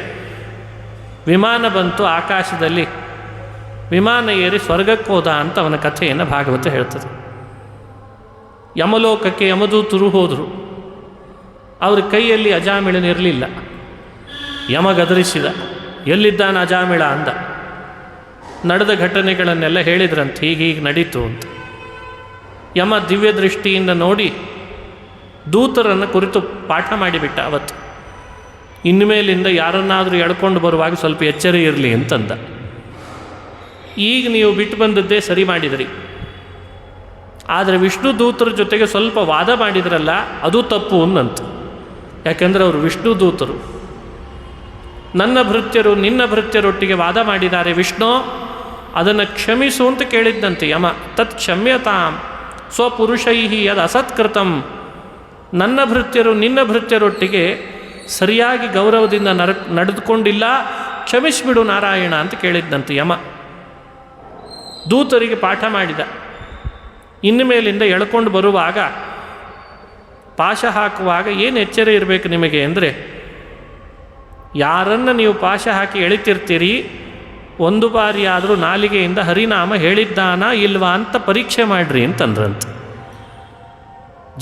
A: ವಿಮಾನ ಬಂತು ಆಕಾಶದಲ್ಲಿ, ವಿಮಾನ ಏರಿ ಸ್ವರ್ಗಕ್ಕೆ ಹೋದ ಅಂತ ಅವನ ಕಥೆಯನ್ನು ಭಾಗವತ ಹೇಳ್ತದೆ. ಯಮಲೋಕಕ್ಕೆ ಯಮದೂತರು ಹೋದರು. ಅವ್ರ ಕೈಯಲ್ಲಿ ಅಜಾಮಿಳನಿರಲಿಲ್ಲ. ಯಮ ಗದರಿಸಿದ, ಎಲ್ಲಿದ್ದಾನ ಅಜಾಮಿಳ ಅಂದ. ನಡೆದ ಘಟನೆಗಳನ್ನೆಲ್ಲ ಹೇಳಿದ್ರಂತೆ, ಹೀಗೀಗ ನಡೀತು ಅಂತ. ಯಮ ದಿವ್ಯ ದೃಷ್ಟಿಯಿಂದ ನೋಡಿ ದೂತರನ್ನು ಕುರಿತು ಪಾಠ ಮಾಡಿಬಿಟ್ಟ ಅವತ್ತು. ಇನ್ಮೇಲಿಂದ ಯಾರನ್ನಾದರೂ ಎಳ್ಕೊಂಡು ಬರುವಾಗ ಸ್ವಲ್ಪ ಎಚ್ಚರ ಇರಲಿ ಅಂತಂದ. ಈಗ ನೀವು ಬಿಟ್ಟು ಬಂದದ್ದೇ ಸರಿ ಮಾಡಿದ್ರಿ, ಆದರೆ ವಿಷ್ಣು ದೂತರ ಜೊತೆಗೆ ಸ್ವಲ್ಪ ವಾದ ಮಾಡಿದ್ರಲ್ಲ ಅದು ತಪ್ಪು ಅನ್ನಂತ. ಯಾಕೆಂದರೆ ಅವರು ವಿಷ್ಣು ದೂತರು. ನನ್ನ ಭೃತ್ಯರು ನಿನ್ನ ಭೃತ್ಯರೊಟ್ಟಿಗೆ ವಾದ ಮಾಡಿದ್ದಾರೆ ವಿಷ್ಣು, ಅದನ್ನು ಕ್ಷಮಿಸು ಅಂತ ಕೇಳಿದ್ದಂತೆ ಯಮ. ತತ್ ಕ್ಷಮ್ಯತಾಂ ಸ್ವಪುರುಷೈಹಿ ಯದ್ ಅಸತ್ಕೃತಂ. ನನ್ನ ಭೃತ್ಯರು ನಿನ್ನ ಭೃತ್ಯರೊಟ್ಟಿಗೆ ಸರಿಯಾಗಿ ಗೌರವದಿಂದ ನಡೆದುಕೊಂಡಿಲ್ಲ, ಕ್ಷಮಿಸಿಬಿಡು ನಾರಾಯಣ ಅಂತ ಕೇಳಿದ್ದಂತೆ ಯಮ. ದೂತರಿಗೆ ಪಾಠ ಮಾಡಿದ. ಇನ್ನು ಮೇಲಿಂದ ಎಳ್ಕೊಂಡು ಬರುವಾಗ ಪಾಶ ಹಾಕುವಾಗ ಏನು ಎಚ್ಚರ ಇರಬೇಕು ನಿಮಗೆ ಅಂದರೆ, ಯಾರನ್ನು ನೀವು ಪಾಶ ಹಾಕಿ ಎಳಿತಿರ್ತೀರಿ ಒಂದು ಬಾರಿ ಆದರೂ ನಾಲಿಗೆಯಿಂದ ಹರಿನಾಮ ಹೇಳಿದ್ದಾನ ಇಲ್ವಾ ಅಂತ ಪರೀಕ್ಷೆ ಮಾಡಿರಿ ಅಂತಂದ್ರಂತೆ.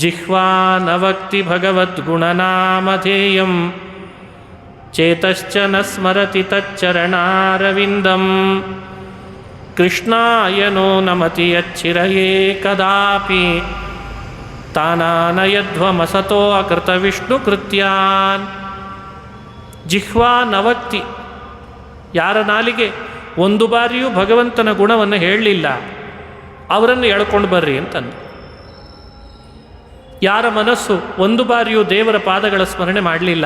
A: ಜಿಹ್ವಾ ನವಕ್ತಿ ಭಗವದ್ಗುಣನಾಮಧೇಯಂ ಚೇತಶ್ಚ ನ ಸ್ಮರತಿ ತಚ್ಚರಣಾರವಿಂದಂ ಕೃಷ್ಣಾಯನೋ ನಮತಿ ಯಚ್ಚಿರಯೇ ಕದಾಪಿ ತಾನಾನಯಧ್ವಮಸತೋ ಅಕೃತ ವಿಷ್ಣು ಕೃತ್ಯಾನ್. ಜಿಹ್ವಾ ನವತ್ತಿ, ಯಾರ ನಾಲಿಗೆ ಒಂದು ಬಾರಿಯೂ ಭಗವಂತನ ಗುಣವನ್ನು ಹೇಳಲಿಲ್ಲ ಅವರನ್ನು ಎಳ್ಕೊಂಡು ಬರ್ರಿ ಅಂತಂದು. ಯಾರ ಮನಸ್ಸು ಒಂದು ಬಾರಿಯೂ ದೇವರ ಪಾದಗಳ ಸ್ಮರಣೆ ಮಾಡಲಿಲ್ಲ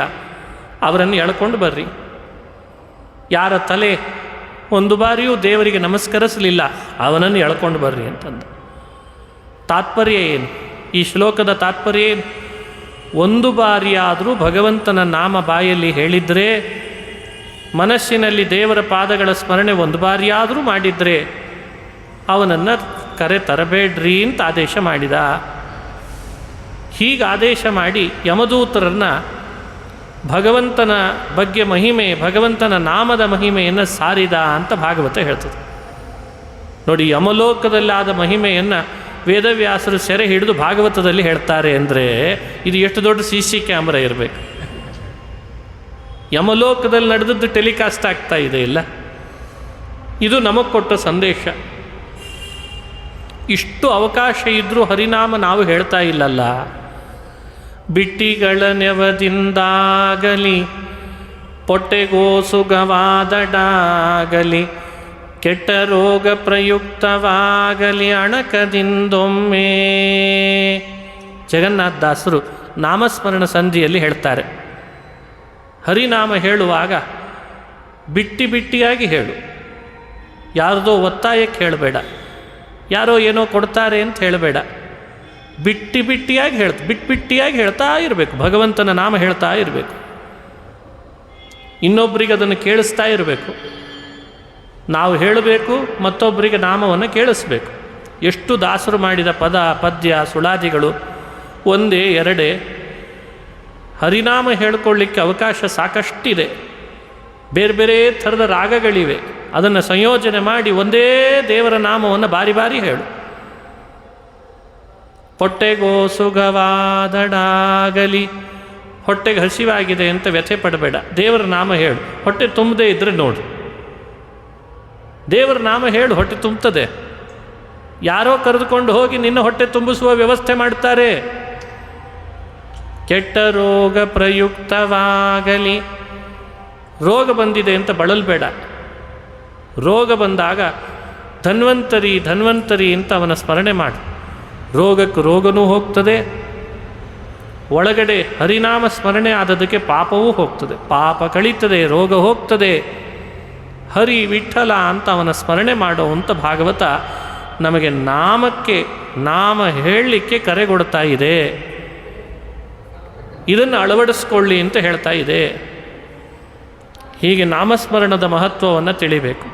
A: ಅವರನ್ನು ಎಳ್ಕೊಂಡು ಬರ್ರಿ. ಯಾರ ತಲೆ ಒಂದು ಬಾರಿಯೂ ದೇವರಿಗೆ ನಮಸ್ಕರಿಸಲಿಲ್ಲ ಅವನನ್ನು ಎಳ್ಕೊಂಡು ಬರ್ರಿ ಅಂತಂದು. ತಾತ್ಪರ್ಯ ಏನು? ಈ ಶ್ಲೋಕದ ತಾತ್ಪರ್ಯ ಏನು? ಒಂದು ಬಾರಿಯಾದರೂ ಭಗವಂತನ ನಾಮ ಬಾಯಲ್ಲಿ ಹೇಳಿದರೆ, ಮನಸ್ಸಿನಲ್ಲಿ ದೇವರ ಪಾದಗಳ ಸ್ಮರಣೆ ಒಂದು ಬಾರಿಯಾದರೂ ಮಾಡಿದರೆ ಅವನನ್ನು ಕರೆ ತರಬೇಡ್ರಿ ಅಂತ ಆದೇಶ ಮಾಡಿದ. ಹೀಗೆ ಆದೇಶ ಮಾಡಿ ಯಮದೂತರನ್ನು ಭಗವಂತನ ಬಗ್ಗೆ ಮಹಿಮೆ, ಭಗವಂತನ ನಾಮದ ಮಹಿಮೆಯನ್ನು ಸಾರಿದ ಅಂತ ಭಾಗವತ ಹೇಳ್ತದೆ. ನೋಡಿ, ಯಮಲೋಕದಲ್ಲಾದ ಮಹಿಮೆಯನ್ನು ವೇದವ್ಯಾಸರು ಸೆರೆ ಹಿಡಿದು ಭಾಗವತದಲ್ಲಿ ಹೇಳ್ತಾರೆ ಅಂದರೆ ಇದು ಎಷ್ಟು ದೊಡ್ಡ CC ಕ್ಯಾಮ್ರಾ ಇರಬೇಕು. ಯಮಲೋಕದಲ್ಲಿ ನಡೆದದ್ದು ಟೆಲಿಕಾಸ್ಟ್ ಆಗ್ತಾ ಇದೆ ಇಲ್ಲ? ಇದು ನಮಗೆ ಕೊಟ್ಟ ಸಂದೇಶ. ಇಷ್ಟು ಅವಕಾಶ ಇದ್ದರೂ ಹರಿನಾಮ ನಾವು ಹೇಳ್ತಾ ಇಲ್ಲಲ್ಲ. ಬಿಟ್ಟಿಗಳ ನೆವದಿಂದಾಗಲಿ, ಪೊಟ್ಟೆಗೋ ಸುಗವಾದಡಾಗಲಿ, ಕೆಟ್ಟ ರೋಗ ಪ್ರಯುಕ್ತವಾಗಲಿ ಅಣಕದಿಂದೊಮ್ಮೆ. ಜಗನ್ನಾಥದಾಸರು ನಾಮಸ್ಮರಣ ಸಂಧಿಯಲ್ಲಿ ಹೇಳ್ತಾರೆ, ಹರಿನಾಮ ಹೇಳುವಾಗ ಬಿಟ್ಟಿ ಬಿಟ್ಟಿಯಾಗಿ ಹೇಳು. ಯಾರದೋ ಒತ್ತಾಯಕ್ಕೆ ಹೇಳಬೇಡ, ಯಾರೋ ಏನೋ ಕೊಡ್ತಾರೆ ಅಂತ ಹೇಳಬೇಡ. ಬಿಟ್ಟಿ ಬಿಟ್ಟಿಯಾಗಿ ಬಿಟ್ಟಿಯಾಗಿ ಹೇಳ್ತಾ ಇರಬೇಕು. ಭಗವಂತನ ನಾಮ ಹೇಳ್ತಾ ಇರಬೇಕು. ಇನ್ನೊಬ್ಬರಿಗೆ ಅದನ್ನು ಕೇಳಿಸ್ತಾ ಇರಬೇಕು. ನಾವು ಹೇಳಬೇಕು, ಮತ್ತೊಬ್ಬರಿಗೆ ನಾಮವನ್ನು ಕೇಳಿಸ್ಬೇಕು. ಎಷ್ಟು ದಾಸರು ಮಾಡಿದ ಪದ, ಪದ್ಯ, ಸುಳಾದಿಗಳು ಒಂದೇ ಎರಡೇ. ಹರಿನಾಮ ಹೇಳಿಕೊಳ್ಳಿಕ್ಕೆ ಅವಕಾಶ ಸಾಕಷ್ಟಿದೆ. ಬೇರೆ ಬೇರೆ ಥರದ ರಾಗಗಳಿವೆ. ಅದನ್ನು ಸಂಯೋಜನೆ ಮಾಡಿ ಒಂದೇ ದೇವರ ನಾಮವನ್ನು ಬಾರಿ ಬಾರಿ ಹೇಳು. ಹೊಟ್ಟೆಗೋ ಸುಗವಾದಡಾಗಲಿ, ಹೊಟ್ಟೆಗೆ ಹಸಿವಾಗಿದೆ ಅಂತ ವ್ಯಥೆ ಪಡಬೇಡ, ದೇವರ ನಾಮ ಹೇಳು. ಹೊಟ್ಟೆ ತುಂಬದೇ ಇದ್ದರೆ ನೋಡು, ದೇವರ ನಾಮ ಹೇಳು, ಹೊಟ್ಟೆ ತುಂಬುತ್ತದೆ. ಯಾರೋ ಕರೆದುಕೊಂಡು ಹೋಗಿ ನಿನ್ನ ಹೊಟ್ಟೆ ತುಂಬಿಸುವ ವ್ಯವಸ್ಥೆ ಮಾಡ್ತಾರೆ. ಕೆಟ್ಟ ರೋಗ ಪ್ರಯುಕ್ತವಾಗಲಿ, ರೋಗ ಬಂದಿದೆ ಅಂತ ಬಳಲ್ಬೇಡ. ರೋಗ ಬಂದಾಗ ಧನ್ವಂತರಿ ಧನ್ವಂತರಿ ಅಂತ ಅವನ ಸ್ಮರಣೆ ಮಾಡು. ರೋಗಕ್ಕೆ ರೋಗನೂ ಹೋಗ್ತದೆ, ಒಳಗಡೆ ಹರಿನಾಮ ಸ್ಮರಣೆ ಆದದಕ್ಕೆ ಪಾಪವೂ ಹೋಗ್ತದೆ. ಪಾಪ ಕಳೀತದೆ, ರೋಗ ಹೋಗ್ತದೆ. ಹರಿ ವಿಠಲ ಅಂತ ಅವನ ಸ್ಮರಣೆ ಮಾಡುವಂಥ ಭಾಗವತ ನಮಗೆ ನಾಮಕ್ಕೆ, ನಾಮ ಹೇಳಲಿಕ್ಕೆ ಕರೆಗೊಡ್ತಾ ಇದೆ. ಇದನ್ನು ಅಳವಡಿಸ್ಕೊಳ್ಳಿ ಅಂತ ಹೇಳ್ತಾ ಇದೆ. ಹೀಗೆ ನಾಮಸ್ಮರಣದ ಮಹತ್ವವನ್ನು ತಿಳಿಬೇಕು.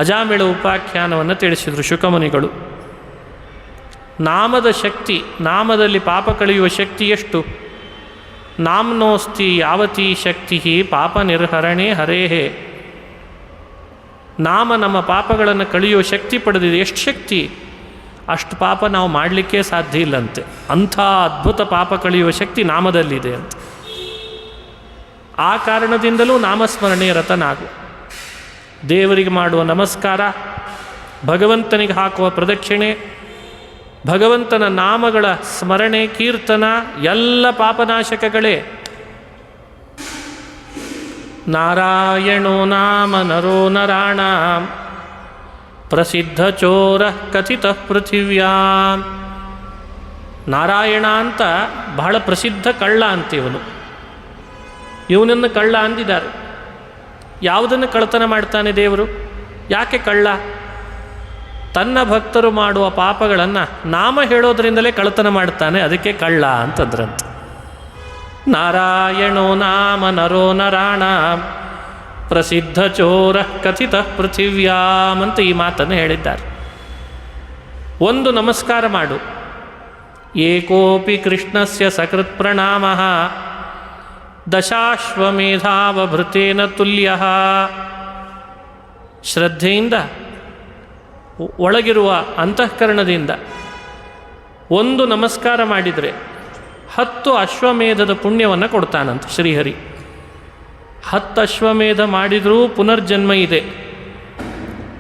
A: ಅಜಾಮಿಳ ಉಪಾಖ್ಯಾನವನ್ನು ತಿಳಿಸಿದರು ಶುಕಮುನಿಗಳು. ನಾಮದ ಶಕ್ತಿ, ನಾಮದಲ್ಲಿ ಪಾಪ ಕಳೆಯುವ ಶಕ್ತಿ ಎಷ್ಟು? ನಾಮ್ನೋಸ್ತಿ ಯಾವತೀ ಶಕ್ತಿ ಪಾಪ ನಿರ್ಹರಣೆ ಹರೇಹೇ. ನಾಮ ನಮ್ಮ ಪಾಪಗಳನ್ನು ಕಳೆಯುವ ಶಕ್ತಿ ಪಡೆದಿದೆ. ಎಷ್ಟು ಶಕ್ತಿ? ಅಷ್ಟು ಪಾಪ ನಾವು ಮಾಡಲಿಕ್ಕೆ ಸಾಧ್ಯ ಇಲ್ಲಂತೆ. ಅಂಥ ಅದ್ಭುತ ಪಾಪ ಕಳೆಯುವ ಶಕ್ತಿ ನಾಮದಲ್ಲಿದೆ ಅಂತ. ಆ ಕಾರಣದಿಂದಲೂ ನಾಮಸ್ಮರಣೆಯ ರತನಾಗು. ದೇವರಿಗೆ ಮಾಡುವ ನಮಸ್ಕಾರ, ಭಗವಂತನಿಗೆ ಹಾಕುವ ಪ್ರದಕ್ಷಿಣೆ, ಭಗವಂತನ ನಾಮಗಳ ಸ್ಮರಣೆ, ಕೀರ್ತನ ಎಲ್ಲ ಪಾಪನಾಶಕಗಳೇ. ನಾರಾಯಣೋ ನಾಮ ನರೋ ನರಾಣಾಂ ಪ್ರಸಿದ್ಧ ಚೋರ ಕಥಿತ ಪೃಥಿವ್ಯಾಂ. ನಾರಾಯಣ ಅಂತ ಬಹಳ ಪ್ರಸಿದ್ಧ ಕಳ್ಳ ಅಂತಿವನು. ಇವನನ್ನು ಕಳ್ಳ ಅಂದಿದ್ದಾರೆ. ಯಾವುದನ್ನು ಕಳ್ಳತನ ಮಾಡ್ತಾನೆ ದೇವರು? ಯಾಕೆ ಕಳ್ಳ? ತನ್ನ ಭಕ್ತರು ಮಾಡುವ ಪಾಪಗಳನ್ನು ನಾಮ ಹೇಳೋದ್ರಿಂದಲೇ ಕಳ್ಳತನ ಮಾಡ್ತಾನೆ, ಅದಕ್ಕೆ ಕಳ್ಳ ಅಂತಂದ್ರಂತೆ. ನಾರಾಯಣೋ ನಾಮ ನರೋ ನರಾಣಾಂ ಪ್ರಸಿದ್ಧ ಚೋರ ಕಥಿತ ಪೃಥಿವ್ಯಾಂ ಅಂತ ಈ ಮಾತನ್ನು ಹೇಳಿದ್ದಾರೆ. ಒಂದು ನಮಸ್ಕಾರ ಮಾಡು. ಏಕೋಪಿ ಕೃಷ್ಣಸ್ಯ ಸಕೃತ್ ಪ್ರಣಾಮಃ ದಶಾಶ್ವಮೇಧಾವಭೃತೇನ ತುಲ್ಯಃ. ಶ್ರದ್ಧೆಯಿಂದ, ಒಳಗಿರುವ ಅಂತಃಕರಣದಿಂದ ಒಂದು ನಮಸ್ಕಾರ ಮಾಡಿದರೆ 10 ಅಶ್ವಮೇಧದ ಪುಣ್ಯವನ್ನು ಕೊಡ್ತಾನಂತ ಶ್ರೀಹರಿ. 10 ಅಶ್ವಮೇಧ ಮಾಡಿದರೂ ಪುನರ್ಜನ್ಮ ಇದೆ.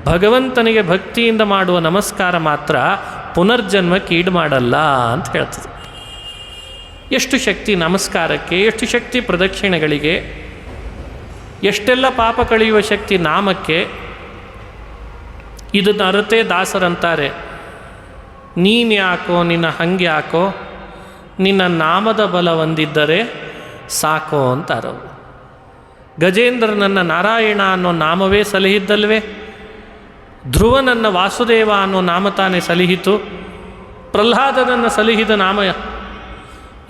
A: ಭಗವಂತನಿಗೆ ಭಕ್ತಿಯಿಂದ ಮಾಡುವ ನಮಸ್ಕಾರ ಮಾತ್ರ ಪುನರ್ಜನ್ಮಕ್ಕೆ ಈಡು ಮಾಡಲ್ಲ ಅಂತ ಹೇಳ್ತದೆ. ಎಷ್ಟು ಶಕ್ತಿ ನಮಸ್ಕಾರಕ್ಕೆ, ಎಷ್ಟು ಶಕ್ತಿ ಪ್ರದಕ್ಷಿಣೆಗಳಿಗೆ, ಎಷ್ಟೆಲ್ಲ ಪಾಪ ಕಳೆಯುವ ಶಕ್ತಿ ನಾಮಕ್ಕೆ. ಇದನ್ನು ಅರತೆ ದಾಸರಂತಾರೆ, ನೀನು ಯಾಕೋ ನಿನ್ನ ಹಂಗೆ ಯಾಕೋ, ನಿನ್ನ ನಾಮದ ಬಲ ಹೊಂದಿದ್ದರೆ ಸಾಕೋ ಅಂತಾರವು. ಗಜೇಂದ್ರನನ್ನು ನಾರಾಯಣ ಅನ್ನೋ ನಾಮವೇ ಸಲಹಿದ್ದಲ್ವೇ? ಧ್ರುವನನ್ನು ವಾಸುದೇವ ಅನ್ನೋ ನಾಮ ತಾನೇ ಸಲಹಿತು. ಪ್ರಹ್ಲಾದನನ್ನು ಸಲಹಿದ ನಾಮ.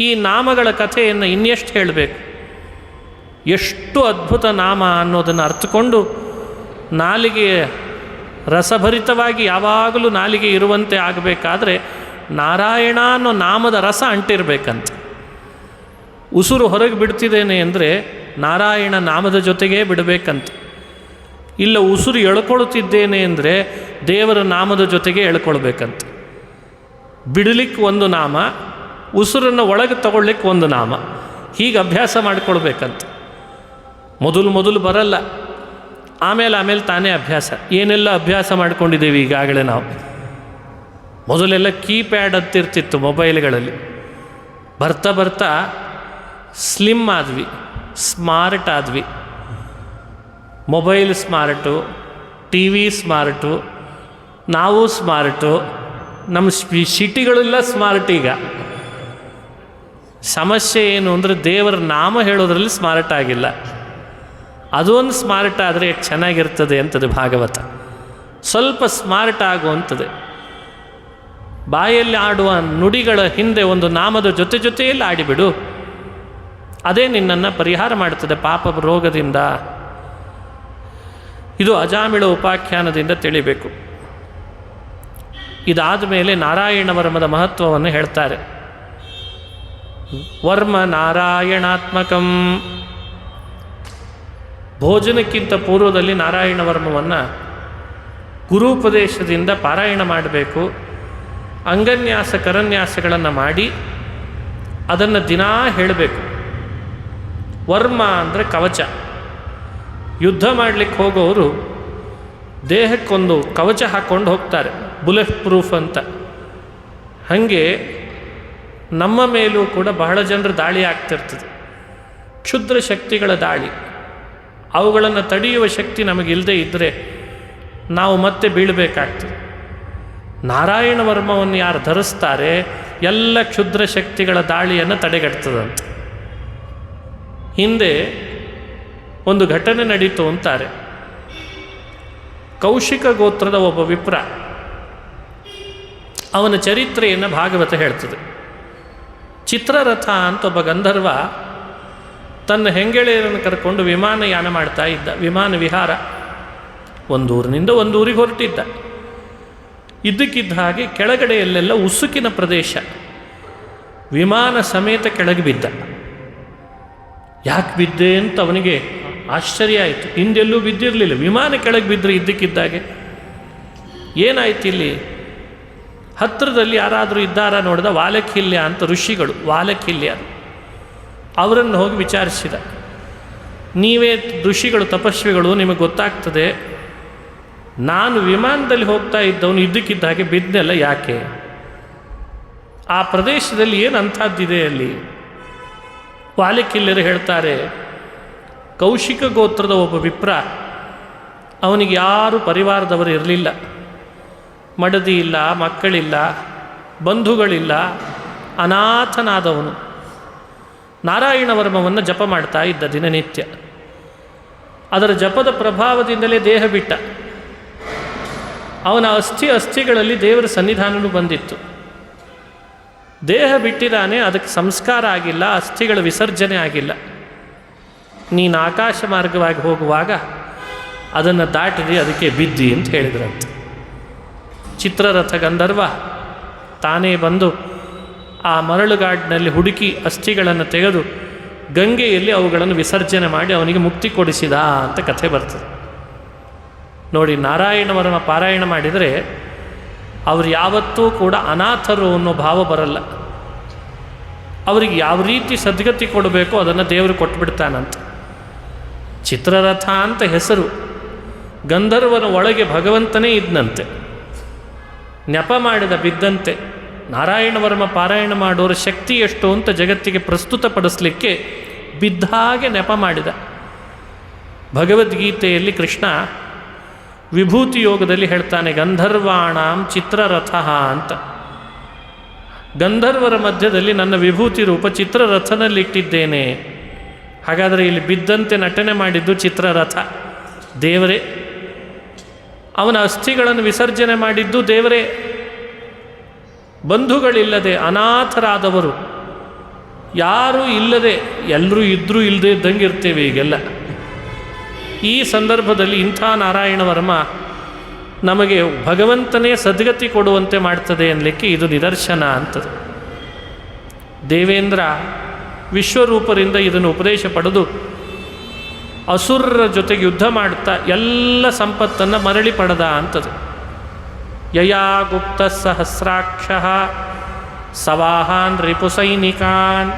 A: ಈ ನಾಮಗಳ ಕಥೆಯನ್ನು ಇನ್ನೆಷ್ಟು ಹೇಳಬೇಕು? ಎಷ್ಟು ಅದ್ಭುತ ನಾಮ ಅನ್ನೋದನ್ನು ಅರ್ಥಕೊಂಡು ನಾಲಿಗೆ ರಸಭರಿತವಾಗಿ ಯಾವಾಗಲೂ ನಾಲಿಗೆ ಇರುವಂತೆ ಆಗಬೇಕಾದ್ರೆ ನಾರಾಯಣ ಅನ್ನೋ ನಾಮದ ರಸ ಅಂಟಿರಬೇಕಂತ. ಉಸಿರು ಹೊರಗೆ ಬಿಡ್ತಿದ್ದೇನೆ ಅಂದರೆ ನಾರಾಯಣ ನಾಮದ ಜೊತೆಗೇ ಬಿಡಬೇಕಂತ. ಇಲ್ಲ ಉಸಿರು ಎಳ್ಕೊಳ್ತಿದ್ದೇನೆ ಅಂದರೆ ದೇವರ ನಾಮದ ಜೊತೆಗೆ ಎಳ್ಕೊಳ್ಬೇಕಂತ. ಬಿಡಲಿಕ್ಕೆ ಒಂದು ನಾಮ, ಉಸಿರನ್ನು ಒಳಗೆ ತಗೊಳ್ಲಿಕ್ಕೆ ಒಂದು ನಾಮ, ಹೀಗೆ ಅಭ್ಯಾಸ ಮಾಡಿಕೊಳ್ಬೇಕಂತ. ಮೊದಲು ಬರಲ್ಲ, ಆಮೇಲೆ ತಾನೇ ಅಭ್ಯಾಸ. ಏನೆಲ್ಲ ಅಭ್ಯಾಸ ಮಾಡ್ಕೊಂಡಿದ್ದೀವಿ ಈಗಾಗಲೇ ನಾವು. ಮೊದಲೆಲ್ಲ ಕೀಪ್ಯಾಡ್ ಹತ್ತಿರ್ತಿತ್ತು ಮೊಬೈಲ್ಗಳಲ್ಲಿ. ಬರ್ತಾ ಸ್ಲಿಮ್ ಆದ್ವಿ, ಸ್ಮಾರ್ಟ್ ಆದ್ವಿ. Mobile smart, T V smart, ನಾವು ಸ್ಮಾರ್ಟು, ನಮ್ಮ ಸಿಟಿಗಳೆಲ್ಲ ಸ್ಮಾರ್ಟ್. ಈಗ ಸಮಸ್ಯೆ ಏನು ಅಂದರೆ ದೇವರ ನಾಮ ಹೇಳೋದ್ರಲ್ಲಿ ಸ್ಮಾರ್ಟ್ ಆಗಿಲ್ಲ. ಅದೊಂದು ಸ್ಮಾರ್ಟ್ ಆದರೆ ಎಷ್ಟು ಚೆನ್ನಾಗಿರ್ತದೆ ಅಂತದೆ ಭಾಗವತ. ಸ್ವಲ್ಪ ಸ್ಮಾರ್ಟ್ ಆಗುವಂಥದ್ದು. ಬಾಯಲ್ಲಿ ಆಡುವ ನುಡಿಗಳ ಹಿಂದೆ ಒಂದು ನಾಮದ ಜೊತೆಯಲ್ಲಿ ಆಡಿಬಿಡು, ಅದೇ ನಿನ್ನನ್ನು ಪರಿಹಾರ ಮಾಡ್ತದೆ ಪಾಪ ರೋಗದಿಂದ. ಇದು ಅಜಾಮಿಳ ಉಪಾಖ್ಯಾನದಿಂದ ತಿಳಿಬೇಕು. ಇದಾದ ಮೇಲೆ ನಾರಾಯಣ ವರ್ಮದ ಮಹತ್ವವನ್ನು ಹೇಳ್ತಾರೆ. ವರ್ಮ ನಾರಾಯಣಾತ್ಮಕಂ. ಭೋಜನಕ್ಕಿಂತ ಪೂರ್ವದಲ್ಲಿ ನಾರಾಯಣ ವರ್ಮವನ್ನು ಗುರುಪದೇಶದಿಂದ ಪಾರಾಯಣ ಮಾಡಬೇಕು. ಅಂಗನ್ಯಾಸ ಕರನ್ಯಾಸಗಳನ್ನು ಮಾಡಿ ಅದನ್ನು ದಿನಾ ಹೇಳಬೇಕು. ವರ್ಮ ಅಂದರೆ ಕವಚ. ಯುದ್ಧ ಮಾಡಲಿಕ್ಕೆ ಹೋಗೋರು ದೇಹಕ್ಕೊಂದು ಕವಚ ಹಾಕ್ಕೊಂಡು ಹೋಗ್ತಾರೆ, ಬುಲೆಟ್ ಪ್ರೂಫ್ ಅಂತ. ಹಾಗೆ ನಮ್ಮ ಮೇಲೂ ಕೂಡ ಬಹಳ ಜನರು ದಾಳಿ ಆಗ್ತಿರ್ತದೆ, ಕ್ಷುದ್ರ ಶಕ್ತಿಗಳ ದಾಳಿ. ಅವುಗಳನ್ನು ತಡೆಯುವ ಶಕ್ತಿ ನಮಗಿಲ್ಲದೆ ಇದ್ದರೆ ನಾವು ಮತ್ತೆ ಬೀಳಬೇಕಾಗ್ತದೆ. ನಾರಾಯಣ ವರ್ಮವನ್ನು ಯಾರು ಧರಿಸ್ತಾರೆ ಎಲ್ಲ ಕ್ಷುದ್ರ ಶಕ್ತಿಗಳ ದಾಳಿಯನ್ನು ತಡೆಗಟ್ತದಂತೆ. ಹಿಂದೆ ಒಂದು ಘಟನೆ ನಡೀತು ಅಂತಾರೆ. ಕೌಶಿಕ ಗೋತ್ರದ ಒಬ್ಬ ವಿಪ್ರ, ಅವನ ಚರಿತ್ರೆಯನ್ನು ಭಾಗವತ ಹೇಳ್ತದೆ. ಚಿತ್ರರಥ ಅಂತ ಒಬ್ಬ ಗಂಧರ್ವ ತನ್ನ ಹೆಂಗೆಳೆಯರನ್ನು ಕರ್ಕೊಂಡು ವಿಮಾನಯಾನ ಮಾಡ್ತಾ ಇದ್ದ. ವಿಮಾನ ವಿಹಾರ, ಒಂದೂರಿನಿಂದ ಒಂದೂರಿಗೆ ಹೊರಟಿದ್ದ. ಇದ್ದಕ್ಕಿದ್ದ ಹಾಗೆ ಕೆಳಗಡೆಯಲ್ಲೆಲ್ಲ ಉಸುಕಿನ ಪ್ರದೇಶ. ವಿಮಾನ ಸಮೇತ ಕೆಳಗೆ ಬಿದ್ದ. ಯಾಕೆ ಬಿದ್ದೆ ಅಂತ ಅವನಿಗೆ ಆಶ್ಚರ್ಯ ಆಯಿತು. ಹಿಂದೆಲ್ಲೂ ಬಿದ್ದಿರಲಿಲ್ಲ, ವಿಮಾನ ಕೆಳಗೆ ಬಿದ್ದರೆ ಇದ್ದಕ್ಕಿದ್ದಾಗೆ. ಏನಾಯ್ತು ಇಲ್ಲಿ? ಹತ್ತಿರದಲ್ಲಿ ಯಾರಾದರೂ ಇದ್ದಾರಾ ನೋಡಿದ. ವಾಲಕಿಲ್ಯ ಅಂತ ಋಷಿಗಳು, ವಾಲಕಿಲ್ಯ, ಅವರನ್ನು ಹೋಗಿ ವಿಚಾರಿಸಿದ. ನೀವೇ ಋಷಿಗಳು, ತಪಸ್ವಿಗಳು, ನಿಮಗೆ ಗೊತ್ತಾಗ್ತದೆ, ನಾನು ವಿಮಾನದಲ್ಲಿ ಹೋಗ್ತಾ ಇದ್ದವನು ಇದ್ದಕ್ಕಿದ್ದ ಹಾಗೆ ಬಿದ್ದೆಲ್ಲ ಯಾಕೆ? ಆ ಪ್ರದೇಶದಲ್ಲಿ ಏನು ಅಂಥದ್ದಿದೆ ಅಲ್ಲಿ? ವಾಲಕಿಲ್ಯರು ಹೇಳ್ತಾರೆ, ಕೌಶಿಕ ಗೋತ್ರದ ಒಬ್ಬ ವಿಪ್ರ, ಅವನಿಗೆ ಯಾರು ಪರಿವಾರದವರು ಇರಲಿಲ್ಲ. ಮಡದಿ ಇಲ್ಲ, ಮಕ್ಕಳಿಲ್ಲ, ಬಂಧುಗಳಿಲ್ಲ, ಅನಾಥನಾದವನು. ನಾರಾಯಣ ವರ್ಮವನ್ನು ಜಪ ಮಾಡ್ತಾ ಇದ್ದ ದಿನನಿತ್ಯ. ಅದರ ಜಪದ ಪ್ರಭಾವದಿಂದಲೇ ದೇಹ ಬಿಟ್ಟ. ಅವನ ಅಸ್ಥಿಗಳಲ್ಲಿ ದೇವರ ಸನ್ನಿಧಾನವೂ ಬಂದಿತ್ತು. ದೇಹ ಬಿಟ್ಟಿದ್ದಾನೆ, ಅದಕ್ಕೆ ಸಂಸ್ಕಾರ ಆಗಿಲ್ಲ, ಅಸ್ಥಿಗಳ ವಿಸರ್ಜನೆ ಆಗಿಲ್ಲ. ನೀನು ಆಕಾಶ ಮಾರ್ಗವಾಗಿ ಹೋಗುವಾಗ ಅದನ್ನು ದಾಟಿದೆ, ಅದಕ್ಕೆ ಬಿದ್ದಿ ಅಂತ ಹೇಳಿದ್ರಂತೆ. ಚಿತ್ರರಥ ಗಂಧರ್ವ ತಾನೇ ಬಂದು ಆ ಮರಳುಗಾಡಿನಲ್ಲಿ ಹುಡುಕಿ ಅಸ್ಥಿಗಳನ್ನು ತೆಗೆದು ಗಂಗೆಯಲ್ಲಿ ಅವುಗಳನ್ನು ವಿಸರ್ಜನೆ ಮಾಡಿ ಅವನಿಗೆ ಮುಕ್ತಿ ಕೊಡಿಸಿದ ಅಂತ ಕಥೆ ಬರ್ತದೆ. ನೋಡಿ, ನಾರಾಯಣ ವರ್ಮ ಪಾರಾಯಣ ಮಾಡಿದರೆ ಅವರು ಯಾವತ್ತೂ ಕೂಡ ಅನಾಥರು ಅನ್ನೋ ಭಾವ ಬರಲ್ಲ. ಅವರಿಗೆ ಯಾವ ರೀತಿ ಸದ್ಗತಿ ಕೊಡಬೇಕೋ ಅದನ್ನು ದೇವರು ಕೊಟ್ಬಿಡ್ತಾನಂತ. ಚಿತ್ರರಥ ಅಂತ ಹೆಸರು, ಗಂಧರ್ವನ ಒಳಗೆ ಭಗವಂತನೇ ಇದ್ದಂತೆ, ನೆಪ ಮಾಡಿದ ಬಿದ್ದಂತೆ. ನಾರಾಯಣ ವರ್ಮ ಪಾರಾಯಣ ಮಾಡೋರ ಶಕ್ತಿ ಎಷ್ಟು ಅಂತ ಜಗತ್ತಿಗೆ ಪ್ರಸ್ತುತಪಡಿಸಲಿಕ್ಕೆ ಬಿದ್ದ ಹಾಗೆ ನೆಪ ಮಾಡಿದ. ಭಗವದ್ಗೀತೆಯಲ್ಲಿ ಕೃಷ್ಣ ವಿಭೂತಿ ಯೋಗದಲ್ಲಿ ಹೇಳ್ತಾನೆ, ಗಂಧರ್ವಾಣಾಂ ಚಿತ್ರರಥ ಅಂತ. ಗಂಧರ್ವರ ಮಧ್ಯದಲ್ಲಿ ನನ್ನ ವಿಭೂತಿ ರೂಪ ಚಿತ್ರರಥನಲ್ಲಿಟ್ಟಿದ್ದೇನೆ. ಹಾಗಾದರೆ ಇಲ್ಲಿ ಬಿದ್ದಂತೆ ನಟನೆ ಮಾಡಿದ್ದು ಚಿತ್ರರಥ ದೇವರೇ, ಅವನ ಅಸ್ಥಿಗಳನ್ನು ವಿಸರ್ಜನೆ ಮಾಡಿದ್ದು ದೇವರೇ. ಬಂಧುಗಳಿಲ್ಲದೆ ಅನಾಥರಾದವರು, ಯಾರೂ ಇಲ್ಲದೆ ಎಲ್ಲರೂ ಇದ್ದರೂ ಇಲ್ಲದೆ ಇದ್ದಂಗೆ ಇರ್ತೇವೆ ಈಗೆಲ್ಲ. ಈ ಸಂದರ್ಭದಲ್ಲಿ ಇಂಥ ನಾರಾಯಣ ವರ್ಮ ನಮಗೆ ಭಗವಂತನೇ ಸದ್ಗತಿ ಕೊಡುವಂತೆ ಮಾಡ್ತದೆ ಅನ್ನಲಿಕ್ಕೆ ಇದು ನಿದರ್ಶನ ಅಂತದೆ. ದೇವೇಂದ್ರ ವಿಶ್ವರೂಪರಿಂದ ಇದನ್ನು ಉಪದೇಶ ಪಡೆದು ಅಸುರರ ಜೊತೆಗೆ ಯುದ್ಧ ಮಾಡ್ತಾ ಎಲ್ಲ ಸಂಪತ್ತನ್ನು ಮರಳಿ ಪಡೆದ ಅಂತದೆ. ಯಯಾ ಗುಪ್ತ ಸಹಸ್ರಾಕ್ಷ ಸವಾಹಾನ್ ರಿಪುಸೈನಿಕಾನ್.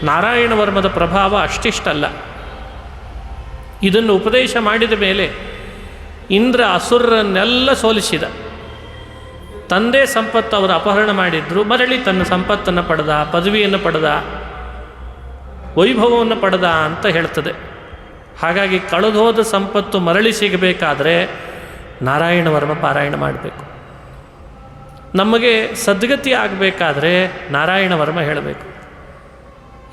A: ನಾರಾಯಣ ವರ್ಮದ ಪ್ರಭಾವ ಅಷ್ಟಿಷ್ಟಲ್ಲ. ಇದನ್ನು ಉಪದೇಶ ಮಾಡಿದ ಮೇಲೆ ಇಂದ್ರ ಅಸುರರನ್ನೆಲ್ಲ ಸೋಲಿಸಿದ. ತಂದೆ ಸಂಪತ್ತು ಅವರು ಅಪಹರಣ ಮಾಡಿದ್ರು, ಮರಳಿ ತನ್ನ ಸಂಪತ್ತನ್ನು ಪಡೆದ, ಪದವಿಯನ್ನು ಪಡೆದ, ವೈಭವವನ್ನು ಪಡೆದ ಅಂತ ಹೇಳ್ತದೆ. ಹಾಗಾಗಿ ಕಳೆದೋದ ಸಂಪತ್ತು ಮರಳಿ ಸಿಗಬೇಕಾದ್ರೆ ನಾರಾಯಣ ವರ್ಮ ಪಾರಾಯಣ ಮಾಡಬೇಕು. ನಮಗೆ ಸದ್ಗತಿ ಆಗಬೇಕಾದ್ರೆ ನಾರಾಯಣ ವರ್ಮ ಹೇಳಬೇಕು.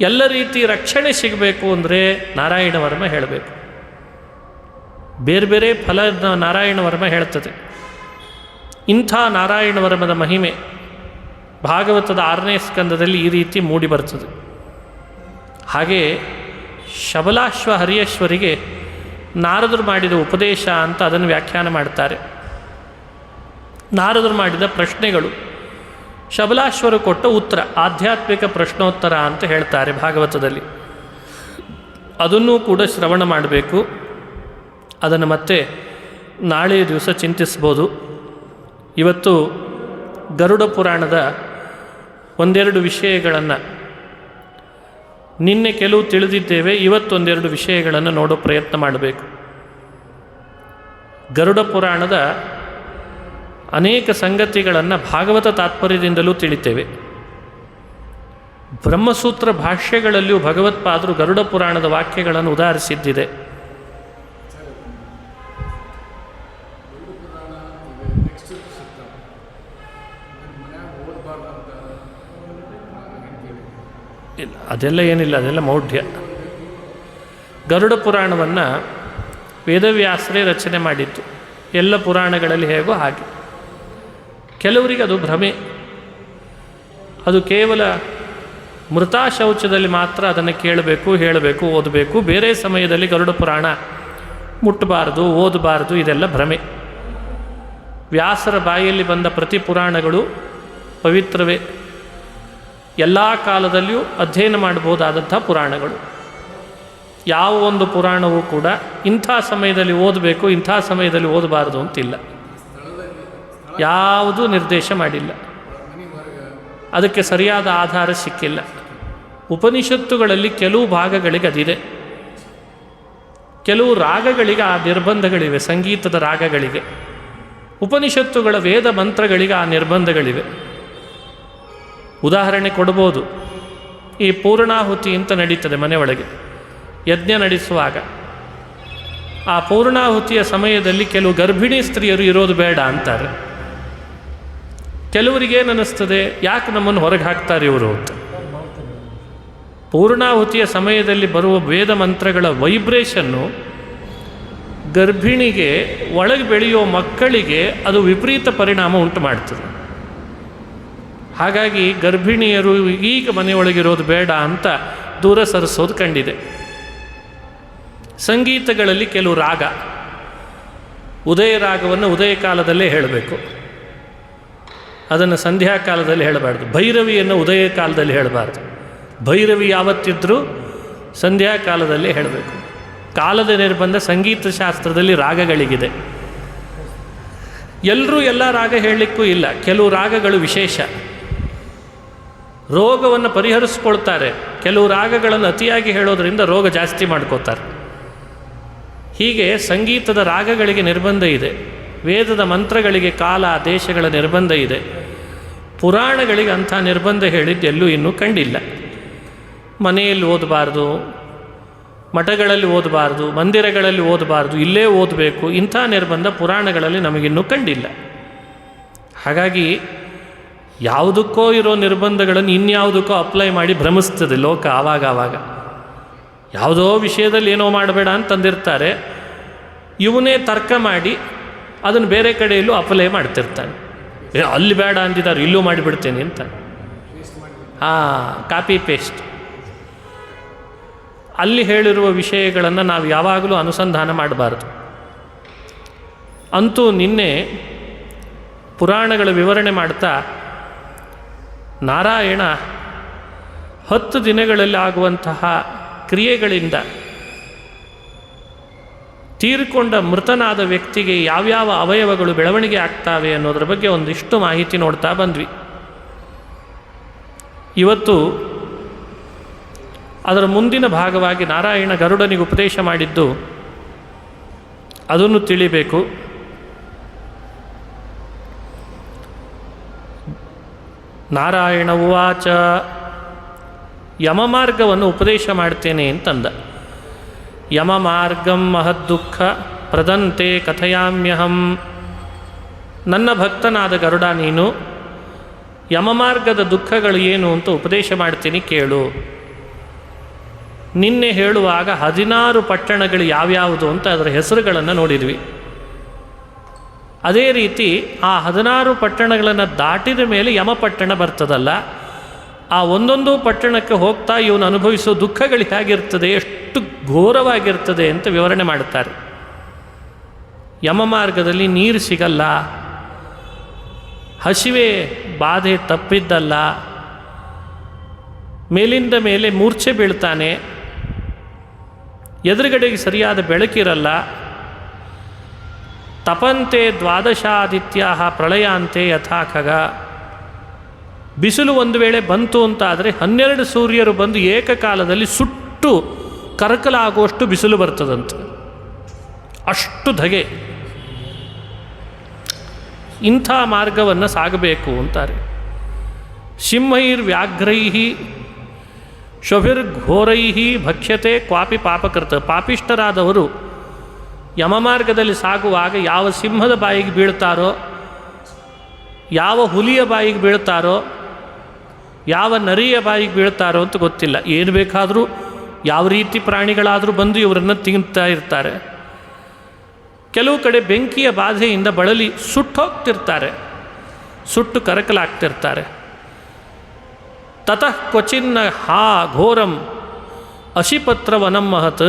A: ಎಲ್ಲ ರೀತಿ ರಕ್ಷಣೆ ಸಿಗಬೇಕು ಅಂದರೆ ನಾರಾಯಣ ವರ್ಮ ಹೇಳಬೇಕು. ಬೇರೆ ಬೇರೆ ಫಲ ನಾರಾಯಣ ವರ್ಮ ಹೇಳ್ತದೆ. ಇಂಥ ನಾರಾಯಣ ವರ್ಮದ ಮಹಿಮೆ ಭಾಗವತದ 6ನೇ ಸ್ಕಂದದಲ್ಲಿ ಈ ರೀತಿ ಮೂಡಿ ಬರ್ತದೆ. ಹಾಗೆ ಶಬಲಾಶ್ವ ಹರಿಯೇಶ್ವರಿಗೆ ನಾರದರು ಮಾಡಿದ ಉಪದೇಶ ಅಂತ ಅದನ್ನು ವ್ಯಾಖ್ಯಾನ ಮಾಡ್ತಾರೆ. ನಾರದರು ಮಾಡಿದ ಪ್ರಶ್ನೆಗಳು, ಶಬಲಾಶ್ವರು ಕೊಟ್ಟ ಉತ್ತರ, ಆಧ್ಯಾತ್ಮಿಕ ಪ್ರಶ್ನೋತ್ತರ ಅಂತ ಹೇಳ್ತಾರೆ ಭಾಗವತದಲ್ಲಿ. ಅದನ್ನೂ ಕೂಡ ಶ್ರವಣ ಮಾಡಬೇಕು. ಅದನ್ನು ಮತ್ತೆ ನಾಳೆ ದಿವಸ ಚಿಂತಿಸ್ಬೋದು. ಇವತ್ತು ಗರುಡ ಪುರಾಣದ ಒಂದೆರಡು ವಿಷಯಗಳನ್ನು, ನಿನ್ನೆ ಕೆಲವು ತಿಳಿದಿದ್ದೇವೆ, ಇವತ್ತೊಂದೆರಡು ವಿಷಯಗಳನ್ನು ನೋಡೋ ಪ್ರಯತ್ನ ಮಾಡಬೇಕು. ಗರುಡ ಪುರಾಣದ ಅನೇಕ ಸಂಗತಿಗಳನ್ನು ಭಾಗವತ ತಾತ್ಪರ್ಯದಿಂದಲೂ ತಿಳಿತೇವೆ. ಬ್ರಹ್ಮಸೂತ್ರ ಭಾಷ್ಯಗಳಲ್ಲಿಯೂ ಭಗವತ್ಪಾದರು ಗರುಡ ಪುರಾಣದ ವಾಕ್ಯಗಳನ್ನು ಉದಾಹರಿಸಿದ್ದಿದೆ. ಇಲ್ಲ, ಅದೆಲ್ಲ ಏನಿಲ್ಲ, ಅದೆಲ್ಲ ಮೌಢ್ಯ. ಗರುಡ ಪುರಾಣವನ್ನು ವೇದವ್ಯಾಸರೇ ರಚನೆ ಮಾಡಿತ್ತು. ಎಲ್ಲ ಪುರಾಣಗಳಲ್ಲಿ ಹೇಗೋ ಹಾಗೆ. ಕೆಲವರಿಗೆ ಅದು ಭ್ರಮೆ. ಅದು ಕೇವಲ ಮೃತಾಶೌಚದಲ್ಲಿ ಮಾತ್ರ ಅದನ್ನು ಕೇಳಬೇಕು, ಹೇಳಬೇಕು, ಓದಬೇಕು. ಬೇರೆ ಸಮಯದಲ್ಲಿ ಗರುಡ ಪುರಾಣ ಮುಟ್ಟಬಾರದು, ಓದಬಾರದು, ಇದೆಲ್ಲ ಭ್ರಮೆ. ವ್ಯಾಸರ ಬಾಯಲ್ಲಿ ಬಂದ ಪ್ರತಿ ಪುರಾಣಗಳು ಪವಿತ್ರವೇ. ಎಲ್ಲ ಕಾಲದಲ್ಲಿಯೂ ಅಧ್ಯಯನ ಮಾಡಬಹುದಾದಂಥ ಪುರಾಣಗಳು. ಯಾವ ಒಂದು ಪುರಾಣವೂ ಕೂಡ ಇಂಥ ಸಮಯದಲ್ಲಿ ಓದಬೇಕು, ಇಂಥ ಸಮಯದಲ್ಲಿ ಓದಬಾರದು ಅಂತಿಲ್ಲ. ಯಾವುದೂ ನಿರ್ದೇಶ ಮಾಡಿಲ್ಲ. ಅದಕ್ಕೆ ಸರಿಯಾದ ಆಧಾರ ಸಿಕ್ಕಿಲ್ಲ. ಉಪನಿಷತ್ತುಗಳಲ್ಲಿ ಕೆಲವು ಭಾಗಗಳಿಗೆ ಅದಿದೆ, ಕೆಲವು ರಾಗಗಳಿಗೆ ಆ ನಿರ್ಬಂಧಗಳಿವೆ. ಸಂಗೀತದ ರಾಗಗಳಿಗೆ, ಉಪನಿಷತ್ತುಗಳ ವೇದ ಮಂತ್ರಗಳಿಗೆ ಆ ನಿರ್ಬಂಧಗಳಿವೆ. ಉದಾಹರಣೆ ಕೊಡ್ಬೋದು. ಈ ಪೂರ್ಣಾಹುತಿ ಅಂತ ನಡೀತದೆ ಮನೆಯೊಳಗೆ, ಯಜ್ಞ ನಡೆಸುವಾಗ. ಆ ಪೂರ್ಣಾಹುತಿಯ ಸಮಯದಲ್ಲಿ ಕೆಲವು ಗರ್ಭಿಣಿ ಸ್ತ್ರೀಯರು ಇರೋದು ಬೇಡ ಅಂತಾರೆ. ಕೆಲವರಿಗೇನನ್ನಿಸ್ತದೆ, ಯಾಕೆ ನಮ್ಮನ್ನು ಹೊರಗೆ ಹಾಕ್ತಾರೆ ಇವರು ಅಂತ. ಪೂರ್ಣಾಹುತಿಯ ಸಮಯದಲ್ಲಿ ಬರುವ ವೇದ ಮಂತ್ರಗಳ ವೈಬ್ರೇಷನ್ನು ಗರ್ಭಿಣಿಗೆ, ಒಳಗೆ ಬೆಳೆಯೋ ಮಕ್ಕಳಿಗೆ ಅದು ವಿಪರೀತ ಪರಿಣಾಮ ಉಂಟು ಮಾಡ್ತದೆ. ಹಾಗಾಗಿ ಗರ್ಭಿಣಿಯರು ಈಗ ಮನೆಯೊಳಗಿರೋದು ಬೇಡ ಅಂತ ದೂರ ಸರಿಸೋದು ಕಂಡಿದೆ. ಸಂಗೀತಗಳಲ್ಲಿ ಕೆಲವು ರಾಗ, ಉದಯ ರಾಗವನ್ನು ಉದಯ ಕಾಲದಲ್ಲೇ ಹೇಳಬೇಕು, ಅದನ್ನು ಸಂಧ್ಯಾ ಕಾಲದಲ್ಲಿ ಹೇಳಬಾರ್ದು. ಭೈರವಿಯನ್ನು ಉದಯ ಕಾಲದಲ್ಲಿ ಹೇಳಬಾರ್ದು. ಭೈರವಿ ಯಾವತ್ತಿದ್ರೂ ಸಂಧ್ಯಾ ಕಾಲದಲ್ಲೇ ಹೇಳಬೇಕು. ಕಾಲದ ನಿರ್ಬಂಧ ಸಂಗೀತ ಶಾಸ್ತ್ರದಲ್ಲಿ ರಾಗಗಳಿಗಿದೆ. ಎಲ್ಲರೂ ಎಲ್ಲ ರಾಗ ಹೇಳಲಿಕ್ಕೂ ಇಲ್ಲ. ಕೆಲವು ರಾಗಗಳು ವಿಶೇಷ, ರೋಗವನ್ನು ಪರಿಹರಿಸ್ಕೊಳ್ತಾರೆ. ಕೆಲವು ರಾಗಗಳನ್ನು ಅತಿಯಾಗಿ ಹೇಳೋದ್ರಿಂದ ರೋಗ ಜಾಸ್ತಿ ಮಾಡ್ಕೋತಾರೆ. ಹೀಗೆ ಸಂಗೀತದ ರಾಗಗಳಿಗೆ ನಿರ್ಬಂಧ ಇದೆ, ವೇದದ ಮಂತ್ರಗಳಿಗೆ ಕಾಲ ದೇಶಗಳ ನಿರ್ಬಂಧ ಇದೆ. ಪುರಾಣಗಳಿಗೆ ಅಂಥ ನಿರ್ಬಂಧ ಹೇಳಿದ್ದು ಎಲ್ಲೂ ಇನ್ನೂ ಕಂಡಿಲ್ಲ. ಮನೆಯಲ್ಲಿ ಓದಬಾರ್ದು, ಮಠಗಳಲ್ಲಿ ಓದಬಾರ್ದು, ಮಂದಿರಗಳಲ್ಲಿ ಓದಬಾರ್ದು, ಇಲ್ಲೇ ಓದಬೇಕು, ಇಂಥ ನಿರ್ಬಂಧ ಪುರಾಣಗಳಲ್ಲಿ ನಮಗಿನ್ನೂ ಕಂಡಿಲ್ಲ. ಹಾಗಾಗಿ ಯಾವುದಕ್ಕೋ ಇರೋ ನಿರ್ಬಂಧಗಳನ್ನು ಇನ್ಯಾವುದಕ್ಕೋ ಅಪ್ಲೈ ಮಾಡಿ ಭ್ರಮಿಸ್ತದೆ ಲೋಕ. ಆವಾಗ ಯಾವುದೋ ವಿಷಯದಲ್ಲಿ ಏನೋ ಮಾಡಬೇಡ ಅಂತಂದಿರ್ತಾರೆ, ಇವನೇ ತರ್ಕ ಮಾಡಿ ಅದನ್ನು ಬೇರೆ ಕಡೆಯಲ್ಲೂ ಅಪ್ಲೈ ಮಾಡ್ತಿರ್ತಾನೆ. ಅಲ್ಲಿ ಬೇಡ ಅಂದಿದ್ದಾರೆ ಇಲ್ಲೂ ಮಾಡಿಬಿಡ್ತೇನೆ ಅಂತ. Copy paste. ಅಲ್ಲಿ ಹೇಳಿರುವ ವಿಷಯಗಳನ್ನು ನಾವು ಯಾವಾಗಲೂ ಅನುಸಂಧಾನ ಮಾಡಬಾರ್ದು. ಅಂತೂ ನಿನ್ನೆ ಪುರಾಣಗಳ ವಿವರಣೆ ಮಾಡ್ತಾ ನಾರಾಯಣ 10 ದಿನಗಳಲ್ಲಿ ಆಗುವಂತಹ ಕ್ರಿಯೆಗಳಿಂದ ತೀರಿಕೊಂಡ ಮೃತನಾದ ವ್ಯಕ್ತಿಗೆ ಯಾವ್ಯಾವ ಅವಯವಗಳು ಬೆಳವಣಿಗೆ ಆಗ್ತಾವೆ ಅನ್ನೋದ್ರ ಬಗ್ಗೆ ಒಂದಿಷ್ಟು ಮಾಹಿತಿ ನೋಡ್ತಾ ಬಂದ್ವಿ. ಇವತ್ತು ಅದರ ಮುಂದಿನ ಭಾಗವಾಗಿ ನಾರಾಯಣ ಗರುಡನಿಗೆ ಉಪದೇಶ ಮಾಡಿದ್ದು ಅದನ್ನು ತಿಳಿಬೇಕು. ನಾರಾಯಣ ಉವಾಚ, ಯಮಮಾರ್ಗವನ್ನು ಉಪದೇಶ ಮಾಡ್ತೇನೆ ಅಂತಂದ. ಯಮಮಾರ್ಗಂ ಮಹದ್ದುಃಖ ಪ್ರದಂತೆ ಕಥಯಾಮ್ಯಹಂ. ನನ್ನ ಭಕ್ತನಾದ ಗರುಡ, ನೀನು ಯಮಮಾರ್ಗದ ದುಃಖಗಳು ಏನು ಅಂತ ಉಪದೇಶ ಮಾಡ್ತೀನಿ ಕೇಳು. ನಿನ್ನೆ ಹೇಳುವಾಗ 16 ಪಟ್ಟಣಗಳು ಯಾವ್ಯಾವುದು ಅಂತ ಅದರ ಹೆಸರುಗಳನ್ನು ನೋಡಿದ್ವಿ. ಅದೇ ರೀತಿ ಆ 16 ಪಟ್ಟಣಗಳನ್ನು ದಾಟಿದ ಮೇಲೆ ಯಮಪಟ್ಟಣ ಬರ್ತದಲ್ಲ, ಆ ಒಂದೊಂದು ಪಟ್ಟಣಕ್ಕೆ ಹೋಗ್ತಾ ಇವನು ಅನುಭವಿಸೋ ದುಃಖಗಳು ಹೇಗಿರ್ತದೆ, ಎಷ್ಟು ಘೋರವಾಗಿರ್ತದೆ ಅಂತ ವಿವರಣೆ ಮಾಡುತ್ತಾರೆ. ಯಮಮಾರ್ಗದಲ್ಲಿ ನೀರು ಸಿಗಲ್ಲ, ಹಸಿವೆ ಬಾಧೆ ತಪ್ಪಿದ್ದಲ್ಲ, ಮೇಲಿಂದ ಮೇಲೆ ಮೂರ್ಛೆ ಬೀಳ್ತಾನೆ, ಎದುರುಗಡೆಗೆ ಸರಿಯಾದ ಬೆಳಕಿರಲ್ಲ, ತಪಂತೆ ದ್ವಾದಶಾದಿತ್ಯ ಪ್ರಳಯಾಂತೆ ಯಥಾಖಗ. ಬಿಸಿಲು ಒಂದು ವೇಳೆ ಬಂತು ಅಂತಾದರೆ 12 ಸೂರ್ಯರು ಬಂದು ಏಕಕಾಲದಲ್ಲಿ ಸುಟ್ಟು ಕರಕಲಾಗುವಷ್ಟು ಬಿಸಿಲು ಬರ್ತದಂತೆ, ಅಷ್ಟು ಧಗೆ. ಇಂಥ ಮಾರ್ಗವನ್ನು ಸಾಗಬೇಕು ಅಂತಾರೆ. ಸಿಂಹೈರ್ವ್ಯಾಘ್ರೈಃ ಶುಭಿರ್ಘೋರೈಃ ಭಕ್ಷ್ಯತೆ ಕ್ವಾಪಿ ಪಾಪಕೃತ. ಪಾಪಿಷ್ಠರಾದವರು ಯಮಮಾರ್ಗದಲ್ಲಿ ಸಾಗುವಾಗ ಯಾವ ಸಿಂಹದ ಬಾಯಿಗೆ ಬೀಳ್ತಾರೋ, ಯಾವ ಹುಲಿಯ ಬಾಯಿಗೆ ಬೀಳ್ತಾರೋ, ಯಾವ ನರಿಯ ಬಾಯಿಗೆ ಬೀಳ್ತಾರೋ ಅಂತ ಗೊತ್ತಿಲ್ಲ. ಏನು ಬೇಕಾದರೂ ಯಾವ ರೀತಿ ಪ್ರಾಣಿಗಳಾದರೂ ಬಂದು ಇವರನ್ನು ತಿಂತಾ ಇರ್ತಾರೆ. ಕೆಲವು ಕಡೆ ಬೆಂಕಿಯ ಬಾಧೆಯಿಂದ ಬಳಲಿ ಸುಟ್ಟೋಗ್ತಿರ್ತಾರೆ, ಸುಟ್ಟು ಕರಕಲಾಗ್ತಿರ್ತಾರೆ. ತತಃ ಕ್ವಚಿನ್ನ ಹಾ ಘೋರಂ ಅಶಿಪತ್ರವನಂ ಮಹತ್.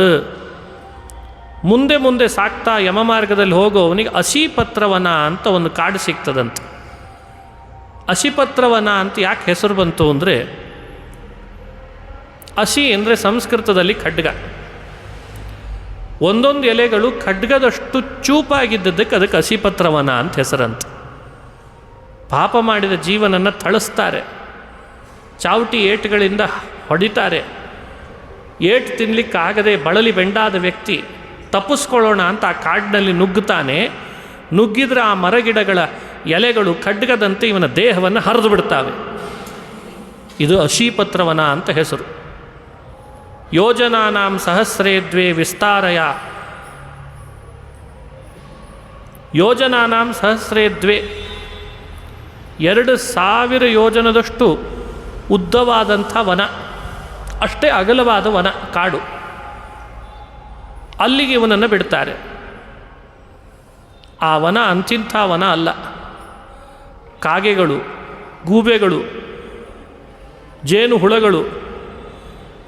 A: ಮುಂದೆ ಮುಂದೆ ಸಾಕ್ತಾ ಯಮಮಾರ್ಗದಲ್ಲಿ ಹೋಗೋವನಿಗೆ ಅಶಿಪತ್ರವನ ಅಂತ ಒಂದು ಕಾಡು ಸಿಗ್ತದಂತೆ. ಅಶಿಪತ್ರವನ ಅಂತ ಯಾಕೆ ಹೆಸರು ಬಂತು ಅಂದರೆ, ಅಶಿ ಅಂದರೆ ಸಂಸ್ಕೃತದಲ್ಲಿ ಖಡ್ಗ. ಒಂದೊಂದು ಎಲೆಗಳು ಖಡ್ಗದಷ್ಟು ಚೂಪಾಗಿದ್ದದ್ದಕ್ಕೆ ಅದಕ್ಕೆ ಅಶಿಪತ್ರವನ ಅಂತ ಹೆಸರಂತೆ. ಪಾಪ ಮಾಡಿದ ಜೀವನನ್ನು ಥಳಿಸ್ತಾರೆ, ಚಾವಟಿ ಏಟುಗಳಿಂದ ಹೊಡಿತಾರೆ. ಏಟು ತಿನ್ನಲಿಕ್ಕಾಗದೆ ಬಳಲಿ ಬೆಂಡಾದ ವ್ಯಕ್ತಿ ತಪ್ಪಿಸ್ಕೊಳ್ಳೋಣ ಅಂತ ಆ ಕಾಡಿನಲ್ಲಿ ನುಗ್ಗುತ್ತಾನೆ. ನುಗ್ಗಿದ್ರೆ ಆ ಮರಗಿಡಗಳ ಎಲೆಗಳು ಖಡ್ಗದಂತೆ ಇವನ ದೇಹವನ್ನು ಹರಿದು ಬಿಡ್ತಾವೆ. ಇದು ಅಶೀಪತ್ರವನ ಅಂತ ಹೆಸರು. ಯೋಜನಾನಾಂ ಸಹಸ್ರೇ ದ್ವೇ ವಿಸ್ತಾರಯ. ಯೋಜನಾನಾಂ ಸಹಸ್ರೇ ದ್ವೇ, 2000 ಯೋಜನದಷ್ಟು ಉದ್ದವಾದಂಥ ವನ, ಅಷ್ಟೇ ಅಗಲವಾದ ವನ, ಕಾಡು. ಅಲ್ಲಿಗೆ ಇವನನ್ನು ಬಿಡ್ತಾರೆ. ಆ ವನ ಅಂತಿಂಥ ವನ ಅಲ್ಲ. ಕಾಗೆಗಳು, ಗೂಬೆಗಳು, ಜೇನು ಹುಳಗಳು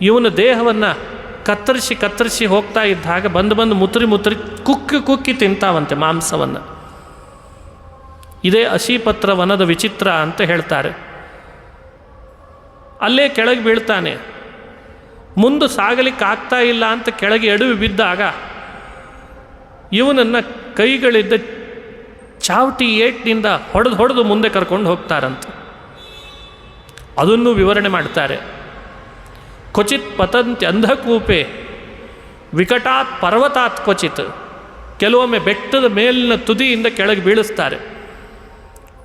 A: ಇವನ ದೇಹವನ್ನು ಕತ್ತರಿಸಿ ಹೋಗ್ತಾ ಇದ್ದಾಗ ಬಂದು ಮುತ್ರಿ ಕುಕ್ಕಿ ತಿಂತಾವಂತೆ ಮಾಂಸವನ್ನು. ಇದೇ ಅಶೀಪತ್ರ ವನದ ವಿಚಿತ್ರ ಅಂತ ಹೇಳ್ತಾರೆ. ಅಲ್ಲೇ ಕೆಳಗೆ ಬೀಳ್ತಾನೆ. ಮುಂದೆ ಸಾಗಲಿಕ್ಕೆ ಆಗ್ತಾ ಇಲ್ಲ ಅಂತ ಕೆಳಗೆ ಎಡವಿ ಬಿದ್ದಾಗ ಇವನನ್ನು ಕೈಗಳಿದ್ದ ಚಾವಟಿ ಏಟ್ನಿಂದ ಹೊಡೆದು ಮುಂದೆ ಕರ್ಕೊಂಡು ಹೋಗ್ತಾರಂತೆ. ಅದನ್ನು ವಿವರಣೆ ಮಾಡ್ತಾರೆ. ಕ್ವಚಿತ್ ಪತಂತಿ ಅಂಧಕೂಪೆ ವಿಕಟಾತ್ ಪರ್ವತಾತ್ ಕ್ವಚಿತ್, ಕೆಲವೊಮ್ಮೆ ಬೆಟ್ಟದ ಮೇಲಿನ ತುದಿಯಿಂದ ಕೆಳಗೆ ಬೀಳಿಸ್ತಾರೆ.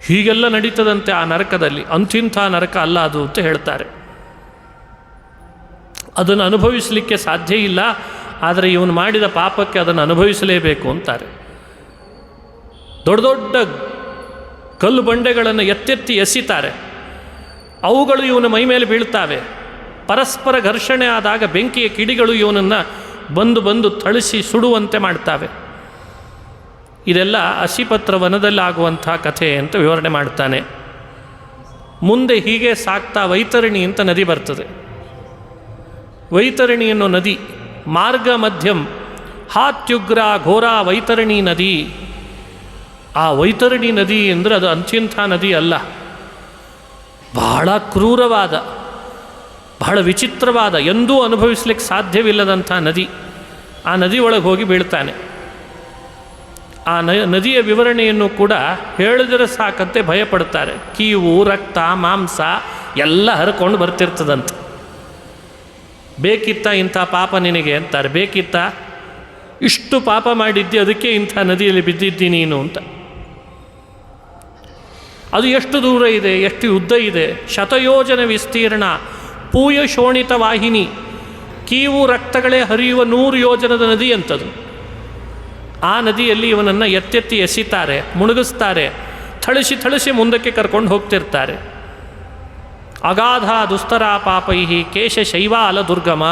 A: ಹೀಗೆಲ್ಲ ನಡೀತದಂತೆ ಆ ನರಕದಲ್ಲಿ. ಅಂಥಿಂಥ ನರಕ ಅಲ್ಲ ಅದು ಅಂತ ಹೇಳ್ತಾರೆ. ಅದನ್ನು ಅನುಭವಿಸಲಿಕ್ಕೆ ಸಾಧ್ಯ ಇಲ್ಲ, ಆದರೆ ಇವನು ಮಾಡಿದ ಪಾಪಕ್ಕೆ ಅದನ್ನು ಅನುಭವಿಸಲೇಬೇಕು ಅಂತಾರೆ. ದೊಡ್ಡ ದೊಡ್ಡ ಕಲ್ಲು ಬಂಡೆಗಳನ್ನು ಎತ್ತೆತ್ತಿ ಎಸಿತಾರೆ, ಅವುಗಳು ಇವನ ಮೈ ಮೇಲೆ ಬೀಳ್ತಾವೆ. ಪರಸ್ಪರ ಘರ್ಷಣೆ ಆದಾಗ ಬೆಂಕಿಯ ಕಿಡಿಗಳು ಇವನನ್ನು ಬಂದು ಥಳಿಸಿ ಸುಡುವಂತೆ ಮಾಡ್ತಾವೆ. ಇದೆಲ್ಲ ಅಸಿಪತ್ರ ವನದಲ್ಲಿ ಆಗುವಂಥ ಕಥೆ ಅಂತ ವಿವರಣೆ ಮಾಡ್ತಾನೆ. ಮುಂದೆ ಹೀಗೆ ಸಾಕ್ತಾ ವೈತರಣಿ ಅಂತ ನದಿ ಬರ್ತದೆ. ವೈತರಣಿ ಅನ್ನೋ ನದಿ ಮಾರ್ಗ ಮಧ್ಯಂ ಹಾತ್ಯುಗ್ರ ಘೋರ ವೈತರಣಿ ನದಿ. ಆ ವೈತರಣಿ ನದಿ ಅಂದರೆ ಅದು ಅಂತ್ಯಂಥ ನದಿ ಅಲ್ಲ, ಬಹಳ ಕ್ರೂರವಾದ, ಬಹಳ ವಿಚಿತ್ರವಾದ, ಎಂದೂ ಅನುಭವಿಸ್ಲಿಕ್ಕೆ ಸಾಧ್ಯವಿಲ್ಲದಂಥ ನದಿ. ಆ ನದಿ ಒಳಗೆ ಹೋಗಿ ಬೀಳ್ತಾನೆ. ಆ ನದಿಯ ವಿವರಣೆಯನ್ನು ಕೂಡ ಹೇಳಿದರೆ ಸಾಕಂತೆ ಭಯಪಡ್ತಾರೆ. ಕೀವು, ರಕ್ತ, ಮಾಂಸ ಎಲ್ಲ ಹರ್ಕೊಂಡು ಬರ್ತಿರ್ತದಂತೆ. ಬೇಕಿತ್ತ ಇಂಥ ಪಾಪ ನಿನಗೆ ಅಂತಾರೆ. ಬೇಕಿತ್ತ? ಇಷ್ಟು ಪಾಪ ಮಾಡಿದ್ದೆ, ಅದಕ್ಕೆ ಇಂಥ ನದಿಯಲ್ಲಿ ಬಿದ್ದಿದ್ದಿ ನೀನು ಅಂತ. ಅದು ಎಷ್ಟು ದೂರ ಇದೆ, ಎಷ್ಟು ಉದ್ದ ಇದೆ, ಶತಯೋಜನ ವಿಸ್ತೀರ್ಣ, ಪೂಯ ಶೋಣಿತ ವಾಹಿನಿ, ಕೀವು ರಕ್ತಗಳೇ ಹರಿಯುವ 100 ಯೋಜನದ ನದಿ ಅಂತದು. ಆ ನದಿಯಲ್ಲಿ ಇವನನ್ನು ಎತ್ತೆತ್ತಿ ಎಸಿತಾರೆ, ಮುಳುಗಿಸ್ತಾರೆ, ಥಳಿಸಿ ಮುಂದಕ್ಕೆ ಕರ್ಕೊಂಡು ಹೋಗ್ತಿರ್ತಾರೆ. ಅಗಾಧ ದುಸ್ತರ ಪಾಪೈಹಿ ಕೇಶ ಶೈವಾಲ ದುರ್ಗಮ.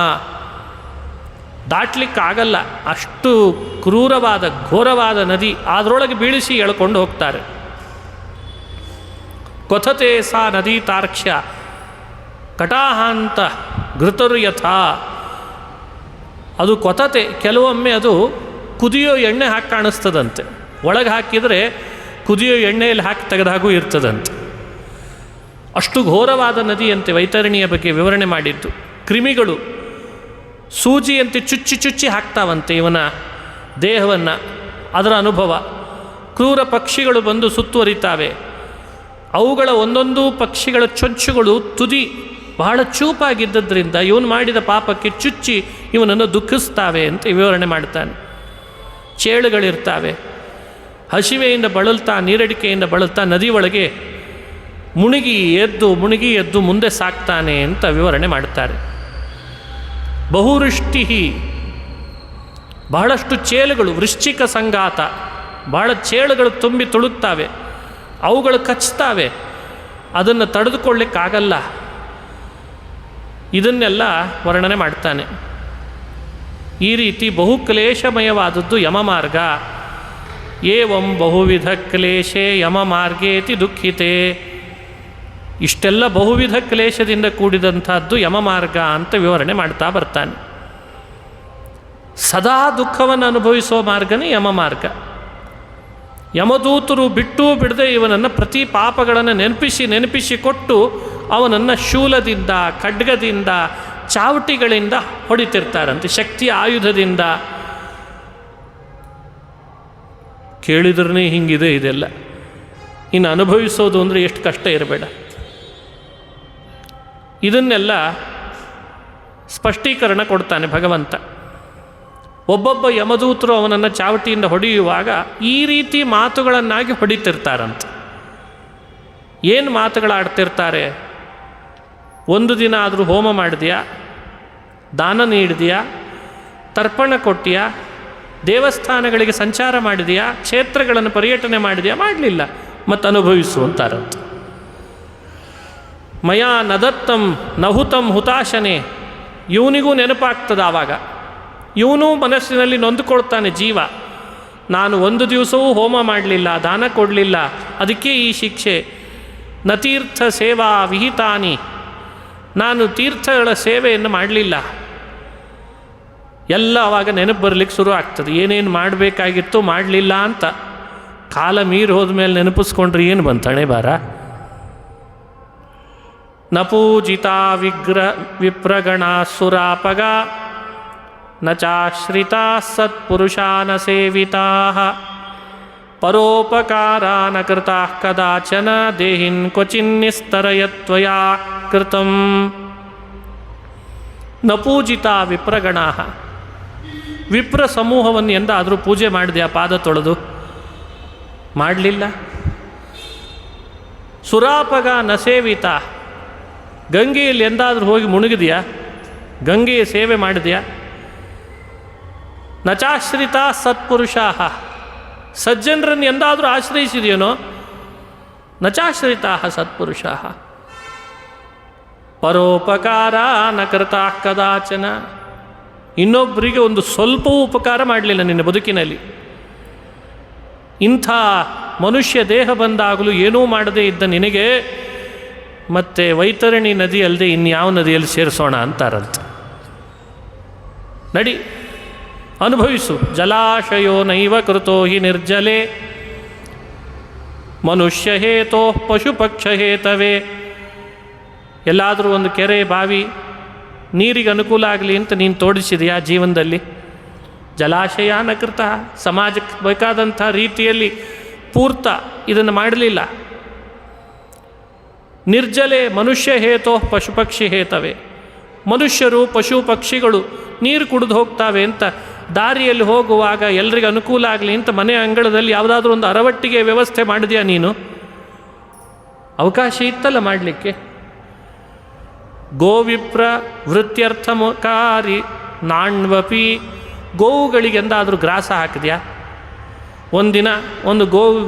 A: ದಾಟ್ಲಿಕ್ಕಾಗಲ್ಲ, ಅಷ್ಟು ಕ್ರೂರವಾದ ಘೋರವಾದ ನದಿ. ಅದರೊಳಗೆ ಬೀಳಿಸಿ ಎಳ್ಕೊಂಡು ಹೋಗ್ತಾರೆ. ಕ್ವಥತೆ ಸಾ ನದಿ ತಾರ್ಕ್ಷ್ಯ ಕಟಾಹಾಂತ ಘೃತರ್ಯಥಾ. ಅದು ಕ್ವಥತೆ, ಕೆಲವೊಮ್ಮೆ ಅದು ಕುದಿಯೋ ಎಣ್ಣೆ ಹಾಕಿ ಕಾಣಿಸ್ತದಂತೆ. ಒಳಗೆ ಹಾಕಿದರೆ ಕುದಿಯೋ ಎಣ್ಣೆಯಲ್ಲಿ ಹಾಕಿ ತೆಗೆದಾಗೂ ಇರ್ತದಂತೆ. ಅಷ್ಟು ಘೋರವಾದ ನದಿಯಂತೆ ವೈತರಣಿಯ ಬಗ್ಗೆ ವಿವರಣೆ ಮಾಡಿದ್ದು. ಕ್ರಿಮಿಗಳು ಸೂಜಿಯಂತೆ ಚುಚ್ಚಿ ಹಾಕ್ತಾವಂತೆ ಇವನ ದೇಹವನ್ನು, ಅದರ ಅನುಭವ. ಕ್ರೂರ ಪಕ್ಷಿಗಳು ಬಂದು ಸುತ್ತುವರಿತಾವೆ. ಅವುಗಳ ಒಂದೊಂದು ಪಕ್ಷಿಗಳ ಚೊಂಚುಗಳು ತುದಿ ಬಹಳ ಚೂಪಾಗಿದ್ದರಿಂದ ಇವನು ಮಾಡಿದ ಪಾಪಕ್ಕೆ ಚುಚ್ಚಿ ಇವನನ್ನು ದುಃಖಿಸ್ತಾವೆ ಅಂತ ವಿವರಣೆ ಮಾಡ್ತಾನೆ. ಚೇಳುಗಳಿರ್ತಾವೆ, ಹಸಿವೆಯಿಂದ ಬಳಲ್ತಾ, ನೀರಡಿಕೆಯಿಂದ ಬಳಲ್ತಾ ನದಿ ಒಳಗೆ ಮುಳುಗಿ ಎದ್ದು ಮುಂದೆ ಸಾಕ್ತಾನೆ ಅಂತ ವಿವರಣೆ ಮಾಡ್ತಾರೆ. ಬಹುವೃಷ್ಟಿ, ಬಹಳಷ್ಟು ಚೇಳುಗಳು, ವೃಶ್ಚಿಕ ಸಂಘಾತ, ಬಹಳ ಚೇಳುಗಳು ತುಂಬಿ ತುಳುಕ್ತಾವೆ, ಅವುಗಳು ಕಚ್ತಾವೆ, ಅದನ್ನು ತಡೆದುಕೊಳ್ಳಿಕ್ಕಾಗಲ್ಲ. ಇದನ್ನೆಲ್ಲ ವರ್ಣನೆ ಮಾಡ್ತಾನೆ. ಈ ರೀತಿ ಬಹುಕ್ಲೇಶಮಯವಾದದ್ದು ಯಮಮಾರ್ಗ. ಏವಂ ಬಹುವಿಧ ಕ್ಲೇಶೇ ಯಮಮಾರ್ಗೇತಿ ದುಃಖಿತೆ. ಇಷ್ಟೆಲ್ಲ ಬಹುವಿಧ ಕ್ಲೇಶದಿಂದ ಕೂಡಿದಂಥದ್ದು ಯಮಮಾರ್ಗ ಅಂತ ವಿವರಣೆ ಮಾಡ್ತಾ ಬರ್ತಾನೆ. ಸದಾ ದುಃಖವನ್ನು ಅನುಭವಿಸುವ ಮಾರ್ಗನೇ ಯಮಮಾರ್ಗ. ಯಮದೂತರು ಬಿಟ್ಟೂ ಬಿಡದೆ ಇವನನ್ನು ಪ್ರತಿ ಪಾಪಗಳನ್ನು ನೆನಪಿಸಿ ಕೊಟ್ಟು ಅವನನ್ನು ಶೂಲದಿಂದ, ಖಡ್ಗದಿಂದ, ಚಾವಟಿಗಳಿಂದ ಹೊಡಿತಿರ್ತಾರಂತೆ, ಶಕ್ತಿಯ ಆಯುಧದಿಂದ. ಕೇಳಿದ್ರೇ ಹಿಂಗಿದೆ ಇದೆಲ್ಲ. ಇನ್ನು ಅನುಭವಿಸೋದು ಅಂದರೆ ಎಷ್ಟು ಕಷ್ಟ ಇರಬೇಡ. ಇದನ್ನೆಲ್ಲ ಸ್ಪಷ್ಟೀಕರಣ ಕೊಡ್ತಾನೆ ಭಗವಂತ. ಒಬ್ಬೊಬ್ಬ ಯಮದೂತರು ಅವನನ್ನು ಚಾವಟಿಯಿಂದ ಹೊಡೆಯುವಾಗ ಈ ರೀತಿ ಮಾತುಗಳನ್ನಾಗಿ ಹೊಡಿತಿರ್ತಾರಂತೆ. ಏನು ಮಾತುಗಳಾಡ್ತಿರ್ತಾರೆ? ಒಂದು ದಿನ ಆದರೂ ಹೋಮ ಮಾಡಿದ್ಯಾ, ದಾನ ನೀಡಿದೆಯಾ, ತರ್ಪಣ ಕೊಟ್ಟಿಯಾ, ದೇವಸ್ಥಾನಗಳಿಗೆ ಸಂಚಾರ ಮಾಡಿದೆಯಾ, ಕ್ಷೇತ್ರಗಳನ್ನು ಪರ್ಯಟನೆ ಮಾಡಿದೆಯಾ? ಮಾಡಲಿಲ್ಲ, ಮತ್ತು ಅನುಭವಿಸು ಅಂತಾರಂತೆ. ಮಯಾ ನದತ್ತಂ ನಹುತಂ ಹುತಾಶನೆ. ಇವನಿಗೂ ನೆನಪಾಗ್ತದೆ ಆವಾಗ. ಇವನೂ ಮನಸ್ಸಿನಲ್ಲಿ ನೊಂದುಕೊಳ್ತಾನೆ ಜೀವ. ನಾನು ಒಂದು ದಿವಸವೂ ಹೋಮ ಮಾಡಲಿಲ್ಲ, ದಾನ ಕೊಡಲಿಲ್ಲ, ಅದಕ್ಕೆ ಈ ಶಿಕ್ಷೆ. ನ ತೀರ್ಥ ಸೇವಾ ವಿಹಿತಾನಿ. ನಾನು ತೀರ್ಥಗಳ ಸೇವೆಯನ್ನು ಮಾಡಲಿಲ್ಲ. ಎಲ್ಲ ಆವಾಗ ನೆನಪು ಬರಲಿಕ್ಕೆ ಶುರು ಆಗ್ತದೆ. ಏನೇನು ಮಾಡಬೇಕಾಗಿತ್ತು ಮಾಡಲಿಲ್ಲ ಅಂತ. ಕಾಲ ಮೀರಿ ಹೋದ್ಮೇಲೆ ನೆನಪಿಸ್ಕೊಂಡ್ರೆ ಏನು ಬಂತಣೆ ಬಾರ. ನ ಪೂಜಿತಾ ವಿಪ್ರಗಣಾ ಸುರಾಪಗ ನ ಚಾಶ್ರಿತಾ ಸತ್ಪುರುಷಾ ನ ಸೇವಿತಾ ಪರೋಪಕಾರಾ ನ ಕೃತಾ ಕದಾಚನ ದೇಹಿನ್ ಕ್ವಚಿನ್ನಿಸ್ತರಯತ್ವಯಾ ಕೃತಂ. ನ ಪೂಜಿತಾ ವಿಪ್ರಗಣಾ. ವಿಪ್ರ ಸಮೂಹವನ್ನು ಎಂದಾದರೂ ಪೂಜೆ ಮಾಡಿದೆಯಾ ಪಾದ ತೊಳೆದು? ಮಾಡಲಿಲ್ಲ. ಸುರಾಪಗ ನ ಸೇವಿತ, ಗಂಗೆಯಲ್ಲಿ ಎಂದಾದರೂ ಹೋಗಿ ಮುಳುಗಿದೆಯಾ? ಗಂಗೆಯ ಸೇವೆ ಮಾಡಿದೆಯಾ? ನಚಾಶ್ರಿತ ಸತ್ಪುರುಷಾ, ಸಜ್ಜನರನ್ನು ಎಂದಾದರೂ ಆಶ್ರಯಿಸಿದೆಯೇನೋ? ನಚಾಶ್ರಿತ ಸತ್ಪುರುಷಾ. ಪರೋಪಕಾರ ನ ಕೃತಾ ಕದಾಚನ, ಇನ್ನೊಬ್ಬರಿಗೆ ಒಂದು ಸ್ವಲ್ಪವೂ ಉಪಕಾರ ಮಾಡಲಿಲ್ಲ ನಿನ್ನ ಬದುಕಿನಲ್ಲಿ. ಇಂಥ ಮನುಷ್ಯ ದೇಹ ಬಂದಾಗಲೂ ಏನೂ ಮಾಡದೇ ಇದ್ದ ನಿನಗೆ ಮತ್ತೆ ವೈತರಣಿ ನದಿ ಅಲ್ಲದೆ ಇನ್ಯಾವ ನದಿಯಲ್ಲಿ ಸೇರಿಸೋಣ ಅಂತಾರಂತೆ. ನಡಿ, ಅನುಭವಿಸು. ಜಲಾಶಯೋ ನೈವ ಕೃತೋ ಹಿ ನಿರ್ಜಲೆ ಮನುಷ್ಯ ಹೇತೋ ಪಶು ಪಕ್ಷ ಹೇತವೇ. ಎಲ್ಲಾದರೂ ಒಂದು ಕೆರೆ ಬಾವಿ ನೀರಿಗೆ ಅನುಕೂಲ ಆಗಲಿ ಅಂತ ನೀನು ತೋಡಿಸಿದೆಯಾ ಜೀವನದಲ್ಲಿ? ಜಲಾಶಯ ನಕೃತ, ಸಮಾಜಕ್ಕೆ ಬೇಕಾದಂಥ ರೀತಿಯಲ್ಲಿ ಪೂರ್ತ ಇದನ್ನು ಮಾಡಲಿಲ್ಲ. ನಿರ್ಜಲೆ ಮನುಷ್ಯ ಹೇತೋ ಪಶು ಪಕ್ಷಿ ಹೇತವೇ, ಮನುಷ್ಯರು ಪಶು ಪಕ್ಷಿಗಳು ನೀರು ಕುಡಿದು ಹೋಗ್ತಾವೆ ಅಂತ ದಾರಿಯಲ್ಲಿ ಹೋಗುವಾಗ ಎಲ್ರಿಗೂ ಅನುಕೂಲ ಆಗಲಿ ಅಂತ ಮನೆ ಅಂಗಳದಲ್ಲಿ ಯಾವುದಾದ್ರೂ ಒಂದು ಅರವಟ್ಟಿಗೆ ವ್ಯವಸ್ಥೆ ಮಾಡಿದೆಯಾ ನೀನು? ಅವಕಾಶ ಇತ್ತಲ್ಲ ಮಾಡಲಿಕ್ಕೆ. ಗೋವಿಪ್ರ ವೃತ್ಯರ್ಥಮಕಾರಿ ನಾಣ್ವಪಿ, ಗೋವುಗಳಿಗೆಂದಾದರೂ ಗ್ರಾಸ ಹಾಕಿದೆಯಾ? ಒಂದಿನ ಒಂದು ಗೋವು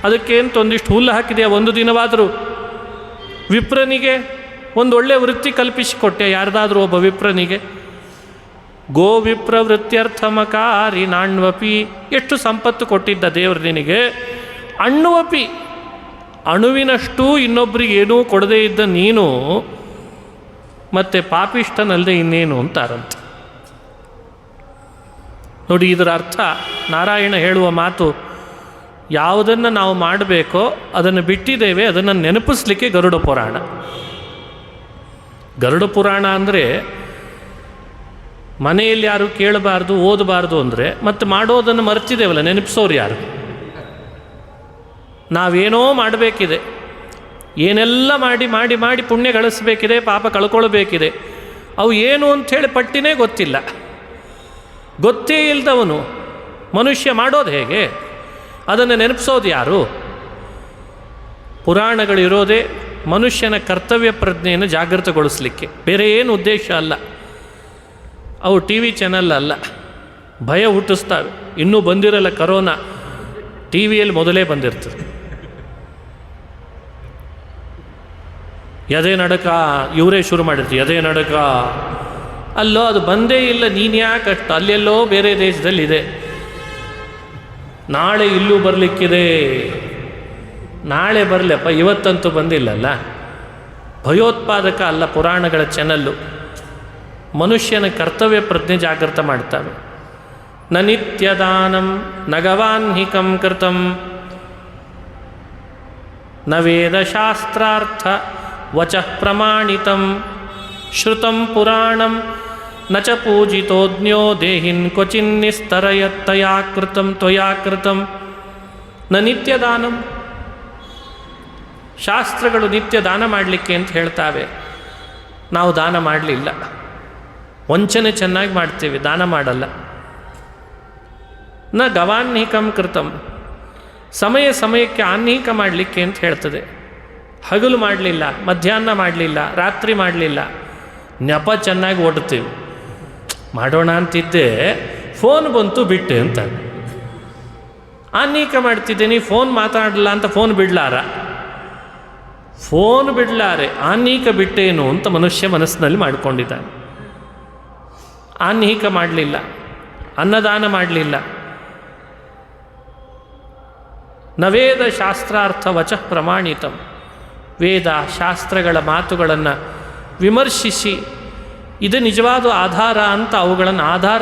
A: ಅದಕ್ಕೆ ಅಂತ ಒಂದಿಷ್ಟು ಹುಲ್ಲು ಹಾಕಿದೆಯಾ? ಒಂದು ದಿನವಾದರೂ ವಿಪ್ರನಿಗೆ ಒಂದು ಒಳ್ಳೆಯ ವೃತ್ತಿ ಕಲ್ಪಿಸಿಕೊಟ್ಟೆ ಯಾರ್ದಾದ್ರೂ ಒಬ್ಬ ವಿಪ್ರನಿಗೆ? ಗೋವಿಪ್ರ ವೃತ್ಯರ್ಥಮಕಾರಿ ನಾಣ್ವಪಿ, ಎಷ್ಟು ಸಂಪತ್ತು ಕೊಟ್ಟಿದ್ದ ದೇವರು ನಿನಗೆ. ಅಣ್ವಪಿ, ಅಣುವಿನಷ್ಟು ಇನ್ನೊಬ್ಬರಿಗೆ ಏನೂ ಕೊಡದೇ ಇದ್ದ ನೀನು ಮತ್ತೆ ಪಾಪಿಷ್ಟನಲ್ಲದೆ ಇನ್ನೇನು ಅಂತಾರಂತೆ. ನೋಡಿ, ಇದರ ಅರ್ಥ ನಾರಾಯಣ ಹೇಳುವ ಮಾತು, ಯಾವುದನ್ನು ನಾವು ಮಾಡಬೇಕೋ ಅದನ್ನು ಬಿಟ್ಟಿದ್ದೇವೆ, ಅದನ್ನು ನೆನಪಿಸ್ಲಿಕ್ಕೆ ಗರುಡ ಪುರಾಣ. ಗರುಡ ಪುರಾಣ ಅಂದರೆ ಮನೆಯಲ್ಲಿ ಯಾರು ಕೇಳಬಾರ್ದು ಓದಬಾರ್ದು ಅಂದರೆ, ಮತ್ತು ಮಾಡೋದನ್ನು ಮರ್ತಿದ್ದೇವಲ್ಲ, ನೆನಪಿಸೋರು ಯಾರು? ನಾವೇನೋ ಮಾಡಬೇಕಿದೆ, ಏನೆಲ್ಲ ಮಾಡಿ ಮಾಡಿ ಮಾಡಿ ಪುಣ್ಯ ಗಳಿಸಬೇಕಿದೆ, ಪಾಪ ಕಳ್ಕೊಳ್ಬೇಕಿದೆ. ಅವು ಏನು ಅಂಥೇಳಿ ಪಟ್ಟಿನೇ ಗೊತ್ತಿಲ್ಲ. ಗೊತ್ತೇ ಇಲ್ಲದವನು ಮನುಷ್ಯ ಮಾಡೋದು ಹೇಗೆ? ಅದನ್ನು ನೆನಪಿಸೋದು ಯಾರು? ಪುರಾಣಗಳಿರೋದೇ ಮನುಷ್ಯನ ಕರ್ತವ್ಯ ಪ್ರಜ್ಞೆಯನ್ನು ಜಾಗೃತಗೊಳಿಸಲಿಕ್ಕೆ, ಬೇರೆ ಏನು ಉದ್ದೇಶ ಅಲ್ಲ. ಅವು ಟಿ ವಿ ಚಾನಲ್ ಅಲ್ಲ, ಭಯ ಹುಟ್ಟಿಸ್ತವೆ. ಇನ್ನೂ ಬಂದಿರಲ್ಲ ಕರೋನಾ, ಟಿ ವಿಯಲ್ಲಿ ಮೊದಲೇ ಬಂದಿರ್ತದೆ. ಎದೆ ನಡಕ ಇವರೇ ಶುರು ಮಾಡಿರ್ತೀವಿ, ಎದೆ ನಡಕ. ಅಲ್ಲೋ ಅದು ಬಂದೇ ಇಲ್ಲ, ನೀನು ಯಾಕಷ್ಟು? ಅಲ್ಲೆಲ್ಲೋ ಬೇರೆ ದೇಶದಲ್ಲಿದೆ, ನಾಳೆ ಇಲ್ಲೂ ಬರಲಿಕ್ಕಿದೆ. ನಾಳೆ ಬರಲಪ್ಪ, ಇವತ್ತಂತೂ ಬಂದಿಲ್ಲಲ್ಲ. ಭಯೋತ್ಪಾದಕ ಅಲ್ಲ ಪುರಾಣಗಳ ಚಾನಲ್ಲು, ಮನುಷ್ಯನ ಕರ್ತವ್ಯ ಪ್ರಜ್ಞೆ ಜಾಗೃತ ಮಾಡ್ತವೆ. ನ ನಿತ್ಯದಾನಂ ನಗವಾನ್ಹಿಕಂ ಕೃತಂ ನ ವೇದಶಾಸ್ತ್ರಾರ್ಥ ವಚಃ ಪ್ರಮಾಣಿತಂ ಶ್ರುತಂ ಪುರಾಣಂ ನ ಚ ಪೂಜಿತೋಜ್ಞೋ ದೇಹಿನ್ ಕ್ವಚಿನ್ನಿಸ್ತರಯತ್ತಯಾ ಕೃತಂ ತ್ವಯಾ ಕೃತಂ. ನ ನಿತ್ಯದಾನಂ, ಶಾಸ್ತ್ರಗಳು ನಿತ್ಯ ದಾನ ಮಾಡಲಿಕ್ಕೆ ಅಂತ ಹೇಳ್ತಾವೆ. ನಾವು ದಾನ ಮಾಡಲಿಲ್ಲ, ವಂಚನೆ ಚೆನ್ನಾಗಿ ಮಾಡ್ತೀವಿ, ದಾನ ಮಾಡಲ್ಲ. ನ ಗವಾನ್ಹಿಕಂ ಕೃತಂ, ಸಮಯ ಸಮಯಕ್ಕೆ ಆನ್ಹಿಕ ಮಾಡಲಿಕ್ಕೆ ಅಂತ ಹೇಳ್ತದೆ. ಹಗಲು ಮಾಡಲಿಲ್ಲ, ಮಧ್ಯಾಹ್ನ ಮಾಡಲಿಲ್ಲ, ರಾತ್ರಿ ಮಾಡಲಿಲ್ಲ, ನೆಪ ಚೆನ್ನಾಗಿ ಓಡುತ್ತೀವಿ. ಮಾಡೋಣ ಅಂತಿದ್ದೆ, ಫೋನ್ ಬಂತು ಬಿಟ್ಟೆ ಅಂತ. ಆನ್ಹಿಕ ಮಾಡ್ತಿದ್ದೀನಿ, ಫೋನ್ ಮಾತಾಡಲ್ಲ ಅಂತ ಫೋನ್ ಬಿಡಲಾರ, ಫೋನ್ ಬಿಡಲಾರೆ, ಆನ್ಹಿಕ ಬಿಟ್ಟೇನು ಅಂತ ಮನುಷ್ಯ ಮನಸ್ಸಿನಲ್ಲಿ ಮಾಡಿಕೊಂಡಿದ್ದಾನೆ. ಆನ್ಹಿಕ ಮಾಡಲಿಲ್ಲ, ಅನ್ನದಾನ ಮಾಡಲಿಲ್ಲ. ನ ವೇದ ಶಾಸ್ತ್ರಾರ್ಥ ವಚಃ ಪ್ರಮಾಣಿತಂ, ವೇದ ಶಾಸ್ತ್ರಗಳ ಮಾತುಗಳನ್ನು ವಿಮರ್ಶಿಸಿ ಇದು ನಿಜವಾದ ಆಧಾರ ಅಂತ ಅವುಗಳನ್ನು ಆಧಾರ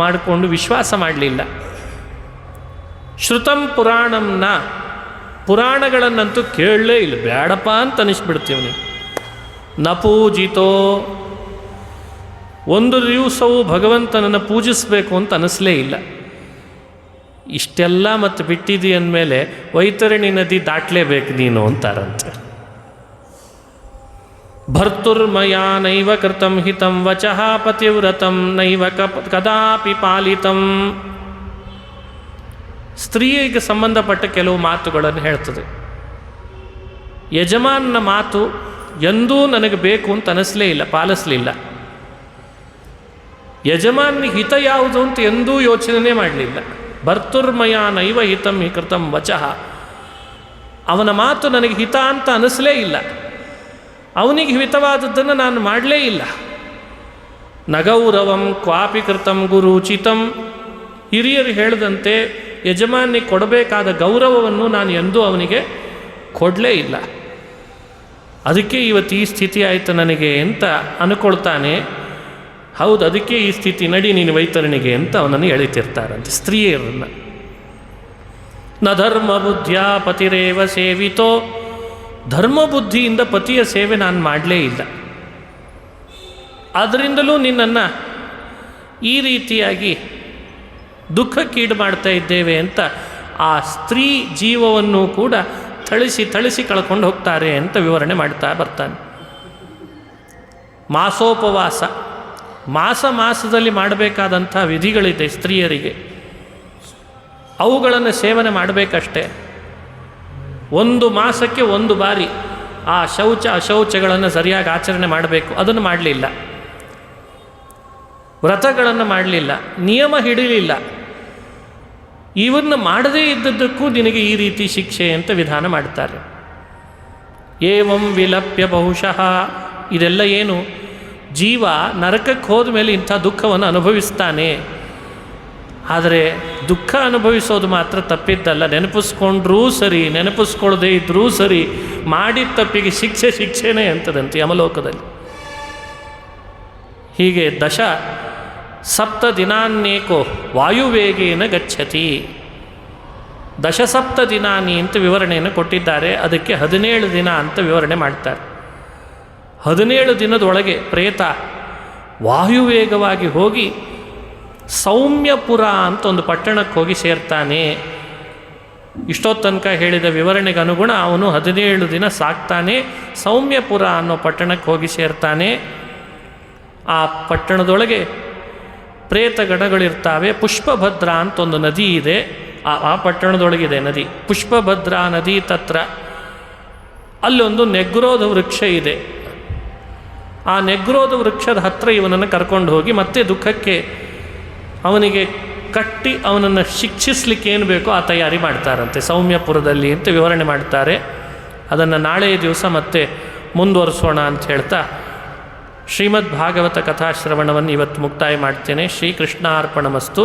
A: ಮಾಡಿಕೊಂಡು ವಿಶ್ವಾಸ ಮಾಡಲಿಲ್ಲ. ಶ್ರುತಂ ಪುರಾಣಂನ, ಪುರಾಣಗಳನ್ನಂತೂ ಕೇಳಲೇ ಇಲ್ಲ, ಬೇಡಪ್ಪ ಅಂತ ಅನಿಸ್ಬಿಡ್ತೀವಿ ನೀವು. ನ ಪೂಜಿತೋ, ಒಂದು ದಿವಸವೂ ಭಗವಂತನನ್ನು ಪೂಜಿಸಬೇಕು ಅಂತ ಅನಿಸ್ಲೇ ಇಲ್ಲ. ಇಷ್ಟೆಲ್ಲ ಮತ್ತು ಬಿಟ್ಟಿದ್ದೀ ಅಂದಮೇಲೆ ವೈತರಣಿ ನದಿ ದಾಟಲೇಬೇಕು ನೀನು ಅಂತಾರಂತೆ. ಭರ್ತುರ್ಮಯಾ ನೈವ ಕೃತಂ ಹಿತಂ ವಚಃ ಪತಿವ್ರತಂ ನೈವ ಕದಾಪಿ ಪಾಲಿತಂ. ಸ್ತ್ರೀಯಿಗೆ ಸಂಬಂಧಪಟ್ಟ ಕೆಲವು ಮಾತುಗಳನ್ನು ಹೇಳ್ತದೆ. ಯಜಮಾನನ ಮಾತು ಎಂದೂ ನನಗೆ ಬೇಕು ಅಂತ ಅನಿಸ್ಲೇ ಇಲ್ಲ, ಪಾಲಿಸಲಿಲ್ಲ. ಯಜಮಾನಿಗೆ ಹಿತ ಯಾವುದು ಅಂತ ಎಂದೂ ಯೋಚನೆ ಮಾಡಲಿಲ್ಲ. ಭರ್ತುರ್ಮಯ ನೈವ ಹಿತಂ ಕೃತಂ ವಚಃ, ಅವನ ಮಾತು ನನಗೆ ಹಿತ ಅಂತ ಅನಿಸ್ಲೇ ಇಲ್ಲ, ಅವನಿಗೆ ಹಿತವಾದದ್ದನ್ನು ನಾನು ಮಾಡಲೇ ಇಲ್ಲ. ನಗೌರವಂ ಕ್ವಾಪಿ ಕೃತಂ ಗುರುಚಿತಂ, ಹಿರಿಯರು ಹೇಳಿದಂತೆ ಯಜಮಾನಿಗೆ ಕೊಡಬೇಕಾದ ಗೌರವವನ್ನು ನಾನು ಎಂದೂ ಅವನಿಗೆ ಕೊಡಲೇ ಇಲ್ಲ. ಅದಕ್ಕೆ ಇವತ್ತು ಈ ಸ್ಥಿತಿ ಆಯಿತು ನನಗೆ ಅಂತ ಅನ್ಕೊಳ್ತಾನೆ. ಹೌದು, ಅದಕ್ಕೆ ಈ ಸ್ಥಿತಿ, ನಡಿ ನೀನು ವೈತರಣಿಗೆ ಅಂತ ಅವನನ್ನು ಎಳಿತಿರ್ತಾರಂತೆ ಸ್ತ್ರೀಯರನ್ನು. ನ ಧರ್ಮ ಬುದ್ಧಿಯ ಪತಿರೇವ ಸೇವಿತೋ, ಧರ್ಮ ಬುದ್ಧಿಯಿಂದ ಪತಿಯ ಸೇವೆ ನಾನು ಮಾಡಲೇ ಇಲ್ಲ, ಆದ್ದರಿಂದಲೂ ನಿನ್ನನ್ನು ಈ ರೀತಿಯಾಗಿ ದುಃಖಕ್ಕೀಡು ಮಾಡ್ತಾ ಇದ್ದೇವೆ ಅಂತ ಆ ಸ್ತ್ರೀ ಜೀವವನ್ನು ಕೂಡ ಥಳಿಸಿ ಕಳ್ಕೊಂಡು ಹೋಗ್ತಾರೆ ಅಂತ ವಿವರಣೆ ಮಾಡ್ತಾ ಬರ್ತಾನೆ. ಮಾಸೋಪವಾಸ, ಮಾಸದಲ್ಲಿ ಮಾಡಬೇಕಾದಂಥ ವಿಧಿಗಳಿದೆ ಸ್ತ್ರೀಯರಿಗೆ, ಅವುಗಳನ್ನು ಸೇವನೆ ಮಾಡಬೇಕಷ್ಟೇ. ಒಂದು ಮಾಸಕ್ಕೆ ಒಂದು ಬಾರಿ ಆ ಶೌಚ ಅಶೌಚಗಳನ್ನು ಸರಿಯಾಗಿ ಆಚರಣೆ ಮಾಡಬೇಕು, ಅದನ್ನು ಮಾಡಲಿಲ್ಲ. ವ್ರತಗಳನ್ನು ಮಾಡಲಿಲ್ಲ, ನಿಯಮ ಹಿಡಿಲಿಲ್ಲ. ಇವನ್ನು ಮಾಡದೇ ಇದ್ದದ್ದಕ್ಕೂ ನಿನಗೆ ಈ ರೀತಿ ಶಿಕ್ಷೆ ಅಂತ ವಿಧಾನ ಮಾಡ್ತಾರೆ. ಏವಂ ವಿಲಪ್ಯ ಬಹುಶಃ, ಇದೆಲ್ಲ ಏನು, ಜೀವ ನರಕಕ್ಕೆ ಹೋದ ಮೇಲೆ ಇಂಥ ದುಃಖವನ್ನು ಅನುಭವಿಸ್ತಾನೆ. ಆದರೆ ದುಃಖ ಅನುಭವಿಸೋದು ಮಾತ್ರ ತಪ್ಪಿದ್ದಲ್ಲ, ನೆನಪಿಸ್ಕೊಂಡ್ರೂ ಸರಿ, ನೆನಪಿಸ್ಕೊಳ್ಳದೇ ಇದ್ದರೂ ಸರಿ, ಮಾಡಿದ ತಪ್ಪಿಗೆ ಶಿಕ್ಷೆನೇ ಅಂತದಂತೆ ಯಮಲೋಕದಲ್ಲಿ. ಹೀಗೆ ಸಪ್ತ ದಿನಾನ್ನೇಕೋ ವಾಯುವೇಗೇನ ಗಚ್ಚತಿ, ದಶಸಪ್ತ ದಿನಾನಿ ಅಂತ ವಿವರಣೆಯನ್ನು ಕೊಟ್ಟಿದ್ದಾರೆ. ಅದಕ್ಕೆ 17 ದಿನ ಅಂತ ವಿವರಣೆ ಮಾಡ್ತಾರೆ. 17 ದಿನದೊಳಗೆ ಪ್ರೇತ ವಾಯುವೇಗವಾಗಿ ಹೋಗಿ ಸೌಮ್ಯಪುರ ಅಂತ ಒಂದು ಪಟ್ಟಣಕ್ಕೆ ಹೋಗಿ ಸೇರ್ತಾನೆ. ಇಷ್ಟೊತ್ತು ತನಕ ಹೇಳಿದ ವಿವರಣೆಗೆ ಅನುಗುಣ ಅವನು 17 ದಿನ ಸಾಕ್ತಾನೆ. ಸೌಮ್ಯಪುರ ಅನ್ನೋ ಪಟ್ಟಣಕ್ಕೆ ಹೋಗಿ ಸೇರ್ತಾನೆ. ಆ ಪಟ್ಟಣದೊಳಗೆ ಪ್ರೇತಗಣಗಳಿರ್ತಾವೆ. ಪುಷ್ಪಭದ್ರ ಅಂತ ಒಂದು ನದಿ ಇದೆ, ಆ ಪಟ್ಟಣದೊಳಗಿದೆ ನದಿ, ಪುಷ್ಪಭದ್ರಾ ನದಿ ತತ್ರ. ಅಲ್ಲೊಂದು ನೆಗ್ರೋಧ ವೃಕ್ಷ ಇದೆ. ಆ ನೆಗ್ರೋಧ ವೃಕ್ಷದ ಹತ್ರ ಇವನನ್ನು ಕರ್ಕೊಂಡು ಹೋಗಿ ಮತ್ತೆ ದುಃಖಕ್ಕೆ ಅವನಿಗೆ ಕಟ್ಟಿ ಅವನನ್ನು ಶಿಕ್ಷಿಸ್ಲಿಕ್ಕೆ ಏನು ಬೇಕೋ ಆ ತಯಾರಿ ಮಾಡ್ತಾರಂತೆ ಸೌಮ್ಯಪುರದಲ್ಲಿ ಅಂತ ವಿವರಣೆ ಮಾಡ್ತಾರೆ. ಅದನ್ನು ನಾಳೆಯ ದಿವಸ ಮತ್ತೆ ಮುಂದುವರಿಸೋಣ ಅಂತ ಹೇಳ್ತಾ ಶ್ರೀಮದ್ ಭಾಗವತ ಕಥಾಶ್ರವಣವನ್ನು ಇವತ್ತು ಮುಕ್ತಾಯ ಮಾಡ್ತೇನೆ. ಶ್ರೀಕೃಷ್ಣಾರ್ಪಣಮಸ್ತು.